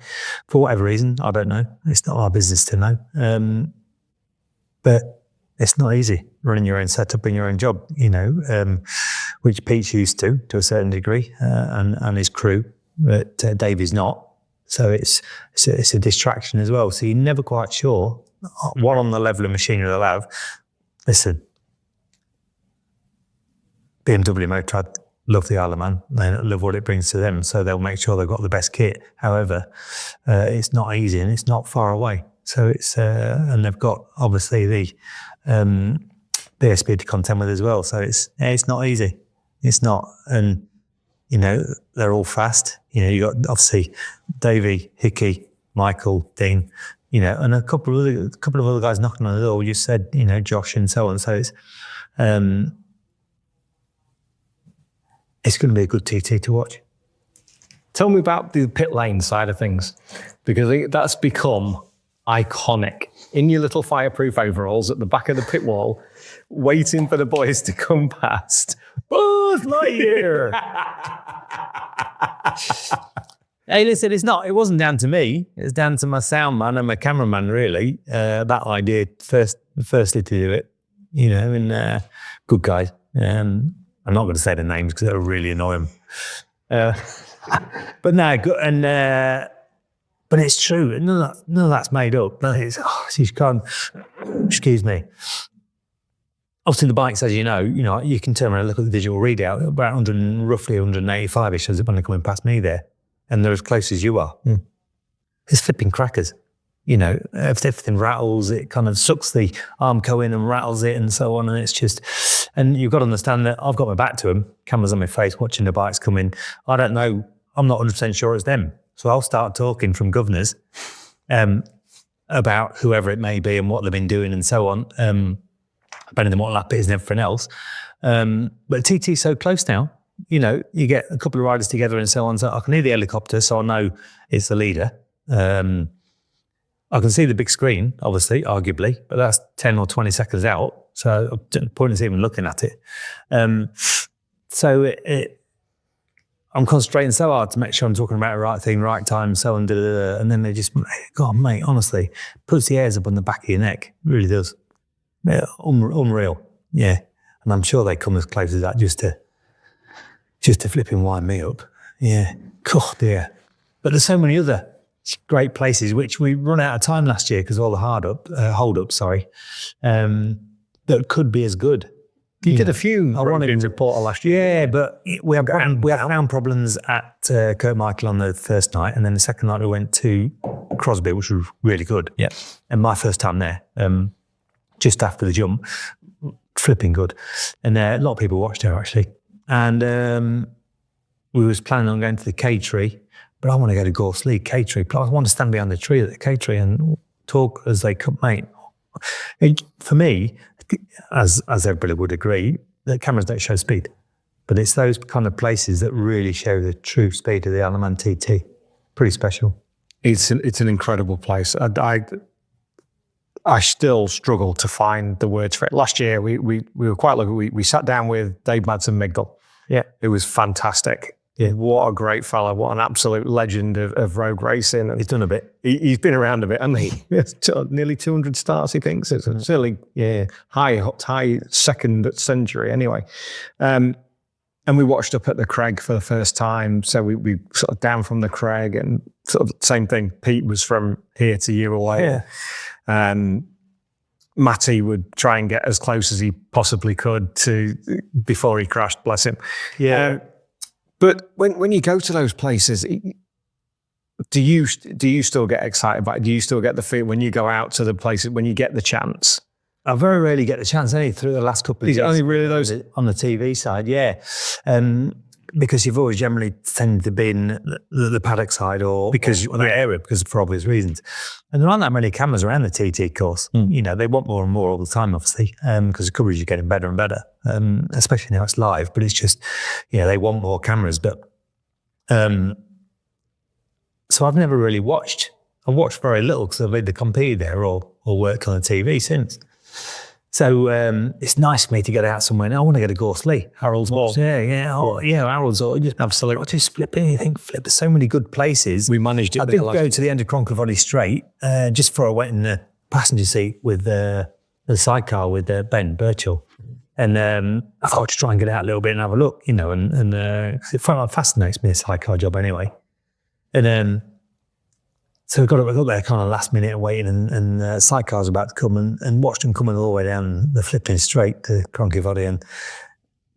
for whatever reason. I don't know. It's not our business to know. But it's not easy running your own setup in your own job, which Pete's used to a certain degree, and his crew, but Davey's not. So it's a distraction as well. So you're never quite sure, one, on the level of machinery they'll have. Listen, BMW Motorrad love the Isle of Man. They love what it brings to them, so they'll make sure they've got the best kit. However, it's not easy and it's not far away. So it's and they've got obviously the BSP to contend with as well. So it's not easy. It's not, and they're all fast. You got obviously Davey, Hickey, Michael, Dean, and a couple of other guys knocking on the door. You said, Josh and so on. So it's going to be a good TT to watch. Tell me about the pit lane side of things, because that's become iconic. In your little fireproof overalls at the back of the pit wall, waiting for the boys to come past. Buzz Lightyear! Hey, listen, it wasn't down to me. It's down to my sound man and my cameraman, really. That idea firstly to do it, and good guys. I'm not going to say the names because it'll really annoy them. But no, good, and but it's true. None of that's made up. She's gone. Excuse me. Obviously, the bikes, as you know, you can turn around and look at the digital readout, about roughly 185-ish as it's only coming past me there, and they're as close as you are. It's flipping crackers. If everything rattles, it kind of sucks the Armco in and rattles it and so on, and it's just, and you've got to understand that I've got my back to them, cameras on my face, watching the bikes come in. I don't know, I'm not 100% sure it's them. So I'll start talking from governors about whoever it may be and what they've been doing and so on, depending on what lap it is and everything else. But TT's so close now, you get a couple of riders together and so on. So I can hear the helicopter, so I know it's the leader. I can see the big screen, obviously, arguably, but that's 10 or 20 seconds out. So pointless even looking at it. So I'm concentrating so hard to make sure I'm talking about the right thing, right time, so on, and then they just, God, mate, honestly, puts the hairs up on the back of your neck. It really does. Yeah, unreal. Yeah. And I'm sure they come as close as that just to flipping wind me up. Yeah. God, dear. But there's so many other great places which we run out of time last year because of all the hold-ups, that could be as good. You did a few reporter last year. Yeah, but we had ground problems at Kurt Michael on the first night, and then the second night we went to Crosby, which was really good. Yeah. And my first time there, just after the jump, flipping good. And a lot of people watched her, actually. And we was planning on going to the K tree, but I want to go to Gorsley K tree. I want to stand behind the tree at the K tree and talk as they come, mate. For me, as everybody would agree, the cameras don't show speed, but it's those kind of places that really show the true speed of the Alaman TT. Pretty special. It's an incredible place. I still struggle to find the words for it. Last year, we were quite lucky. We sat down with Dave Madsen-Migdal. Yeah. It was fantastic. Yeah. What a great fella. What an absolute legend of road racing. And he's done a bit. He's been around a bit, hasn't he? Nearly 200 starts, he thinks. It's certainly high second century anyway. And we watched up at the Craig for the first time. So we sort of down from the Craig, and sort of same thing. Pete was from here to you away. Yeah. And Matty would try and get as close as he possibly could to before he crashed, bless him. Yeah. But when you go to those places, do you still get excited about it? Do you still get the feel when you go out to the places, when you get the chance? I very rarely get the chance, only through the last couple of years. Only really those on the TV side, yeah. Because you've always generally tended to be in the paddock side or the area, because for obvious reasons. And there aren't that many cameras around the TT course. You know, they want more and more all the time, obviously, because the coverage is getting better and better, especially now it's live. But it's just, they want more cameras. But so I've never really watched. I've watched very little because I've either competed there or worked on the TV since. So it's nice for me to get out somewhere. Now I want to go to Gorsley. Harold's Wall. Harold's Wall. Absolutely. Just flipping anything. There's so many good places. We managed it. I did go to the end of Cronklevody Straight just before I went in the passenger seat with the sidecar with Ben Birchall. And I thought I'd just try and get out a little bit and have a look, and it fascinates me, the sidecar job anyway. And so we got up there kind of last minute waiting, and sidecars about to come, and watched them coming all the way down the Flippin straight to Cronklevody, and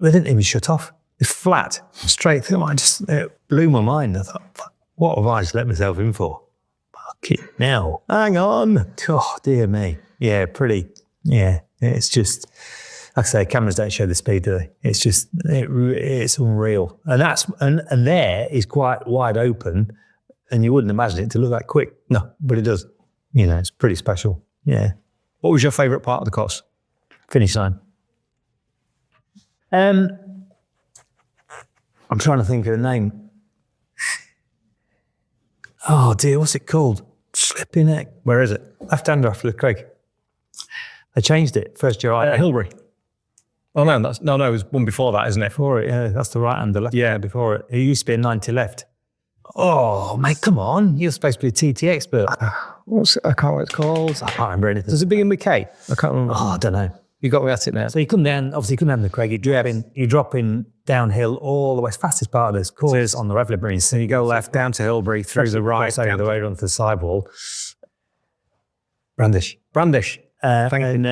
they didn't even shut off. It's flat, straight through. It blew my mind. I thought, what have I just let myself in for? Fuck it now. Hang on. Oh, dear me. Yeah, pretty. Yeah, it's just, like I say, cameras don't show the speed, do they? It's just, it's unreal. And there is quite wide open, and you wouldn't imagine it to look that quick. No, but it does. It's pretty special. Yeah. What was your favourite part of the course? Finish line. I'm trying to think of the name. Oh dear, what's it called? Slipping neck. Where is it? Left-hander after the Craig. They changed it. First year I Hilbury. Oh no, it was one before that, isn't it? Before it, yeah, that's the right-hander. Left before it. It used to be a 90 left. Oh, mate, come on. You're supposed to be a TT expert. I can't remember what it's called. I can't remember anything. Does it begin with K? I can't remember. Oh, I don't know. You got me at it now. So you come down, obviously you come down the Craig, you drop in downhill all the way, fastest part of this course on the Revler. So you go left down to Hilbury, through the right, over the way onto the sidewall. Brandish. And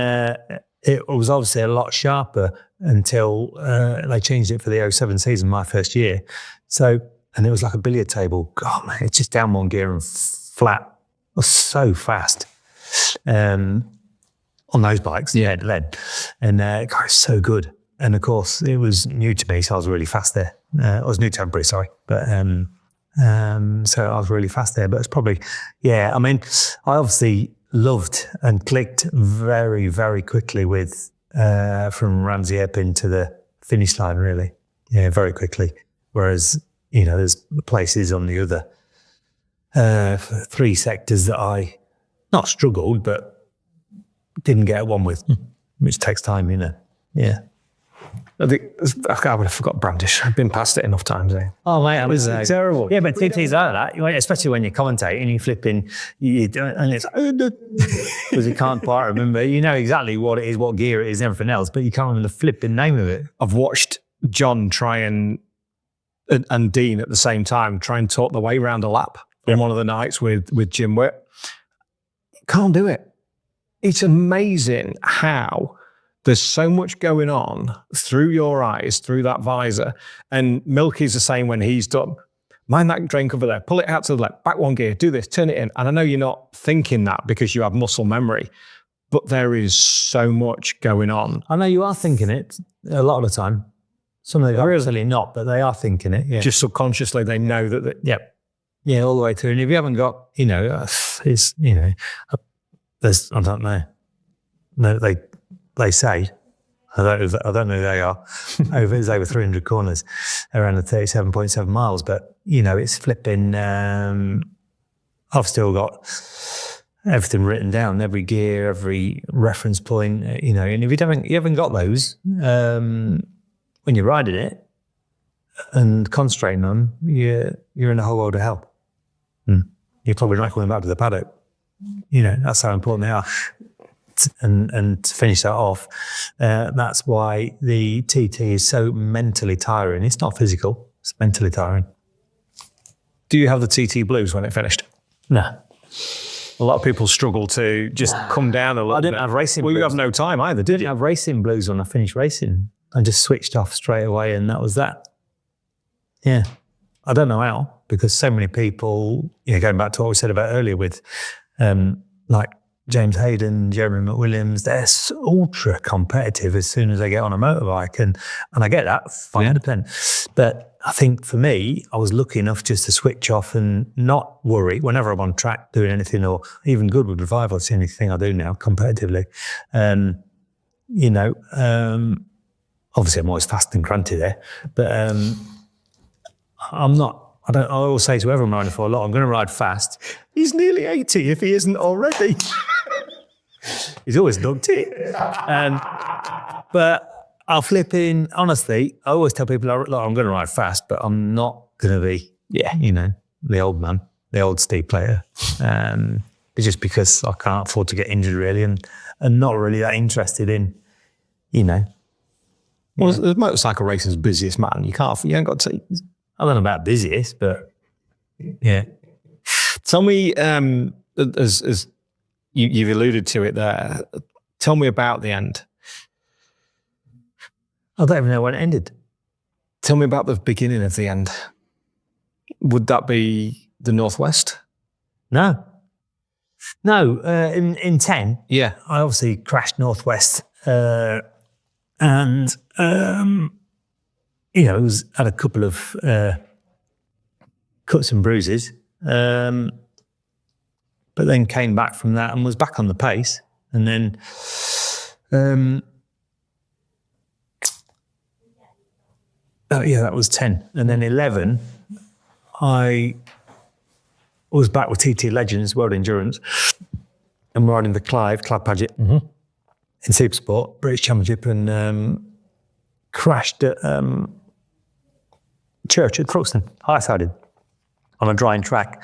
it was obviously a lot sharper until they changed it for the 07 season, my first year. So, and it was like a billiard table. God, man, it's just down one gear and flat. It was so fast. On those bikes, then. And God, it's so good. And of course, it was new to me, so I was really fast there. I was new to Embury, sorry. But so I was really fast there. But it's probably, I obviously loved and clicked very, very quickly with from Ramsey Epping to the finish line, really. Yeah, very quickly. Whereas, there's places on the other three sectors that I not struggled, but didn't get one with, which takes time, Yeah. I would have forgot Brandish. I've been past it enough times. Oh, mate, it was terrible. Yeah, but TT's out of that, especially when you're commentating and you're flipping, and it's because you can't quite remember. You know exactly what it is, what gear it is, and everything else, but you can't remember the flipping name of it. I've watched John try and Dean at the same time try and talk the way around a lap on one of the nights with Jim Witt. Can't do it. It's amazing how there's so much going on through your eyes, through that visor. And Milky's the same when he's done. Mind that drain cover there, pull it out to the left, back one gear, do this, turn it in. And I know you're not thinking that because you have muscle memory, but there is so much going on. I know you are thinking it a lot of the time. Some of them are really not, but they are thinking it. Yeah. Just subconsciously, they know that. Yeah, all the way through. And if you haven't got, there's, I don't know. No, they say, I don't know who they are. There's over 300 corners around the 37.7 miles, but it's flipping. I've still got everything written down, every gear, every reference point, and if you haven't got those, when you're riding it and concentrating on them, you're in a whole world of hell. You're probably not coming back to the paddock. That's how important they are. And to finish that off, that's why the TT is so mentally tiring. It's not physical, it's mentally tiring. Do you have the TT blues when it finished? No. A lot of people struggle to just come down a little bit. I didn't have racing blues. Well, you have no time either, did you? I didn't have racing blues when I finished racing. I just switched off straight away and that was that. Yeah. I don't know how, because so many people, going back to what we said about earlier with like James Hayden, Jeremy McWilliams, they're ultra competitive as soon as they get on a motorbike. And I get that, 100%. But I think for me, I was lucky enough just to switch off and not worry whenever I'm on track doing anything, or even good with revival. It's the only thing I do now competitively. Obviously I'm always fast and cranty there, but I'm not. I always say to whoever I'm riding for, look, I'm going to ride fast. He's nearly 80 if he isn't already. He's always dunked it. But I'll flip in, honestly, I always tell people, look, I'm going to ride fast, but I'm not going to be, the old man, the old Steve Plater. It's just because I can't afford to get injured really and not really that interested in, Well, the motorcycle racing's busiest man. You ain't got to... I don't know about busiest, but yeah. Tell me, as you've alluded to it there, tell me about the end. I don't even know when it ended. Tell me about the beginning of the end. Would that be the Northwest? No. In 10, yeah, I obviously crashed Northwest, and it was had a couple of cuts and bruises, but then came back from that and was back on the pace, and then that was 10, and then 11, I was back with TT Legends World Endurance, and riding the Clive Paget in Supersport British Championship, and crashed at Church at Crookston, high-sided, on a drying track,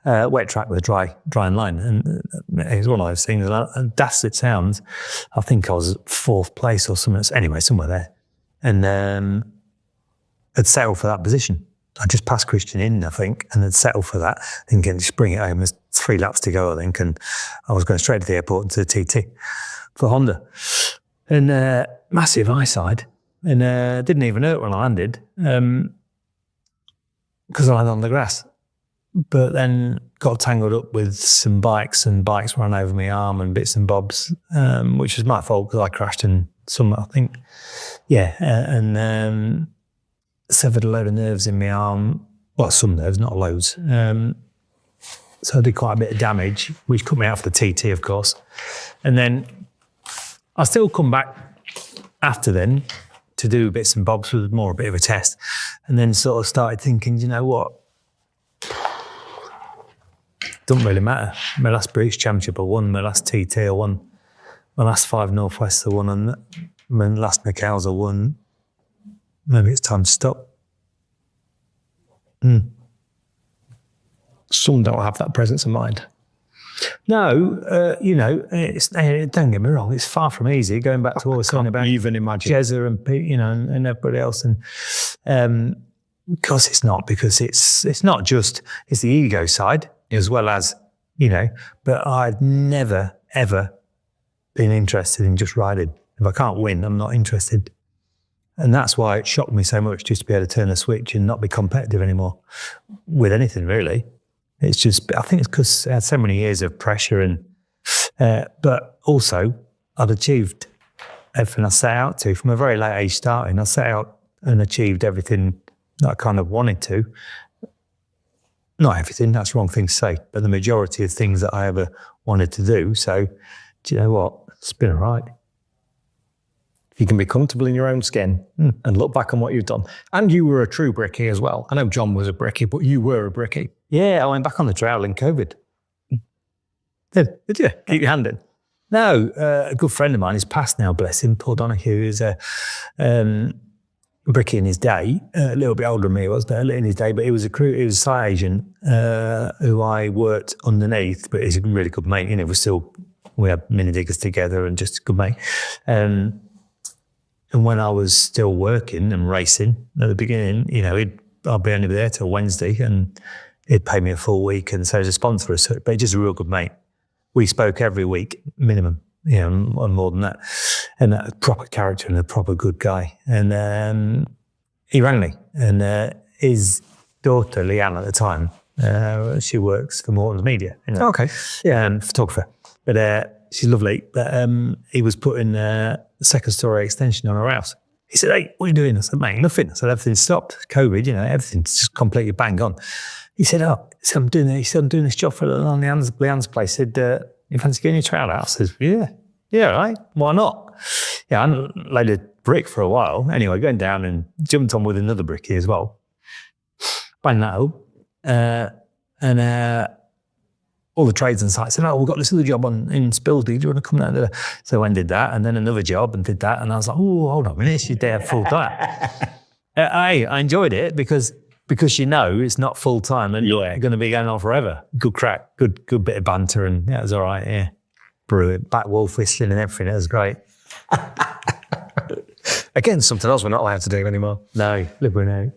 wet track with a drying line. And it was one of those things, and daft it sounds, I think I was 4th place or something, anyway, somewhere there. And had settled for that position. I just passed Christian in, I think, and had settled for that, thinking just bring it home. There's 3 laps to go, I think, and I was going straight to the airport and to the TT for Honda. And massive eyesight, and didn't even hurt when I landed, because I landed on the grass. But then got tangled up with some bikes, and bikes ran over my arm and bits and bobs, which was my fault because I crashed in some, I think. Yeah, and severed a load of nerves in my arm. Well, some nerves, not loads. So I did quite a bit of damage, which cut me out for the TT, of course. And then I still come back after then to do bits and bobs with more a bit of a test, and then sort of started thinking, you know what? Doesn't really matter. My last British Championship I won, my last TT I won, my last 5 Northwest I won, and my last Macau's I won. Maybe it's time to stop. Some don't have that presence of mind. No, don't get me wrong, it's far from easy, going back to what we were saying about even imagine Jezza and Pete, and everybody else. And because it's not just, it's the ego side as well as, but I'd never, ever been interested in just riding. If I can't win, I'm not interested. And that's why it shocked me so much just to be able to turn a switch and not be competitive anymore with anything, really. It's just, I think it's because I had so many years of pressure, and but also I'd achieved everything I set out to from a very late age starting. I set out and achieved everything that I kind of wanted to. Not everything, that's the wrong thing to say, but the majority of things that I ever wanted to do. So, do you know what? It's been all right. If you can be comfortable in your own skin and look back on what you've done. And you were a true brickie as well. I know John was a brickie, but you were a brickie. Yeah, I went back on the trail in COVID. Did you? Keep your hand in? No, a good friend of mine, he's passed now, bless him, Paul Donahue, is a brickie in his day, a little bit older than me he was, but in his day, but he was a site agent who I worked underneath, but he's a really good mate. You know, we had mini diggers together and just a good mate. And when I was still working and racing at the beginning, you know, I'd be only there till Wednesday and he'd pay me a full week, and so as a sponsor, but he's just a real good mate. We spoke every week, minimum, you know, and more than that. And a proper character and a proper good guy. And he rang me, and his daughter, Leanne, at the time, she works for Morton's Media. You know? Okay. Yeah, and photographer. But she's lovely. But he was putting a second story extension on her house. He said, "Hey, what are you doing?" I said, "Mate, nothing." I said, "Everything's stopped. COVID, you know, everything's just completely bang on." He said, "Oh, so I'm doing this job for Leanne's place." He said, "You fancy getting your trail out?" I said, yeah, right. Why not? Yeah, I laid a brick for a while. Anyway, going down and jumped on with another brickie as well. Banged that up. And all the trades and sites said, "Oh, we've got this other job in Spilsby. Do you want to come down?" So I went and did that, and then another job and did that. And I was like, "Oh, hold on a minute, she's there full time." I enjoyed it because you know it's not full time and you're going to be going on forever. Good crack, good bit of banter, and yeah, it was all right. Yeah, brilliant. Back wolf whistling and everything. It was great. Again, something else we're not allowed to do anymore. No, liberal now.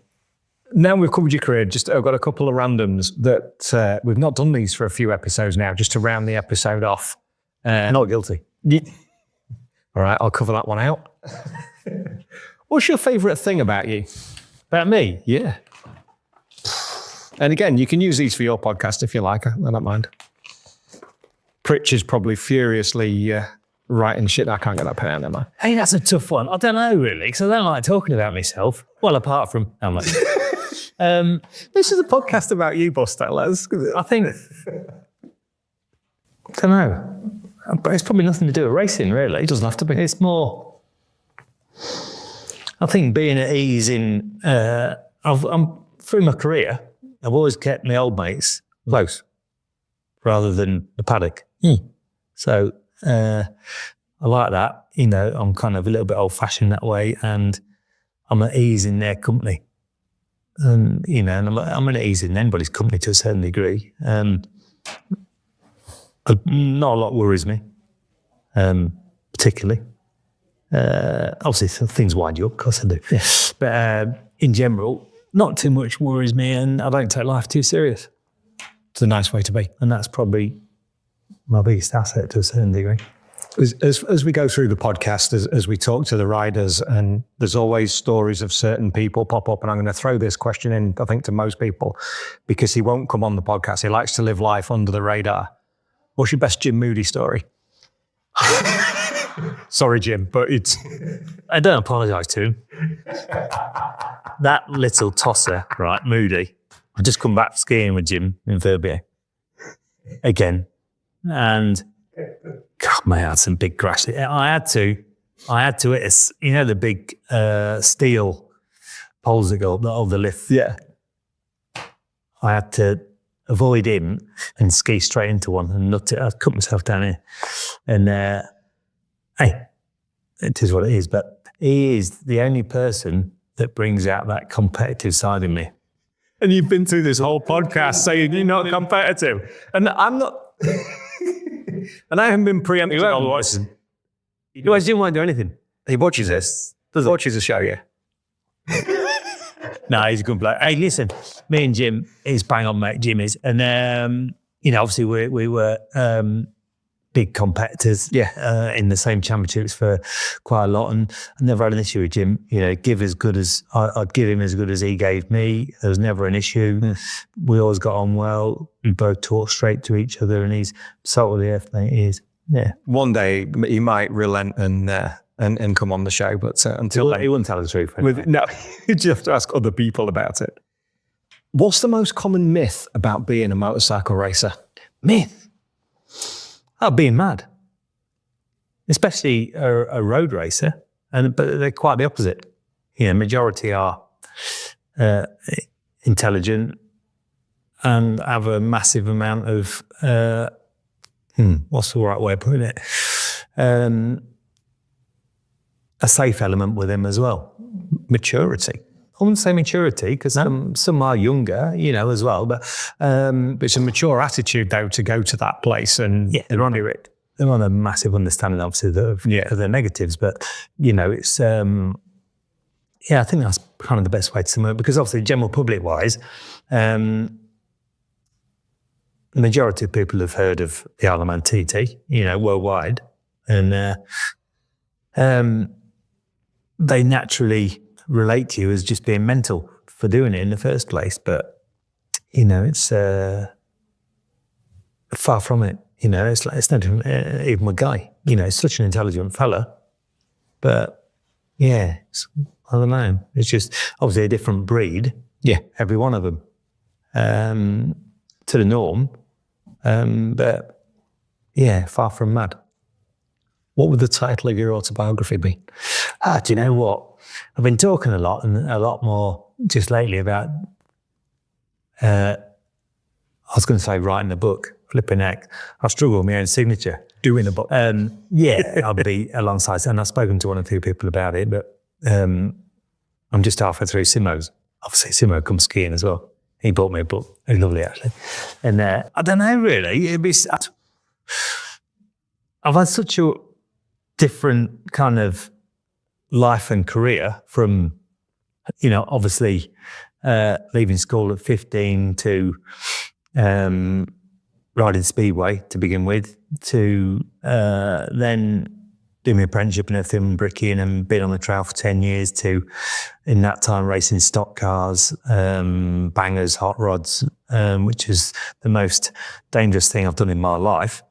Now we've covered your career, I've got a couple of randoms that we've not done these for a few episodes now, just to round the episode off. Not guilty. All right, I'll cover that one out. What's your favourite thing about you? About me? Yeah. And again, you can use these for your podcast if you like. I don't mind. Pritch is probably furiously writing shit. I can't get that pen out there, man. Hey, that's a tough one. I don't know, really, because I don't like talking about myself. Well, apart from... I'm like... This is a podcast about you, Buster. I think... I don't know. But it's probably nothing to do with racing, really. It doesn't have to be. It's more... I think being at ease in... I'm through my career, I've always kept my old mates close rather than the paddock. So I like that. You know, I'm kind of a little bit old-fashioned that way, and I'm at ease in their company. And, you know, and I'm at ease in anybody's company to a certain degree. Not a lot worries me, particularly. Obviously, things wind you up, of course I do. Yeah. But in general, not too much worries me, and I don't take life too serious. It's a nice way to be. And that's probably my biggest asset to a certain degree. As we go through the podcast, as we talk to the riders, and there's always stories of certain people pop up, and I'm going to throw this question in, I think, to most people, because he won't come on the podcast. He likes to live life under the radar. What's your best Jim Moody story? Sorry, Jim, but it's... I don't apologise to him. That little tosser, right, Moody. I just come back skiing with Jim in Verbier again, and God, mate, I had some big crash. I had to hit you know, the big steel poles that go up of the lift. Yeah. I had to avoid him and ski straight into one and nut it. I cut myself down here, and hey, it is what it is. But he is the only person that brings out that competitive side in me. And you've been through this whole podcast saying you're not competitive. And I'm not... and I haven't been preempting all the voices. You guys didn't want to do anything. He watches this. He watches the show, yeah. No, he's a good bloke. Hey, listen, me and Jim, he's bang on, mate, Jim is. And, you know, obviously we were big competitors in the same championships for quite a lot, and I never had an issue with Jim. You know, I'd give him as good as he gave me. There was never an issue. We always got on well. We both talked straight to each other, and he's salt of the earth, mate. He is. Yeah. One day he might relent and and come on the show. But until then, He wouldn't tell the truth. no, you just have to ask other people about it. What's the most common myth about being a motorcycle racer? Myth? Oh, being mad. Especially a road racer. But they're quite the opposite. Majority are intelligent and have a massive amount of, what's the right way of putting it? A safe element with them as well. Maturity. I wouldn't say maturity, because some are younger, as well. But it's a mature attitude, though, to go to that place and they're on it. They're on a massive understanding, obviously, of the negatives. But, it's, I think that's kind of the best way to sum it. Because obviously, general public-wise, the majority of people have heard of the Isle of Man TT, worldwide. And they naturally relate to you as just being mental for doing it in the first place. But, it's far from it. It's not even a guy. It's such an intelligent fella. But, I don't know. It's just obviously a different breed. Yeah. Every one of them. To the norm. But, far from mad. What would the title of your autobiography be? Do you know what? I've been talking a lot and a lot more just lately about, I was going to say writing a book, flipping heck. I struggle with my own signature. Doing a book. I'll be alongside, and I've spoken to one or two people about it, but I'm just halfway through Simo's. Obviously, Simo comes skiing as well. He bought me a book. Very lovely, actually. And I don't know, really. I've had such a different kind of life and career from, obviously leaving school at 15 to riding speedway to begin with, to then doing my apprenticeship and everything, bricking, and being on the trail for 10 years, to in that time racing stock cars, bangers, hot rods, which is the most dangerous thing I've done in my life,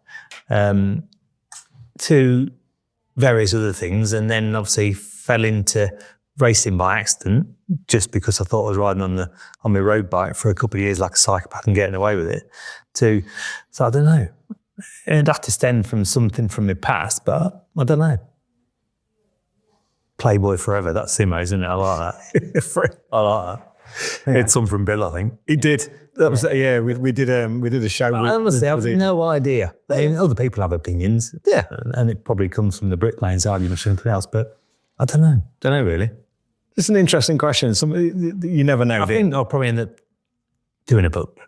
to various other things, and then obviously fell into racing by accident just because I thought I was riding on my road bike for a couple of years like a psychopath and getting away with it. So I don't know. It'd have to stem from something from my past, but I don't know. Playboy forever, that's Simo, isn't it? I like that. I like that. Yeah. It's some from Bill, I think. He did. That was we did a show. Honestly, I've no idea. Other people have opinions. Yeah, and it probably comes from the bricklayers argument or something else. But I don't know. Don't know really. It's an interesting question. You never know. I think I'll probably end up doing a book.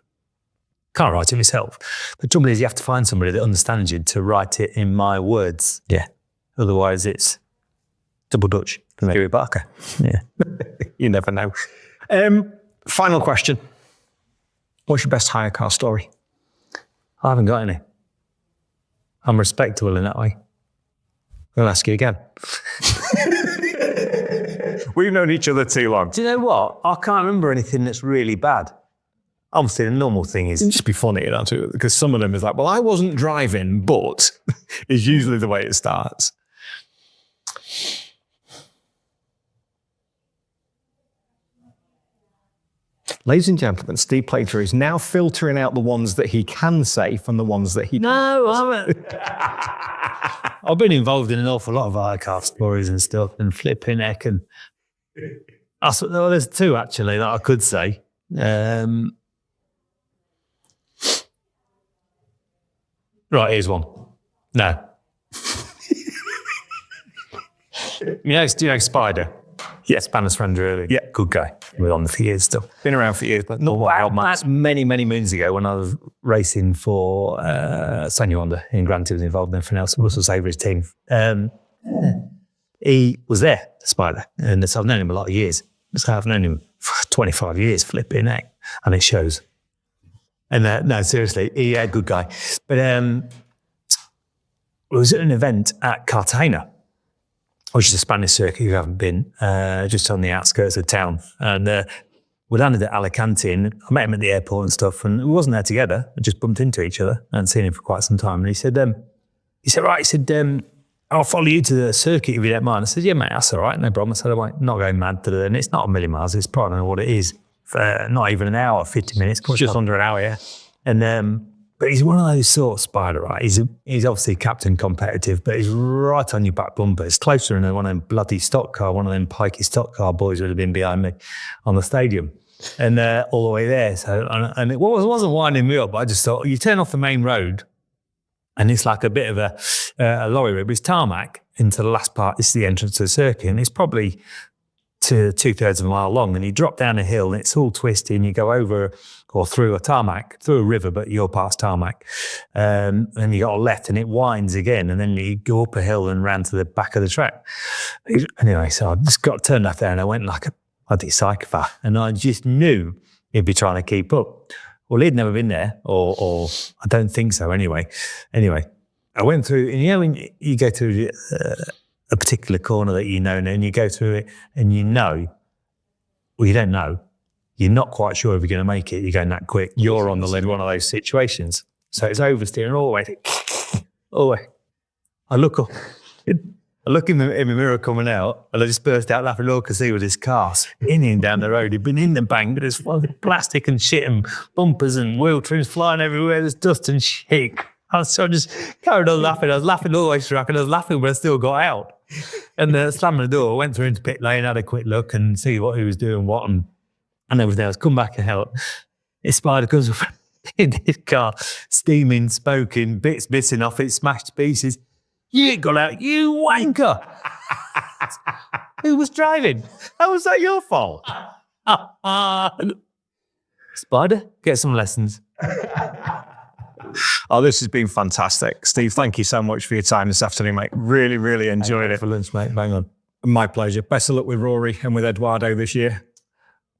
Can't write it myself. The trouble is, you have to find somebody that understands you to write it in my words. Yeah. Otherwise, it's double Dutch for me. Gary Barker. Yeah. You never know. Final question. What's your best hire car story? I haven't got any. I'm respectable in that way. I'll ask you again. We've known each other too long. Do you know what? I can't remember anything that's really bad. Obviously, the normal thing is... It'd just be funny, because some of them is like, well, I wasn't driving, but is usually the way it starts. Ladies and gentlemen, Steve Plater is now filtering out the ones that he can say from the ones that he... No, I haven't. I've been involved in an awful lot of hire car stories and stuff, and flipping heck, and... Well, there's two, actually, that I could say. Right, here's one. No. Do you know Spider? Yeah. Spanner's friend, really. Yeah. Good guy. We're on for years still. Been around for years, but not wild much. That's many, many moons ago when I was racing for Sonia Honda in Grant. He was involved in everything else. Russell Savery's team. He was there, Spider. And so I've known him a lot of years. So I've known him for 25 years, flipping heck. And it shows. And no, seriously, he a good guy. But it was at an event at Cartagena, which is a Spanish circuit you haven't been, just on the outskirts of town. And we landed at Alicante, and I met him at the airport and stuff, and we wasn't there together. I just bumped into each other. I hadn't seen him for quite some time. And he said, I'll follow you to the circuit if you don't mind. I said, yeah, mate, that's all right, no problem. I said, I'm not going mad today. And it's not a million miles. It's probably, I don't know what it is. Not even an hour, 50 minutes. Just under an hour, yeah. And but he's one of those sort of spider, right? He's obviously captain competitive, but he's right on your back bumper. It's closer than one of them bloody stock car, one of them pikey stock car boys would have been behind me on the stadium. And all the way there. So, and it wasn't winding me up, but I just thought, you turn off the main road and it's like a bit of a lorry road, but it's tarmac into the last part. This is the entrance to the circuit, and it's probably to 2/3 of a mile long. And you drop down a hill and it's all twisty, and you go over or through a tarmac, through a river, but you're past tarmac. And you got a left and it winds again, and then you go up a hill and round to the back of the track. Anyway, so I just got turned left there and I went like a bloody psychopath, and I just knew he'd be trying to keep up. Well, he'd never been there, or I don't think so anyway. Anyway, I went through, and when you go through a particular corner that you know, and you go through it, and you know, well, you don't know, you're not quite sure if you're going to make it, you're going that quick, you're on the lid, one of those situations. So it's oversteering all the way. All the way. I look up. I look in the mirror coming out, and I just burst out laughing. All I could see was this car spinning down the road. He'd been in the bank, but there's plastic and shit and bumpers and wheel trims flying everywhere. There's dust and shit. So I just carried on laughing. I was laughing all the way through, and I was laughing, but I still got out. And slamming the door, went through into pit lane, had a quick look and see what he was doing, what, and everything else. Come back and help. This spider comes up in his car, steaming, smoking, bits missing off it, smashed to pieces. You ain't got out, you wanker. Who was driving? How was that your fault? Spider, get some lessons. Oh, this has been fantastic. Steve, thank you so much for your time this afternoon, mate. Really, really enjoyed it. For lunch, mate. Bang on. My pleasure. Best of luck with Rory and with Eduardo this year.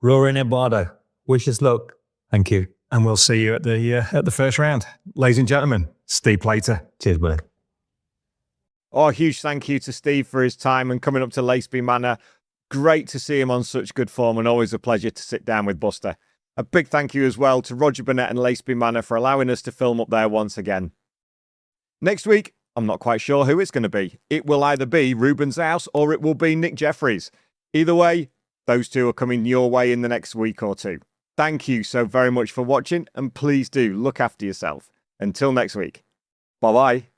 Rory and Eduardo, wish us luck. Thank you. And we'll see you at the first round. Ladies and gentlemen, Steve Plater. Cheers, buddy. Oh, a huge thank you to Steve for his time and coming up to Laceby Manor. Great to see him on such good form, and always a pleasure to sit down with Buster. A big thank you as well to Roger Burnett and Laceby Manor for allowing us to film up there once again. Next week, I'm not quite sure who it's going to be. It will either be Ruben Zaus or it will be Nick Jeffries. Either way, those two are coming your way in the next week or two. Thank you so very much for watching, and please do look after yourself. Until next week. Bye-bye.